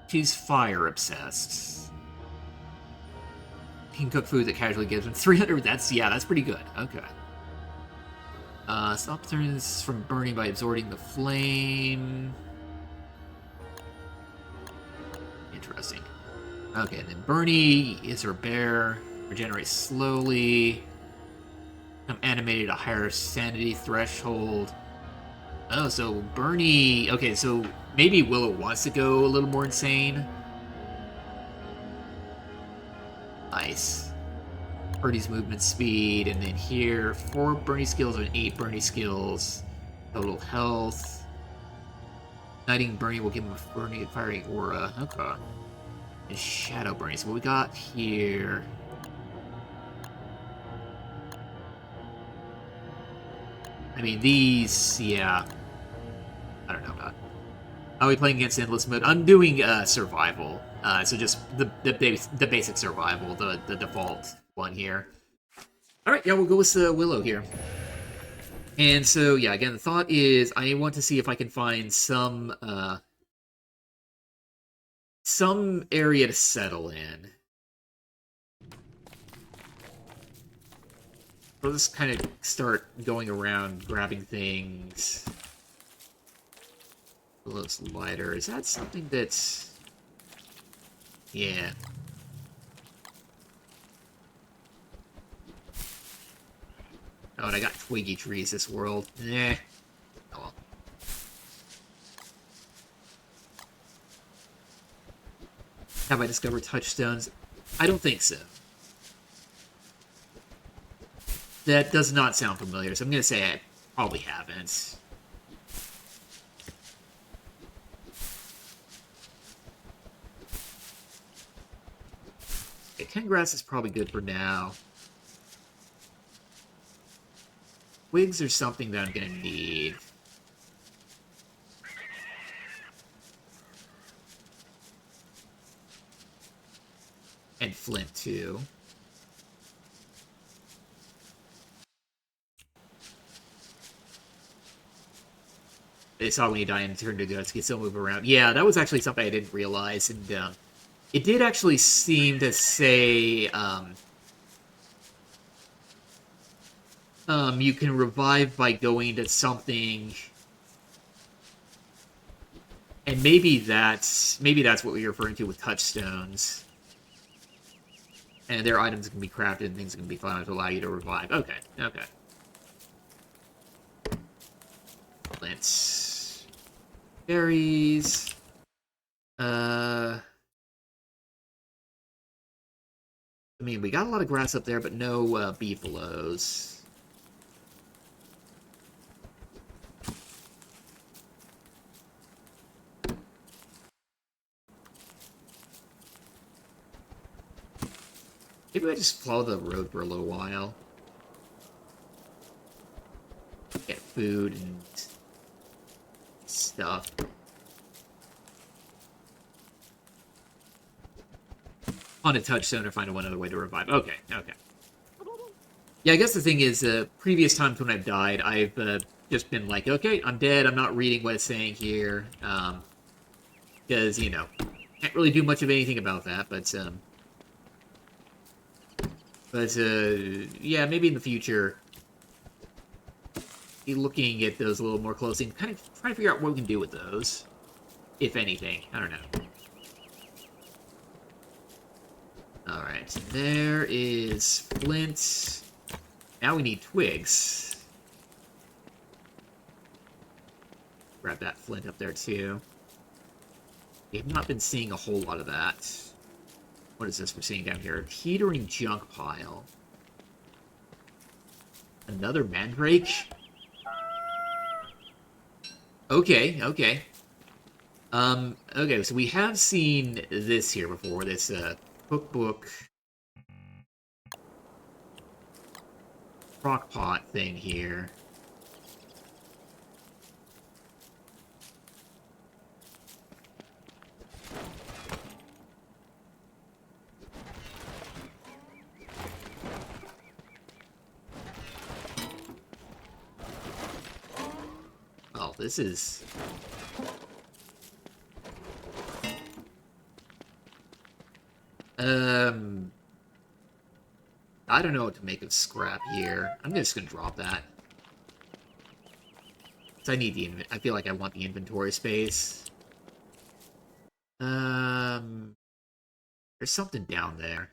she's fire obsessed. He can cook food that casually gives him 300. That's pretty good. Okay. Stop turns from burning by absorbing the flame. Interesting. Okay, and then Bernie is her bear. Regenerates slowly. I'm animated at a higher sanity threshold. Oh, so Bernie... Okay, so maybe Willow wants to go a little more insane. Nice. Bernie's movement speed, and then here, 4 Bernie skills and 8 Bernie skills. Total health. Igniting Bernie will give him a Bernie firing aura. Okay. And Shadow Bernie. So what we got here... I mean, these, yeah. I don't know about. Are we playing against endless mode? I'm doing survival. So just the basic survival, the default one here. All right, yeah, we'll go with Willow here. And so, yeah, again, the thought is I want to see if I can find some area to settle in. I'll just kind of start going around, grabbing things. A little lighter. Is that something that's... Yeah. Oh, and I got twiggy trees this world. Eh. Oh well. Have I discovered touchstones? I don't think so. That does not sound familiar, so I'm going to say I probably haven't. Okay, 10 grass is probably good for now. Twigs are something that I'm going to need. And flint, too. They saw when you die and turned to ghosts, can still move around. Yeah, that was actually something I didn't realize, and it did actually seem to say you can revive by going to something, and maybe that's what we're referring to with touchstones. And their items can be crafted and things can be found to allow you to revive. Okay, okay. Plants. Berries. I mean, we got a lot of grass up there, but no beefaloes. Maybe I just follow the road for a little while. Get food and stuff. On a touchstone or find one other way to revive. Okay, okay. Yeah, I guess the thing is, previous times when I've died, I've just been like, okay, I'm dead, I'm not reading what it's saying here. Because, you know, can't really do much of anything about that, but yeah, maybe in the future, be looking at those a little more closely and kind of trying to figure out what we can do with those. If anything. I don't know. Alright, so there is flint. Now we need twigs. Grab that flint up there, too. We have not been seeing a whole lot of that. What is this we're seeing down here? Teetering junk pile. Another mandrake? Okay, okay. Okay, so we have seen this here before, this, cookbook crockpot thing here. Oh, this is... I don't know what to make of scrap here. I'm just gonna drop that. So I need the I feel like I want the inventory space. There's something down there.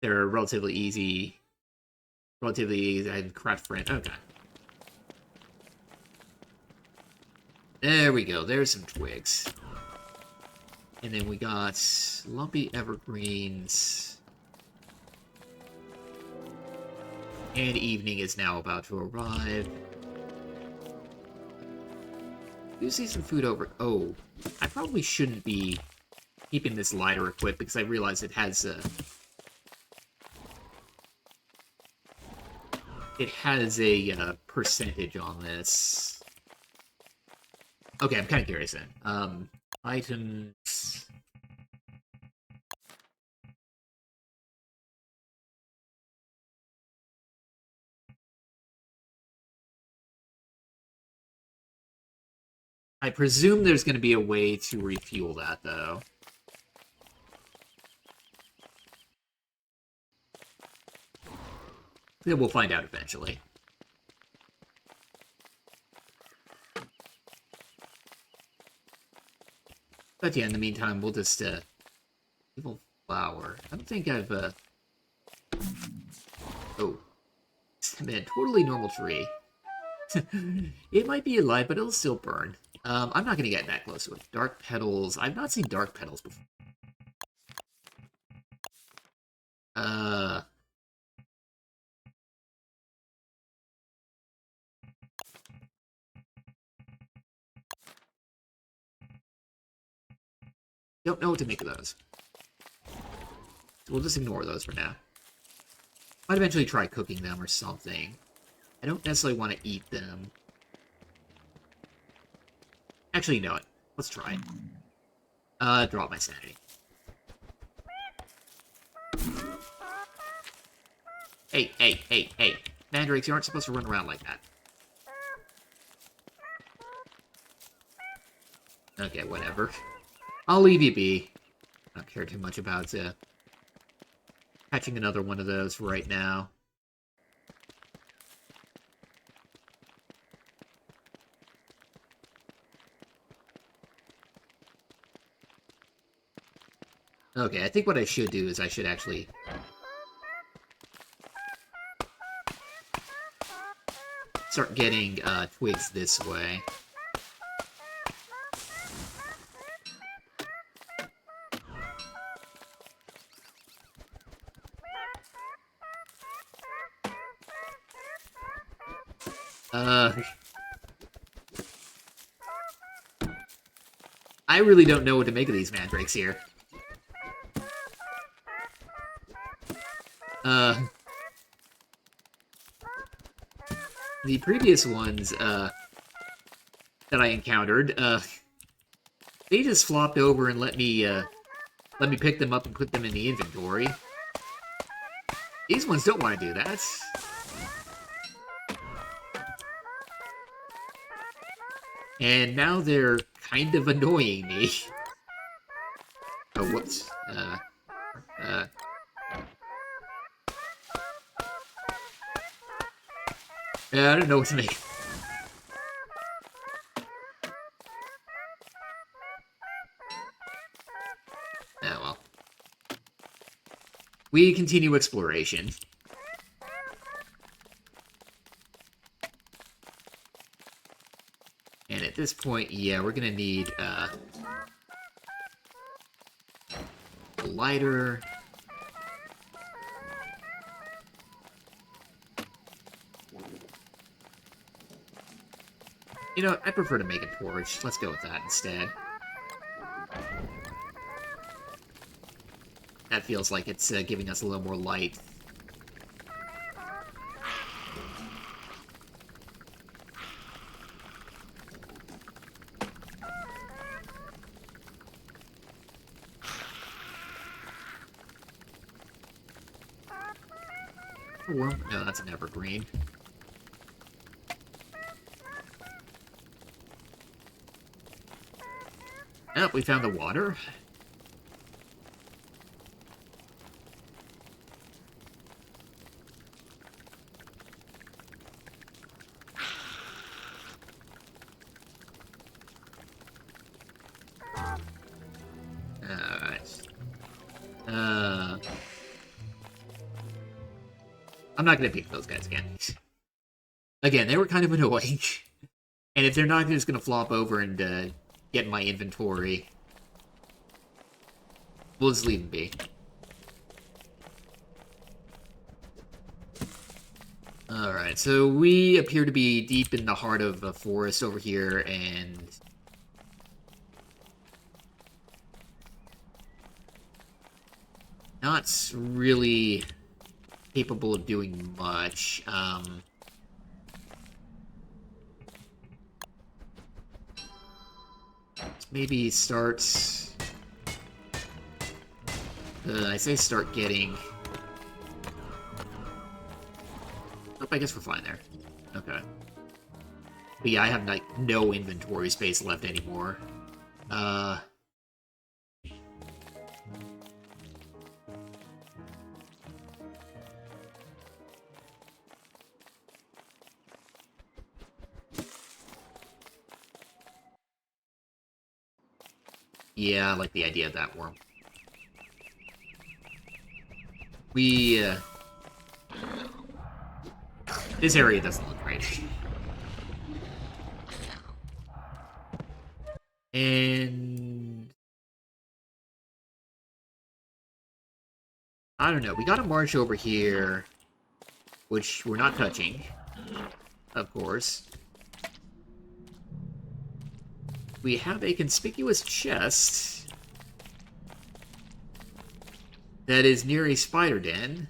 They're relatively easy. I craft friend. Okay. There we go. There's some twigs. And then we got lumpy evergreens. And evening is now about to arrive. You see some food over... Oh, I probably shouldn't be keeping this lighter equipped because I realize it has a... It has a percentage on this. Okay, I'm kind of curious then. Items... I presume there's going to be a way to refuel that, though. Then we'll find out eventually. But yeah, in the meantime, we'll just, evil flower. I don't think I've, oh. Man, totally normal tree. It might be alive, but it'll still burn. I'm not gonna get that close to it. Dark petals. I've not seen dark petals before. Don't know what to make of those. So we'll just ignore those for now. Might eventually try cooking them or something. I don't necessarily want to eat them. Actually, you know what? Let's try it. Drop my sanity. Hey, hey, hey, hey. Mandrakes, you aren't supposed to run around like that. Okay, whatever. I'll leave you be. I don't care too much about catching another one of those right now. Okay, I think what I should do is I should actually start getting twigs this way. I really don't know what to make of these mandrakes here. The previous ones, that I encountered, they just flopped over and let me pick them up and put them in the inventory. These ones don't want to do that. And now they're kind of annoying me. Oh, whoops. Yeah, I don't know what to make. Oh, well. We continue exploration. And at this point, yeah, we're gonna need, a lighter. You know, I prefer to make a torch. Let's go with that instead. That feels like it's giving us a little more light. No, that's an evergreen. Oh, we found the water. Alright. I'm not gonna pick those guys again. Again, they were kind of annoying. And if they're not just gonna flop over and get in my inventory, we'll just leave them be. Alright, so we appear to be deep in the heart of a forest over here, and not really capable of doing much. Maybe start... I say start getting... Oh, I guess we're fine there. Okay. But yeah, I have, like, no inventory space left anymore. Yeah, I like the idea of that worm. We, this area doesn't look great. And... I don't know, we gotta march over here, which we're not touching, of course. We have a conspicuous chest that is near a spider den.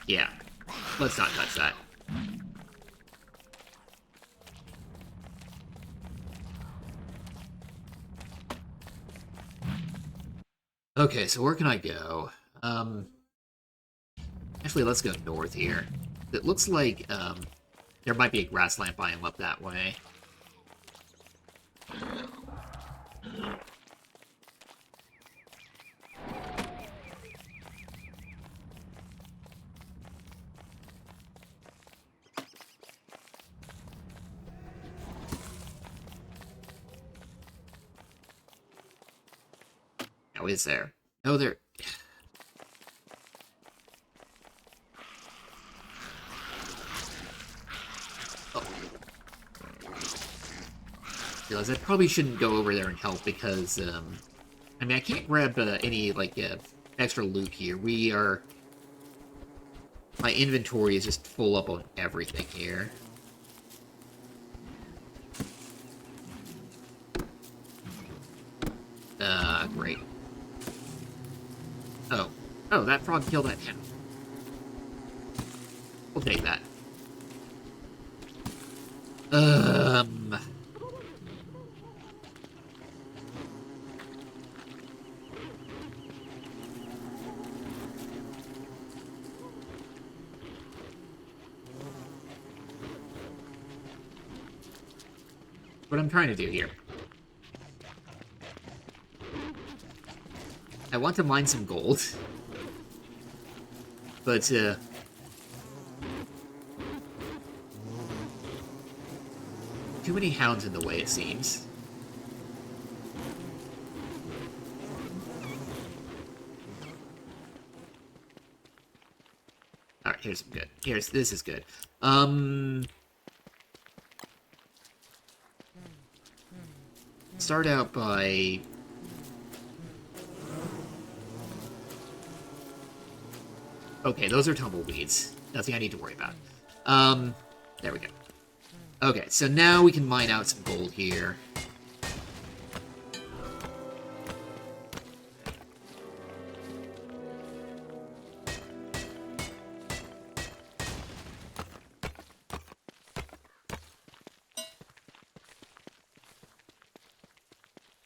Yeah, let's not touch that. Okay, so where can I go? Actually, let's go north here. It looks like, there might be a grassland biome up that way. Now, is there? No, there... Oh. Realize I probably shouldn't go over there and help because, I mean, I can't grab any, like, extra loot here. We are... My inventory is just full up on everything here. Great. Oh. Oh, that frog killed that cow. We'll take that. What I'm trying to do here. I want to mine some gold. But, too many hounds in the way, it seems. Alright, here's some good. This is good. Start out by... Okay, those are tumbleweeds. Nothing I need to worry about. There we go. Okay, so now we can mine out some gold here.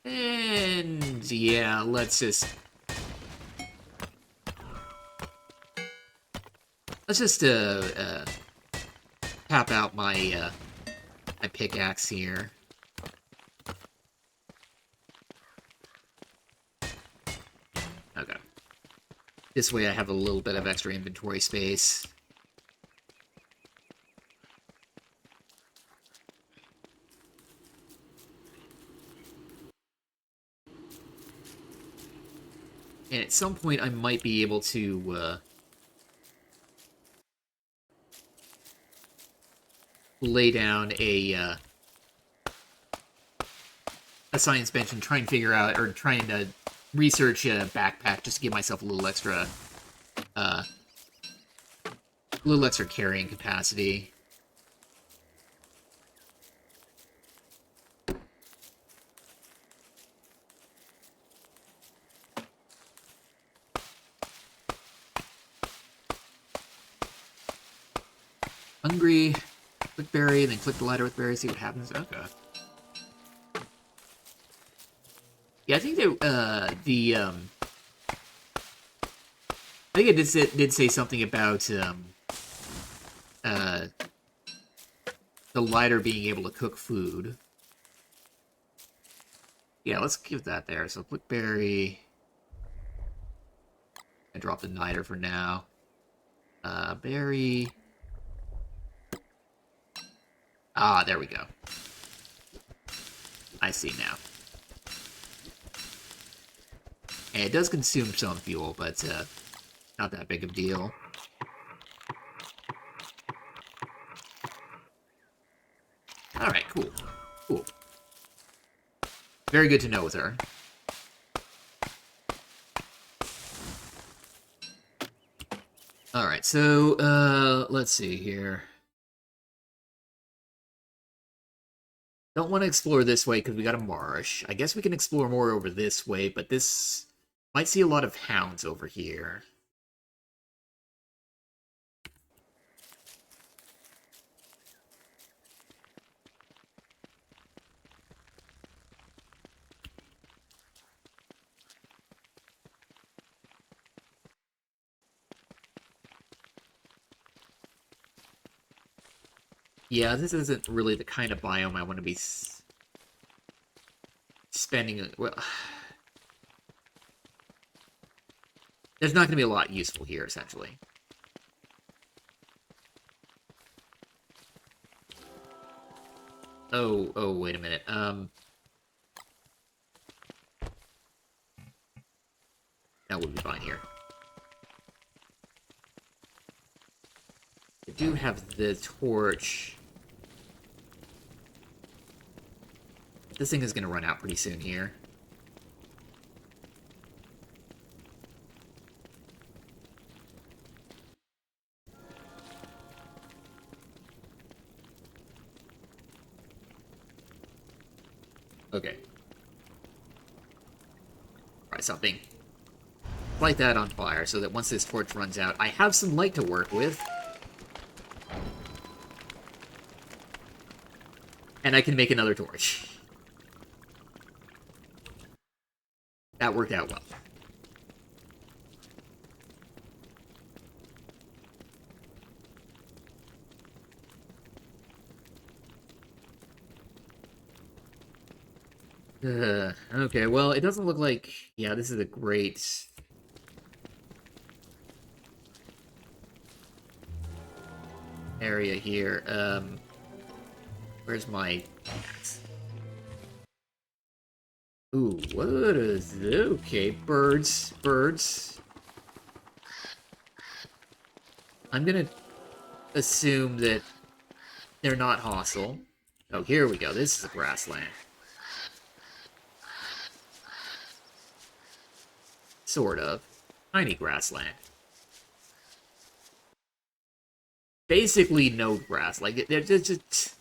And yeah, let's just tap out my my pickaxe here. Okay. This way I have a little bit of extra inventory space. And at some point I might be able to lay down a science bench and try and figure out, or trying to research a backpack just to give myself a little extra carrying capacity. Hungry, click berry, and then click the ladder with berry, see what happens. Okay. Yeah, I think that, I think it did say something about, the lighter being able to cook food. Yeah, let's give that there. So click berry. I drop the niter for now. Berry. Ah, there we go. I see now. And it does consume some fuel, but not that big of a deal. Alright, cool. Cool. Very good to know with her. Alright, so, let's see here. Don't want to explore this way because we got a marsh. I guess we can explore more over this way, but this might see a lot of hounds over here. Yeah, this isn't really the kind of biome I want to be spending... Well, there's not going to be a lot useful here, essentially. Oh, wait a minute. That would be fine here. I do have the torch. This thing is going to run out pretty soon here. Okay. Try something. Light that on fire so that once this torch runs out, I have some light to work with. And I can make another torch. That worked out well. Okay, well, it doesn't look like... Yeah, this is a great... area here. Where's my... Ooh, what is this? Okay, birds. Birds. I'm gonna assume that they're not hostile. Oh, here we go. This is a grassland. Sort of. Tiny grassland. Basically no grass. Like, there's just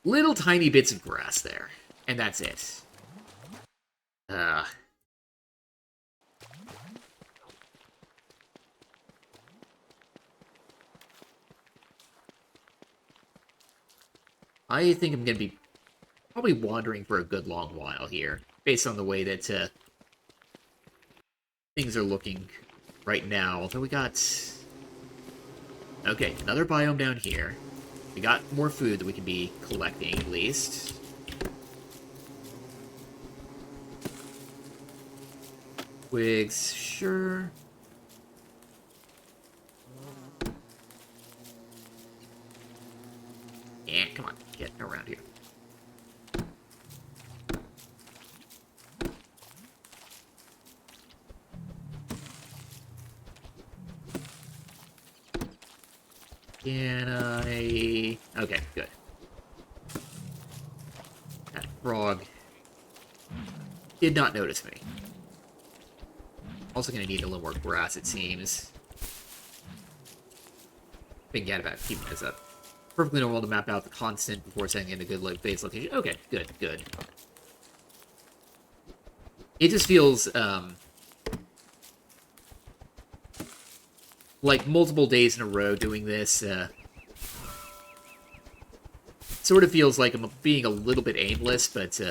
little tiny bits of grass there. And that's it. I think I'm gonna be probably wandering for a good long while here, based on the way that things are looking right now. Although we got... Okay, another biome down here. We got more food that we can be collecting, at least. Twigs, sure. Yeah, come on, get around here. Can I... Okay, good. That frog did not notice me. Also gonna need a little more grass, it seems. Thinking about keeping this up. Perfectly normal to map out the constant before setting in a good base location. Okay, good, good. It just feels, like multiple days in a row doing this, sort of feels like I'm being a little bit aimless, but,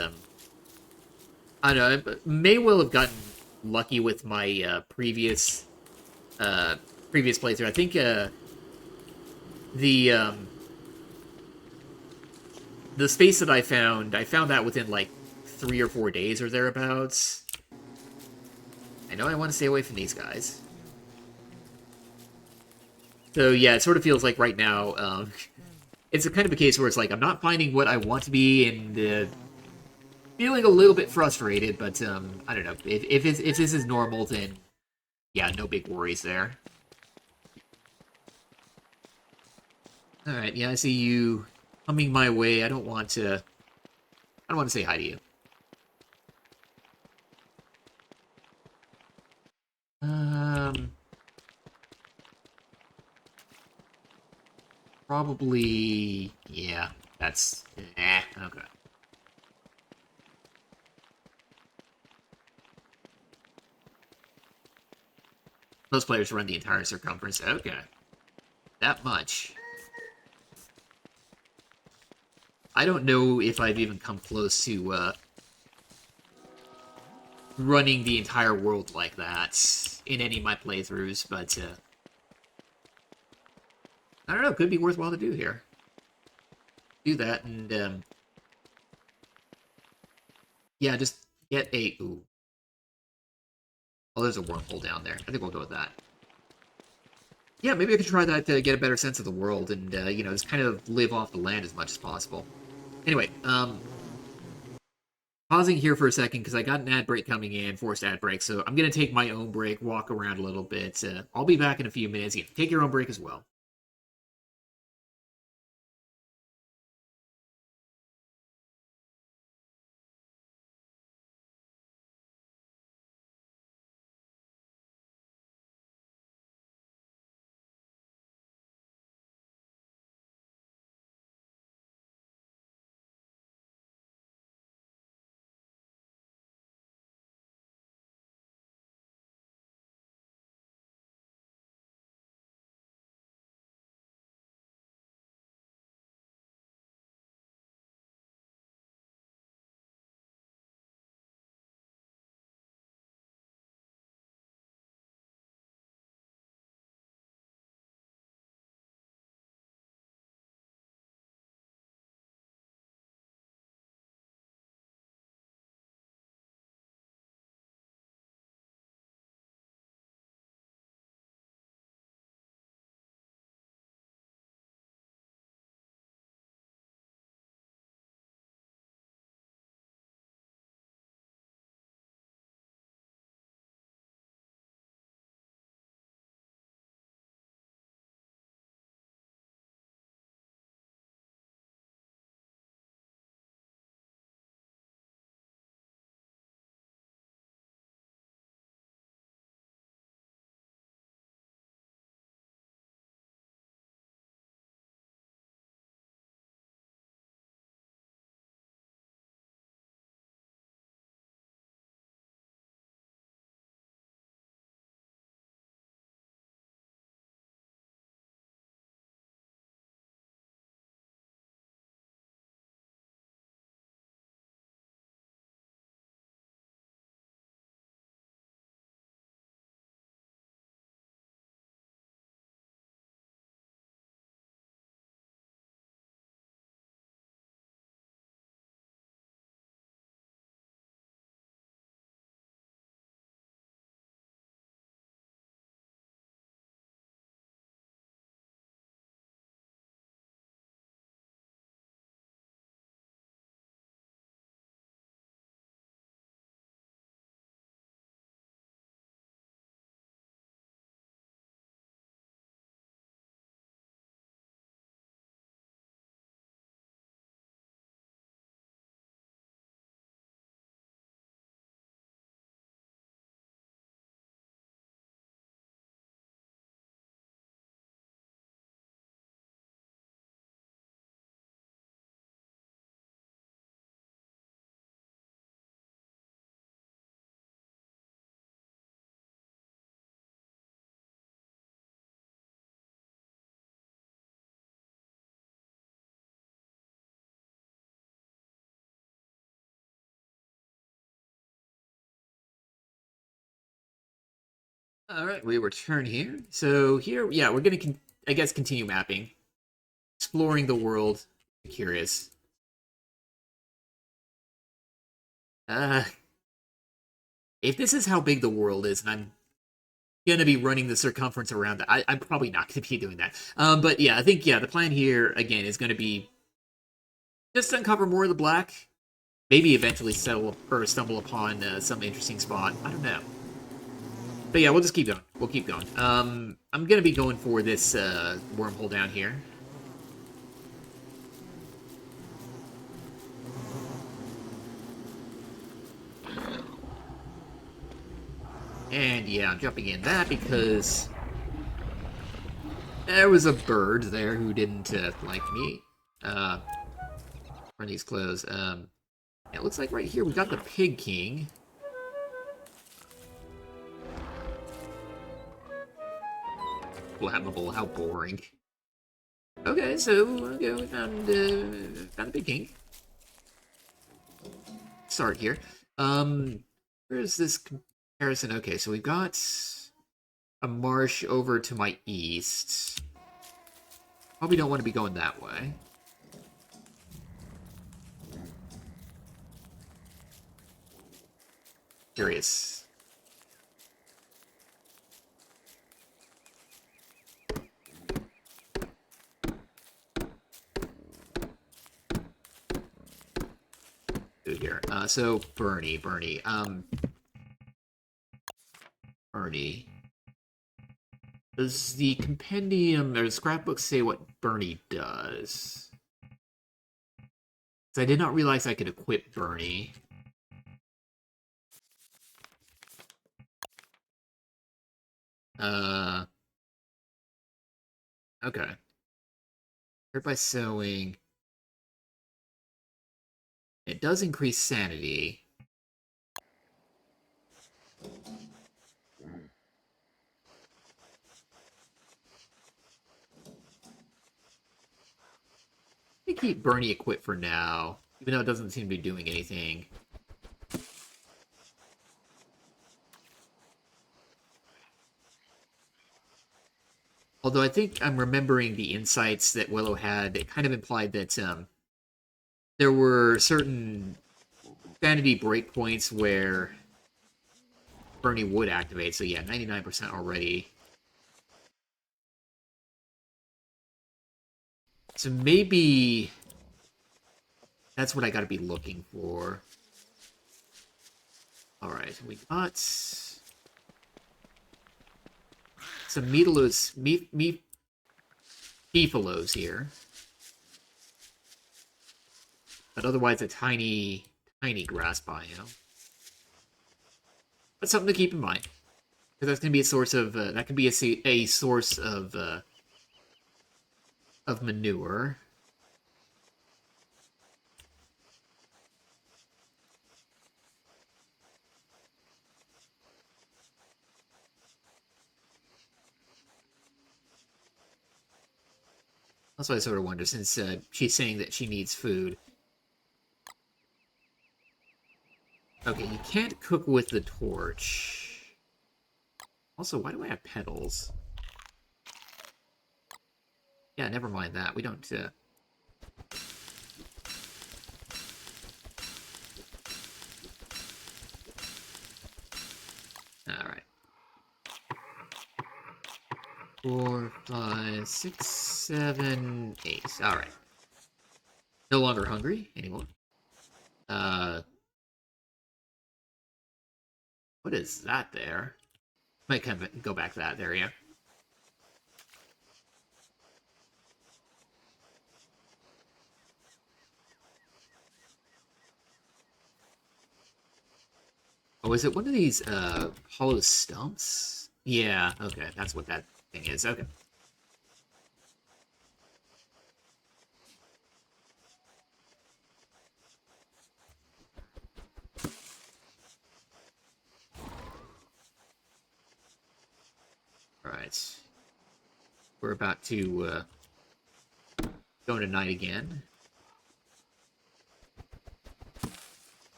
I don't know, I may well have gotten lucky with my, previous playthrough. I think, the space that I found that within, like, 3 or 4 days or thereabouts. I know I want to stay away from these guys. So, yeah, it sort of feels like right now, it's a kind of a case where it's like I'm not finding what I want to be, and feeling a little bit frustrated. But I don't know if this is normal, then yeah, no big worries there. All right, yeah, I see you coming my way. I don't want to. I don't want to say hi to you. Um, Probably. Yeah, that's. Okay. Most players run the entire circumference. Okay, that much. I don't know if I've even come close to running the entire world like that in any of my playthroughs, but I don't know. Could be worthwhile to do here. Do that, and yeah, just get a. Ooh. Oh, there's a wormhole down there. I think we'll go with that. Yeah, maybe I could try that to get a better sense of the world and, just kind of live off the land as much as possible. Anyway, pausing here for a second because I got an ad break coming in, forced ad break, so I'm going to take my own break, walk around a little bit. I'll be back in a few minutes. You take your own break as well. All right, we return here. So here, yeah, we're going to, I guess, continue mapping, exploring the world. Curious. Uh, if this is how big the world is, and I'm gonna be running the circumference around that. I'm probably not gonna be doing that. But yeah, I think the plan here again is gonna be just uncover more of the black. Maybe eventually settle or stumble upon some interesting spot. I don't know. But yeah, we'll just keep going. We'll keep going. I'm gonna be going for this wormhole down here. And yeah, I'm jumping in that because there was a bird there who didn't like me. Run these clothes. It looks like right here we got the Pig King. Flammable, how boring. Okay, so we found a Pig King. Start here. Where's this comparison? Okay, so we've got a marsh over to my east. Probably don't want to be going that way. Curious. Here. So Bernie. Bernie. Does the compendium or the scrapbook say what Bernie does? Because I did not realize I could equip Bernie. Okay. Hurt by sewing. It does increase sanity. I keep Bernie equipped for now, even though it doesn't seem to be doing anything. Although I think I'm remembering the insights that Willow had that kind of implied that there were certain sanity breakpoints where Bernie would activate. So yeah, 99% already. So maybe that's what I gotta be looking for. Alright, we got some beefalos here. But otherwise a tiny grass biome. That's something to keep in mind. Because that's going to be a source of, that can be a source of manure. That's what I sort of wonder, since she's saying that she needs food. Okay, you can't cook with the torch. Also, why do I have petals? Yeah, never mind that. We don't, Alright. 4, 5, 6, 7, 8. Alright. No longer hungry anymore. What is that there? Might kind of go back to that area. Oh, is it one of these hollow stumps? Yeah, okay, that's what that thing is. Okay. Alright. We're about to go into night again.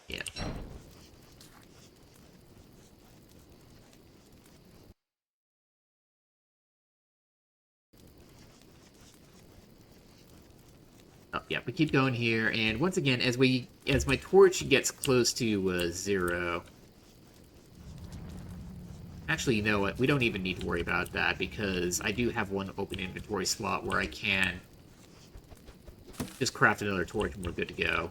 Yeah. Oh, yeah, we keep going here, and once again, as my torch gets close to 0, Actually, you know what? We don't even need to worry about that because I do have one open inventory slot where I can just craft another torch and we're good to go.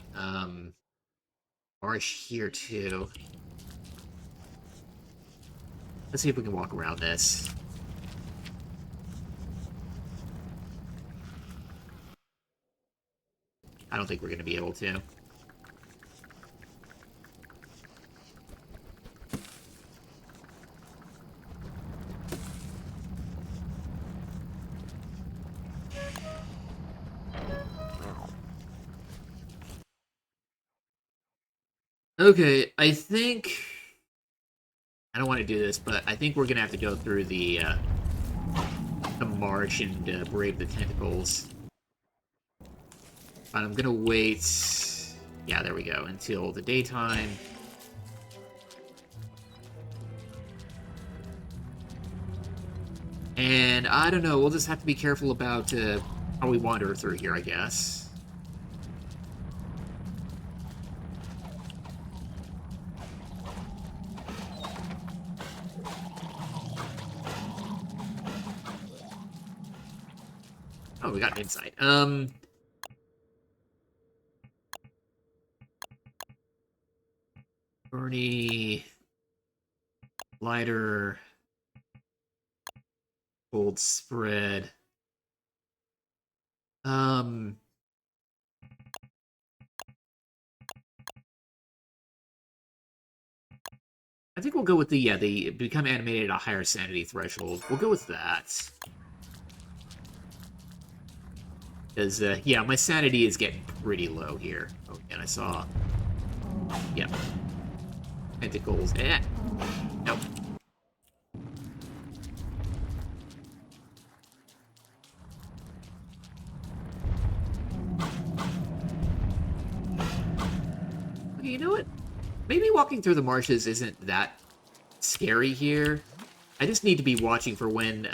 Marsh here too. Let's see if we can walk around this. I don't think we're going to be able to. Okay, I think... I don't want to do this, but I think we're going to have to go through the marsh and brave the tentacles. But I'm going to wait... Yeah, there we go. Until the daytime. And I don't know, we'll just have to be careful about how we wander through here, I guess. Oh, we got an insight. Bernie... Lighter... Cold spread... I think we'll go with they become animated at a higher sanity threshold. We'll go with that. Because, yeah, my sanity is getting pretty low here. Oh, and I saw... Yep. Tentacles. Nope. Okay, you know what? Maybe walking through the marshes isn't that scary here. I just need to be watching for when,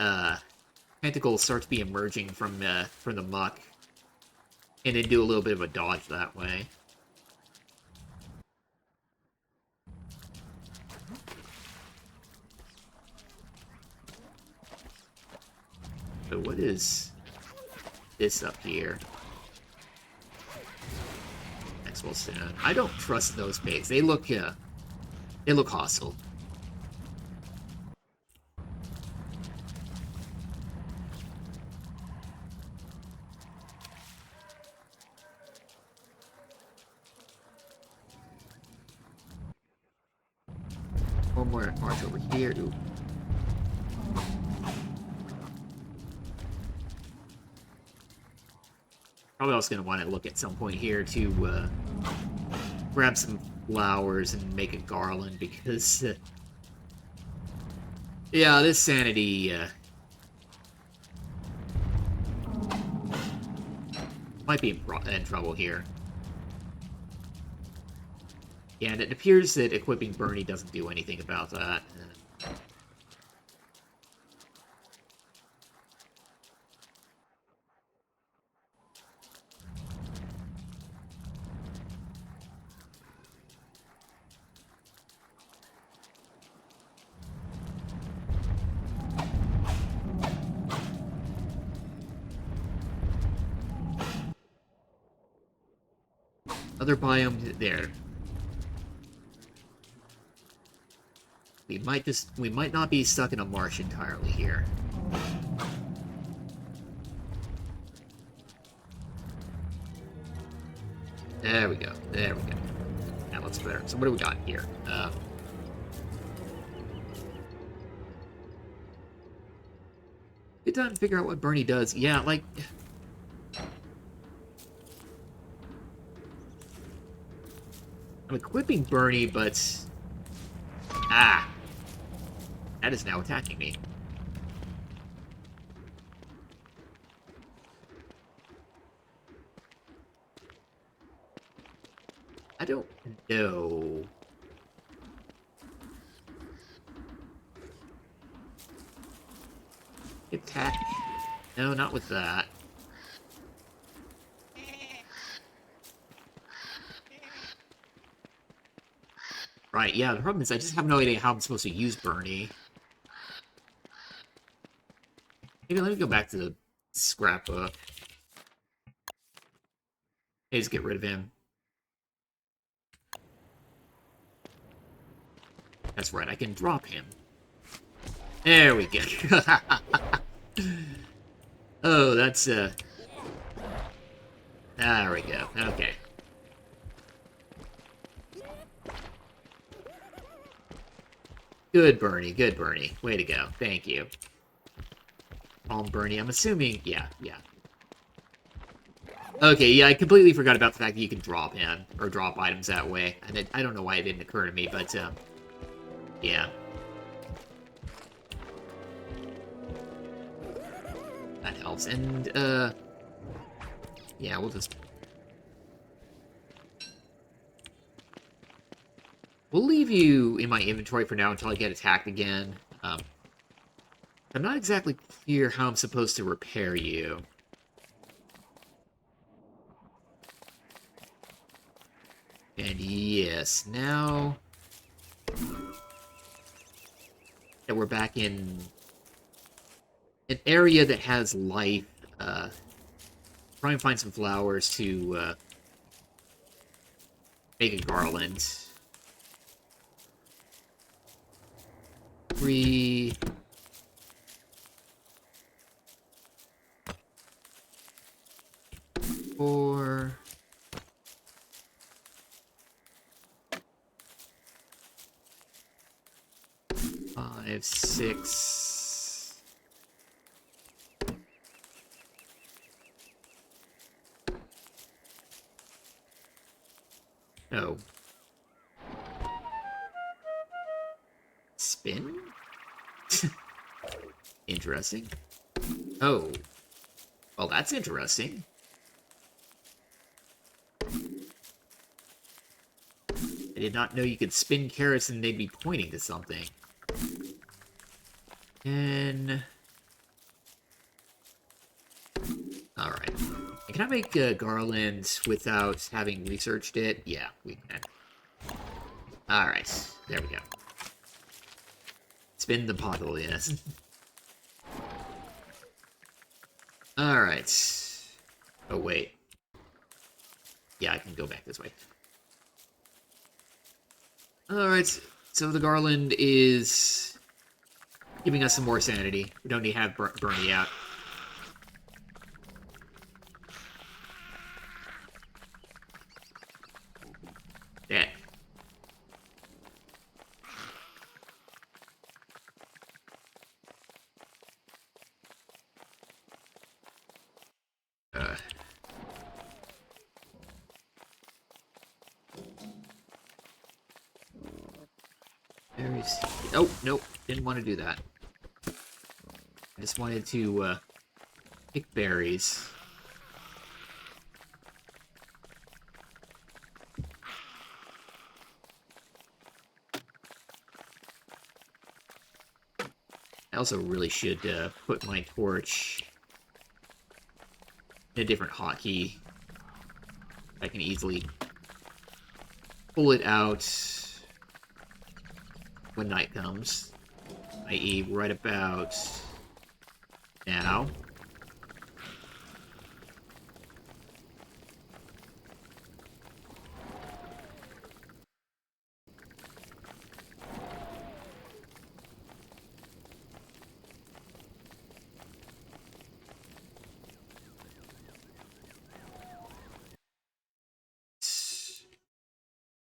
tentacles start to be emerging from the muck. And then do a little bit of a dodge that way. So what is this up here? Maxwell Stone. I don't trust those pigs. They look hostile. One more march over here. Ooh. Probably also going to want to look at some point here to grab some flowers and make a garland because, yeah, this sanity might be in trouble here. Yeah, and it appears that equipping Bernie doesn't do anything about that. Other biome there. We might not be stuck in a marsh entirely here. There we go. There we go. That looks better. So what do we got here? Good time to figure out what Bernie does. Yeah, like... I'm equipping Bernie, but... Ah! That is now attacking me. I don't know. Attack. No, not with that. Right, yeah, the problem is I just have no idea how I'm supposed to use Bernie. Maybe let me go back to the scrapbook. Hey, just get rid of him. That's right, I can drop him. There we go. Oh, that's, there we go. Okay. Good, Bernie. Good, Bernie. Way to go. Thank you. Bernie, I'm assuming... Yeah. Okay, yeah, I completely forgot about the fact that you can drop in, or drop items that way. And I don't know why it didn't occur to me, but, yeah. That helps. And, yeah, we'll just... We'll leave you in my inventory for now until I get attacked again. I'm not exactly clear how I'm supposed to repair you. And yes, now that we're back in an area that has life, try and find some flowers to make a garland. 3... 4... 5, 6... Oh. Spin? Interesting. Oh. Well, that's interesting. I did not know you could spin carrots and they'd be pointing to something. And... Alright. Can I make a garland without having researched it? Yeah, we can. Alright, there we go. Spin the bottle, yes. Alright. Oh, wait. Yeah, I can go back this way. Alright, so the garland is giving us some more sanity. We don't need to have Bernie out. Yeah. Oh, nope. Didn't want to do that. I just wanted to, pick berries. I also really should, put my torch in a different hotkey. I can easily pull it out when night comes, i.e. right about now.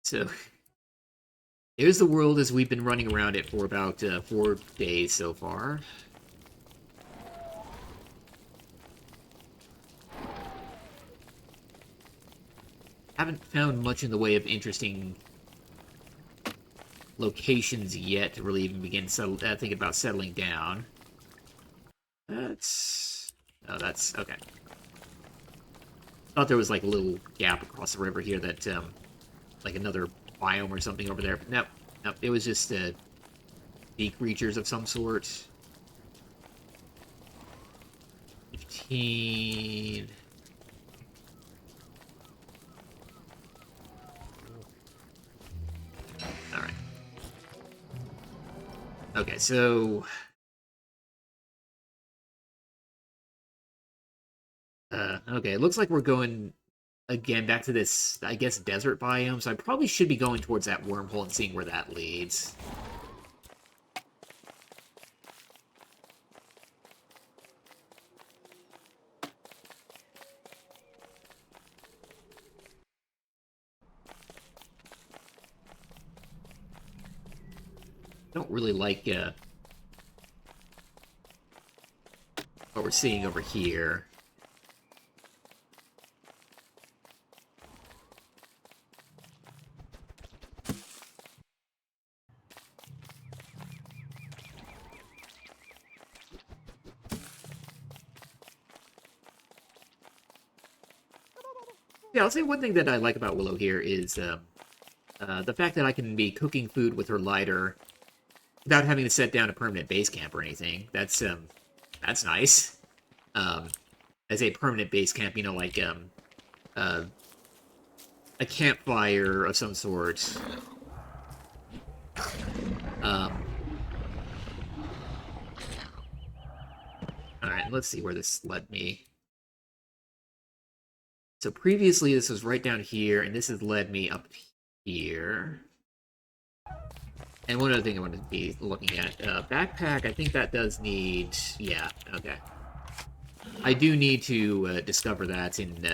So, here's the world as we've been running around it for about 4 days so far. Haven't found much in the way of interesting locations yet to really even begin thinking about settling down. That's... Oh, that's... okay. Thought there was like a little gap across the river here that, like another biome or something over there. But nope. Nope. It was just, sea creatures of some sort. 15... Alright. Okay, so... Okay, it looks like we're going again back to this, I guess, desert biome, so I probably should be going towards that wormhole and seeing where that leads. Don't really like what we're seeing over here. Yeah, I'll say one thing that I like about Willow here is the fact that I can be cooking food with her lighter without having to set down a permanent base camp or anything. That's nice. Um, as a permanent base camp, you know, like uh, a campfire of some sort. Um, all right, let's see where this led me. So previously, this was right down here, and this has led me up here. And one other thing I want to be looking at, backpack, I think that does need, yeah, okay. I do need to discover that in,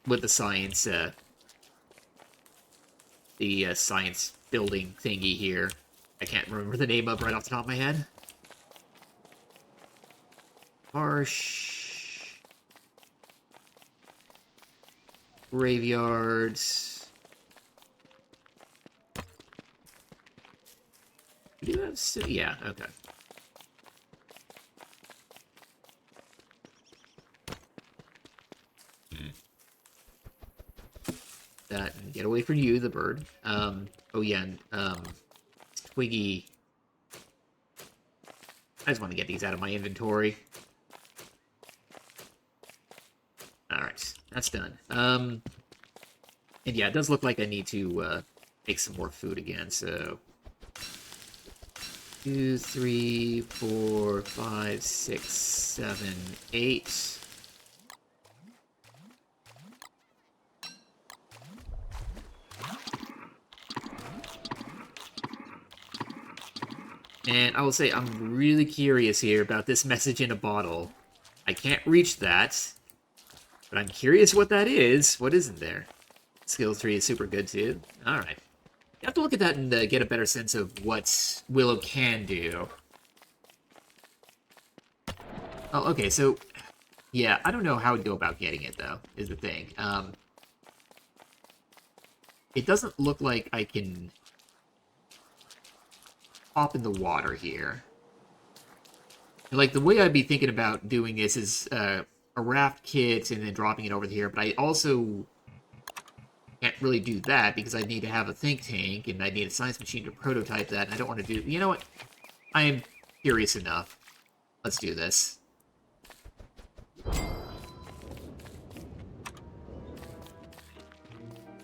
with the science building thingy here. I can't remember the name of right off the top of my head. Harsh. Graveyards. Do you have... Yeah, okay. That, and get away from you, the bird. Oh yeah, and, Twiggy... I just want to get these out of my inventory. Alright, that's done. And yeah, it does look like I need to, make some more food again, so... 2, 3, 4, 5, 6, 7, 8... And I will say, I'm really curious here about this message in a bottle. I can't reach that, but I'm curious what that is. What is in there? Skill 3 is super good, too. Alright. You have to look at that and get a better sense of what Willow can do. Oh, okay, so... Yeah, I don't know how to go about getting it, though, is the thing. It doesn't look like I can hop in the water here. Like, the way I'd be thinking about doing this is a raft kit and then dropping it over here, but I also can't really do that because I need to have a think tank and I need a science machine to prototype that, and I don't want to do... You know what? I am curious enough. Let's do this.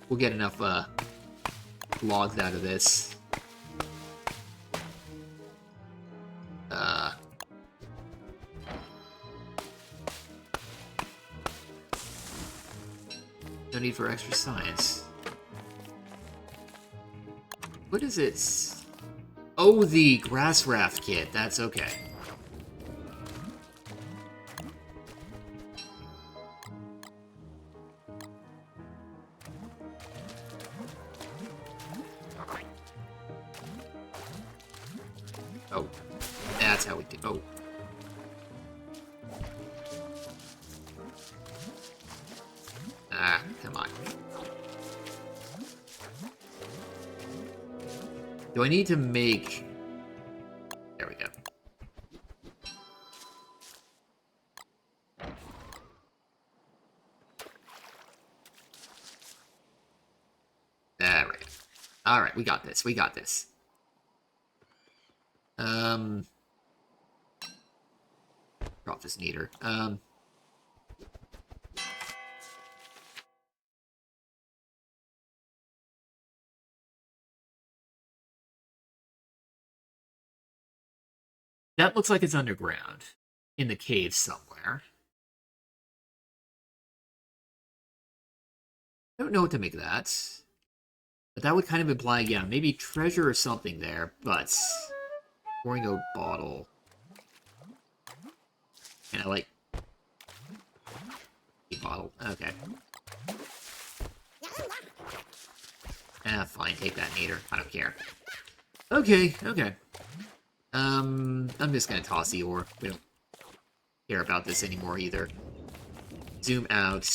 We'll get enough logs out of this. No need for extra science. What is it? Oh, the grass raft kit. That's okay. Oh, that's how we do. Oh. Ah, come on. Do I need to make... There we go. There we go. Alright, we got this. We got this. Drop this neater. That looks like it's underground. in the cave somewhere. I don't know what to make of that. But that would kind of imply, yeah, maybe treasure or something there, but... Pouring a bottle. And I like... a bottle. Okay. Ah, fine, take that, Nader. I don't care. Okay, okay. I'm just gonna toss the ore. We don't care about this anymore either. Zoom out.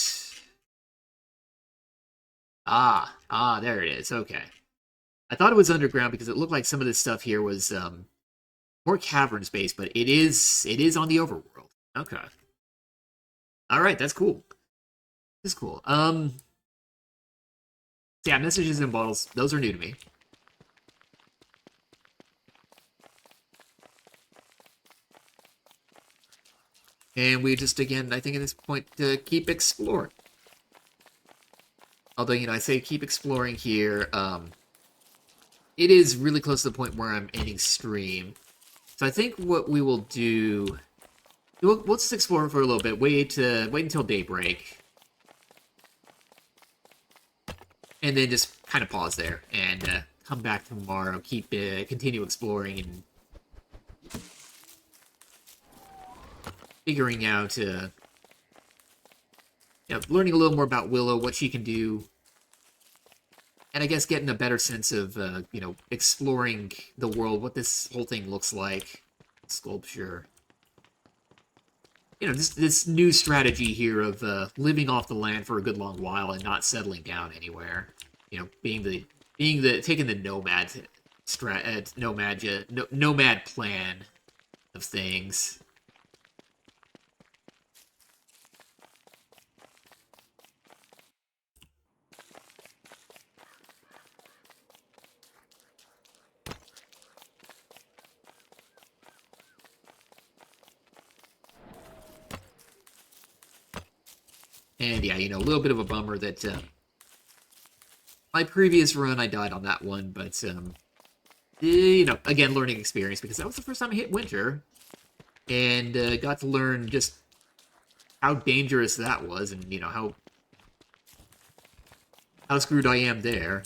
Ah, there it is. Okay. I thought it was underground because it looked like some of this stuff here was more cavern space, but it is on the overworld. Okay. All right, that's cool. That's cool. Yeah, messages in bottles. Those are new to me. And we just, again, I think at this point, keep exploring. Although, I say keep exploring here. It is really close to the point where I'm ending stream. So I think what we will do... We'll just explore for a little bit. Wait until daybreak. And then just kind of pause there. And come back tomorrow. Continue exploring and... figuring out... learning a little more about Willow, what she can do. And I guess getting a better sense of, exploring the world, what this whole thing looks like. Sculpture. This new strategy here of living off the land for a good long while and not settling down anywhere. Taking the nomad plan of things. And yeah, a little bit of a bummer that my previous run, I died on that one, but, again, learning experience, because that was the first time I hit winter, and got to learn just how dangerous that was, and, how screwed I am there.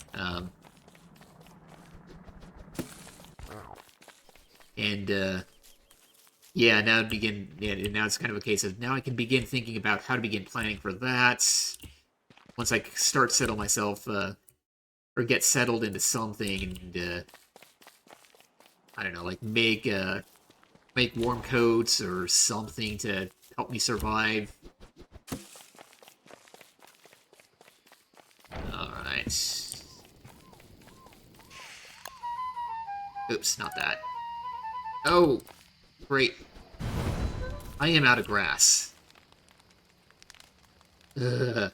Yeah, now it's kind of a case of, now I can begin thinking about how to begin planning for that. Once I start settle myself, or get settled into something, and, I don't know, like make warm coats or something to help me survive. Alright. Oops, not that. Oh! Great. I am out of grass. Ugh.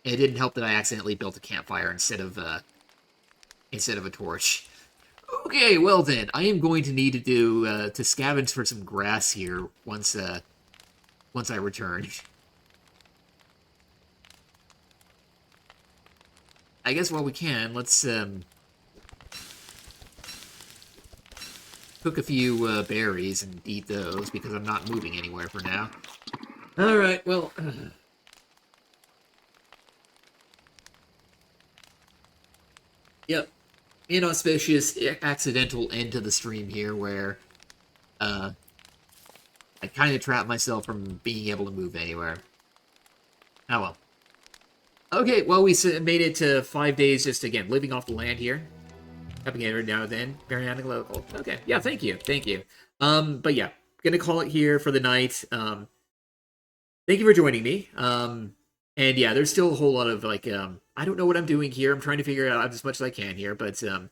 It didn't help that I accidentally built a campfire instead of a torch. Okay, well then, I am going to need to to scavenge for some grass here once I return. I guess while we can, let's cook a few berries and eat those, because I'm not moving anywhere for now. Alright, well... Yep. Inauspicious, accidental end to the stream here, where... I kind of trapped myself from being able to move anywhere. Oh well. Okay, well, we made it to 5 days just, again, living off the land here. Helping every now and then. Periodic local. Okay, yeah, thank you. But yeah, gonna call it here for the night. Thank you for joining me. And yeah, there's still a whole lot of, like, I don't know what I'm doing here. I'm trying to figure it out as much as I can here, but, yeah,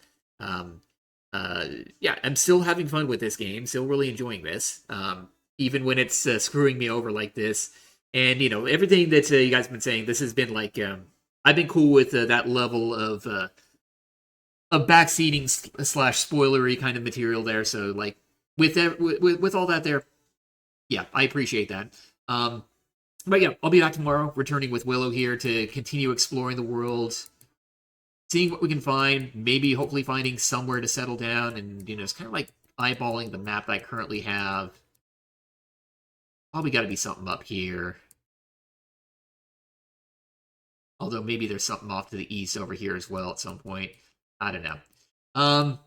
I'm still having fun with this game. Still really enjoying this. Even when it's screwing me over like this. And, everything that you guys have been saying, this has been, like, I've been cool with that level of backseating / spoilery kind of material there. So, like, with all that there, yeah, I appreciate that. But yeah, I'll be back tomorrow, returning with Willow here to continue exploring the world, seeing what we can find, maybe hopefully finding somewhere to settle down, and, it's kind of like eyeballing the map that I currently have. Probably got to be something up here. Although maybe there's something off to the east over here as well at some point. I don't know.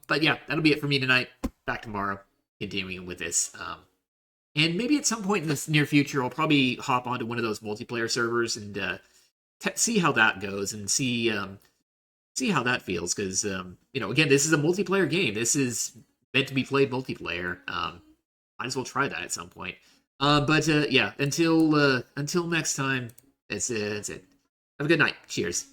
But yeah, that'll be it for me tonight. Back tomorrow, continuing with this. And maybe at some point in the near future, I'll probably hop onto one of those multiplayer servers and see how that goes and see how that feels. Because again, this is a multiplayer game. This is meant to be played multiplayer. Might as well try that at some point. But yeah, until next time, that's it. Have a good night. Cheers.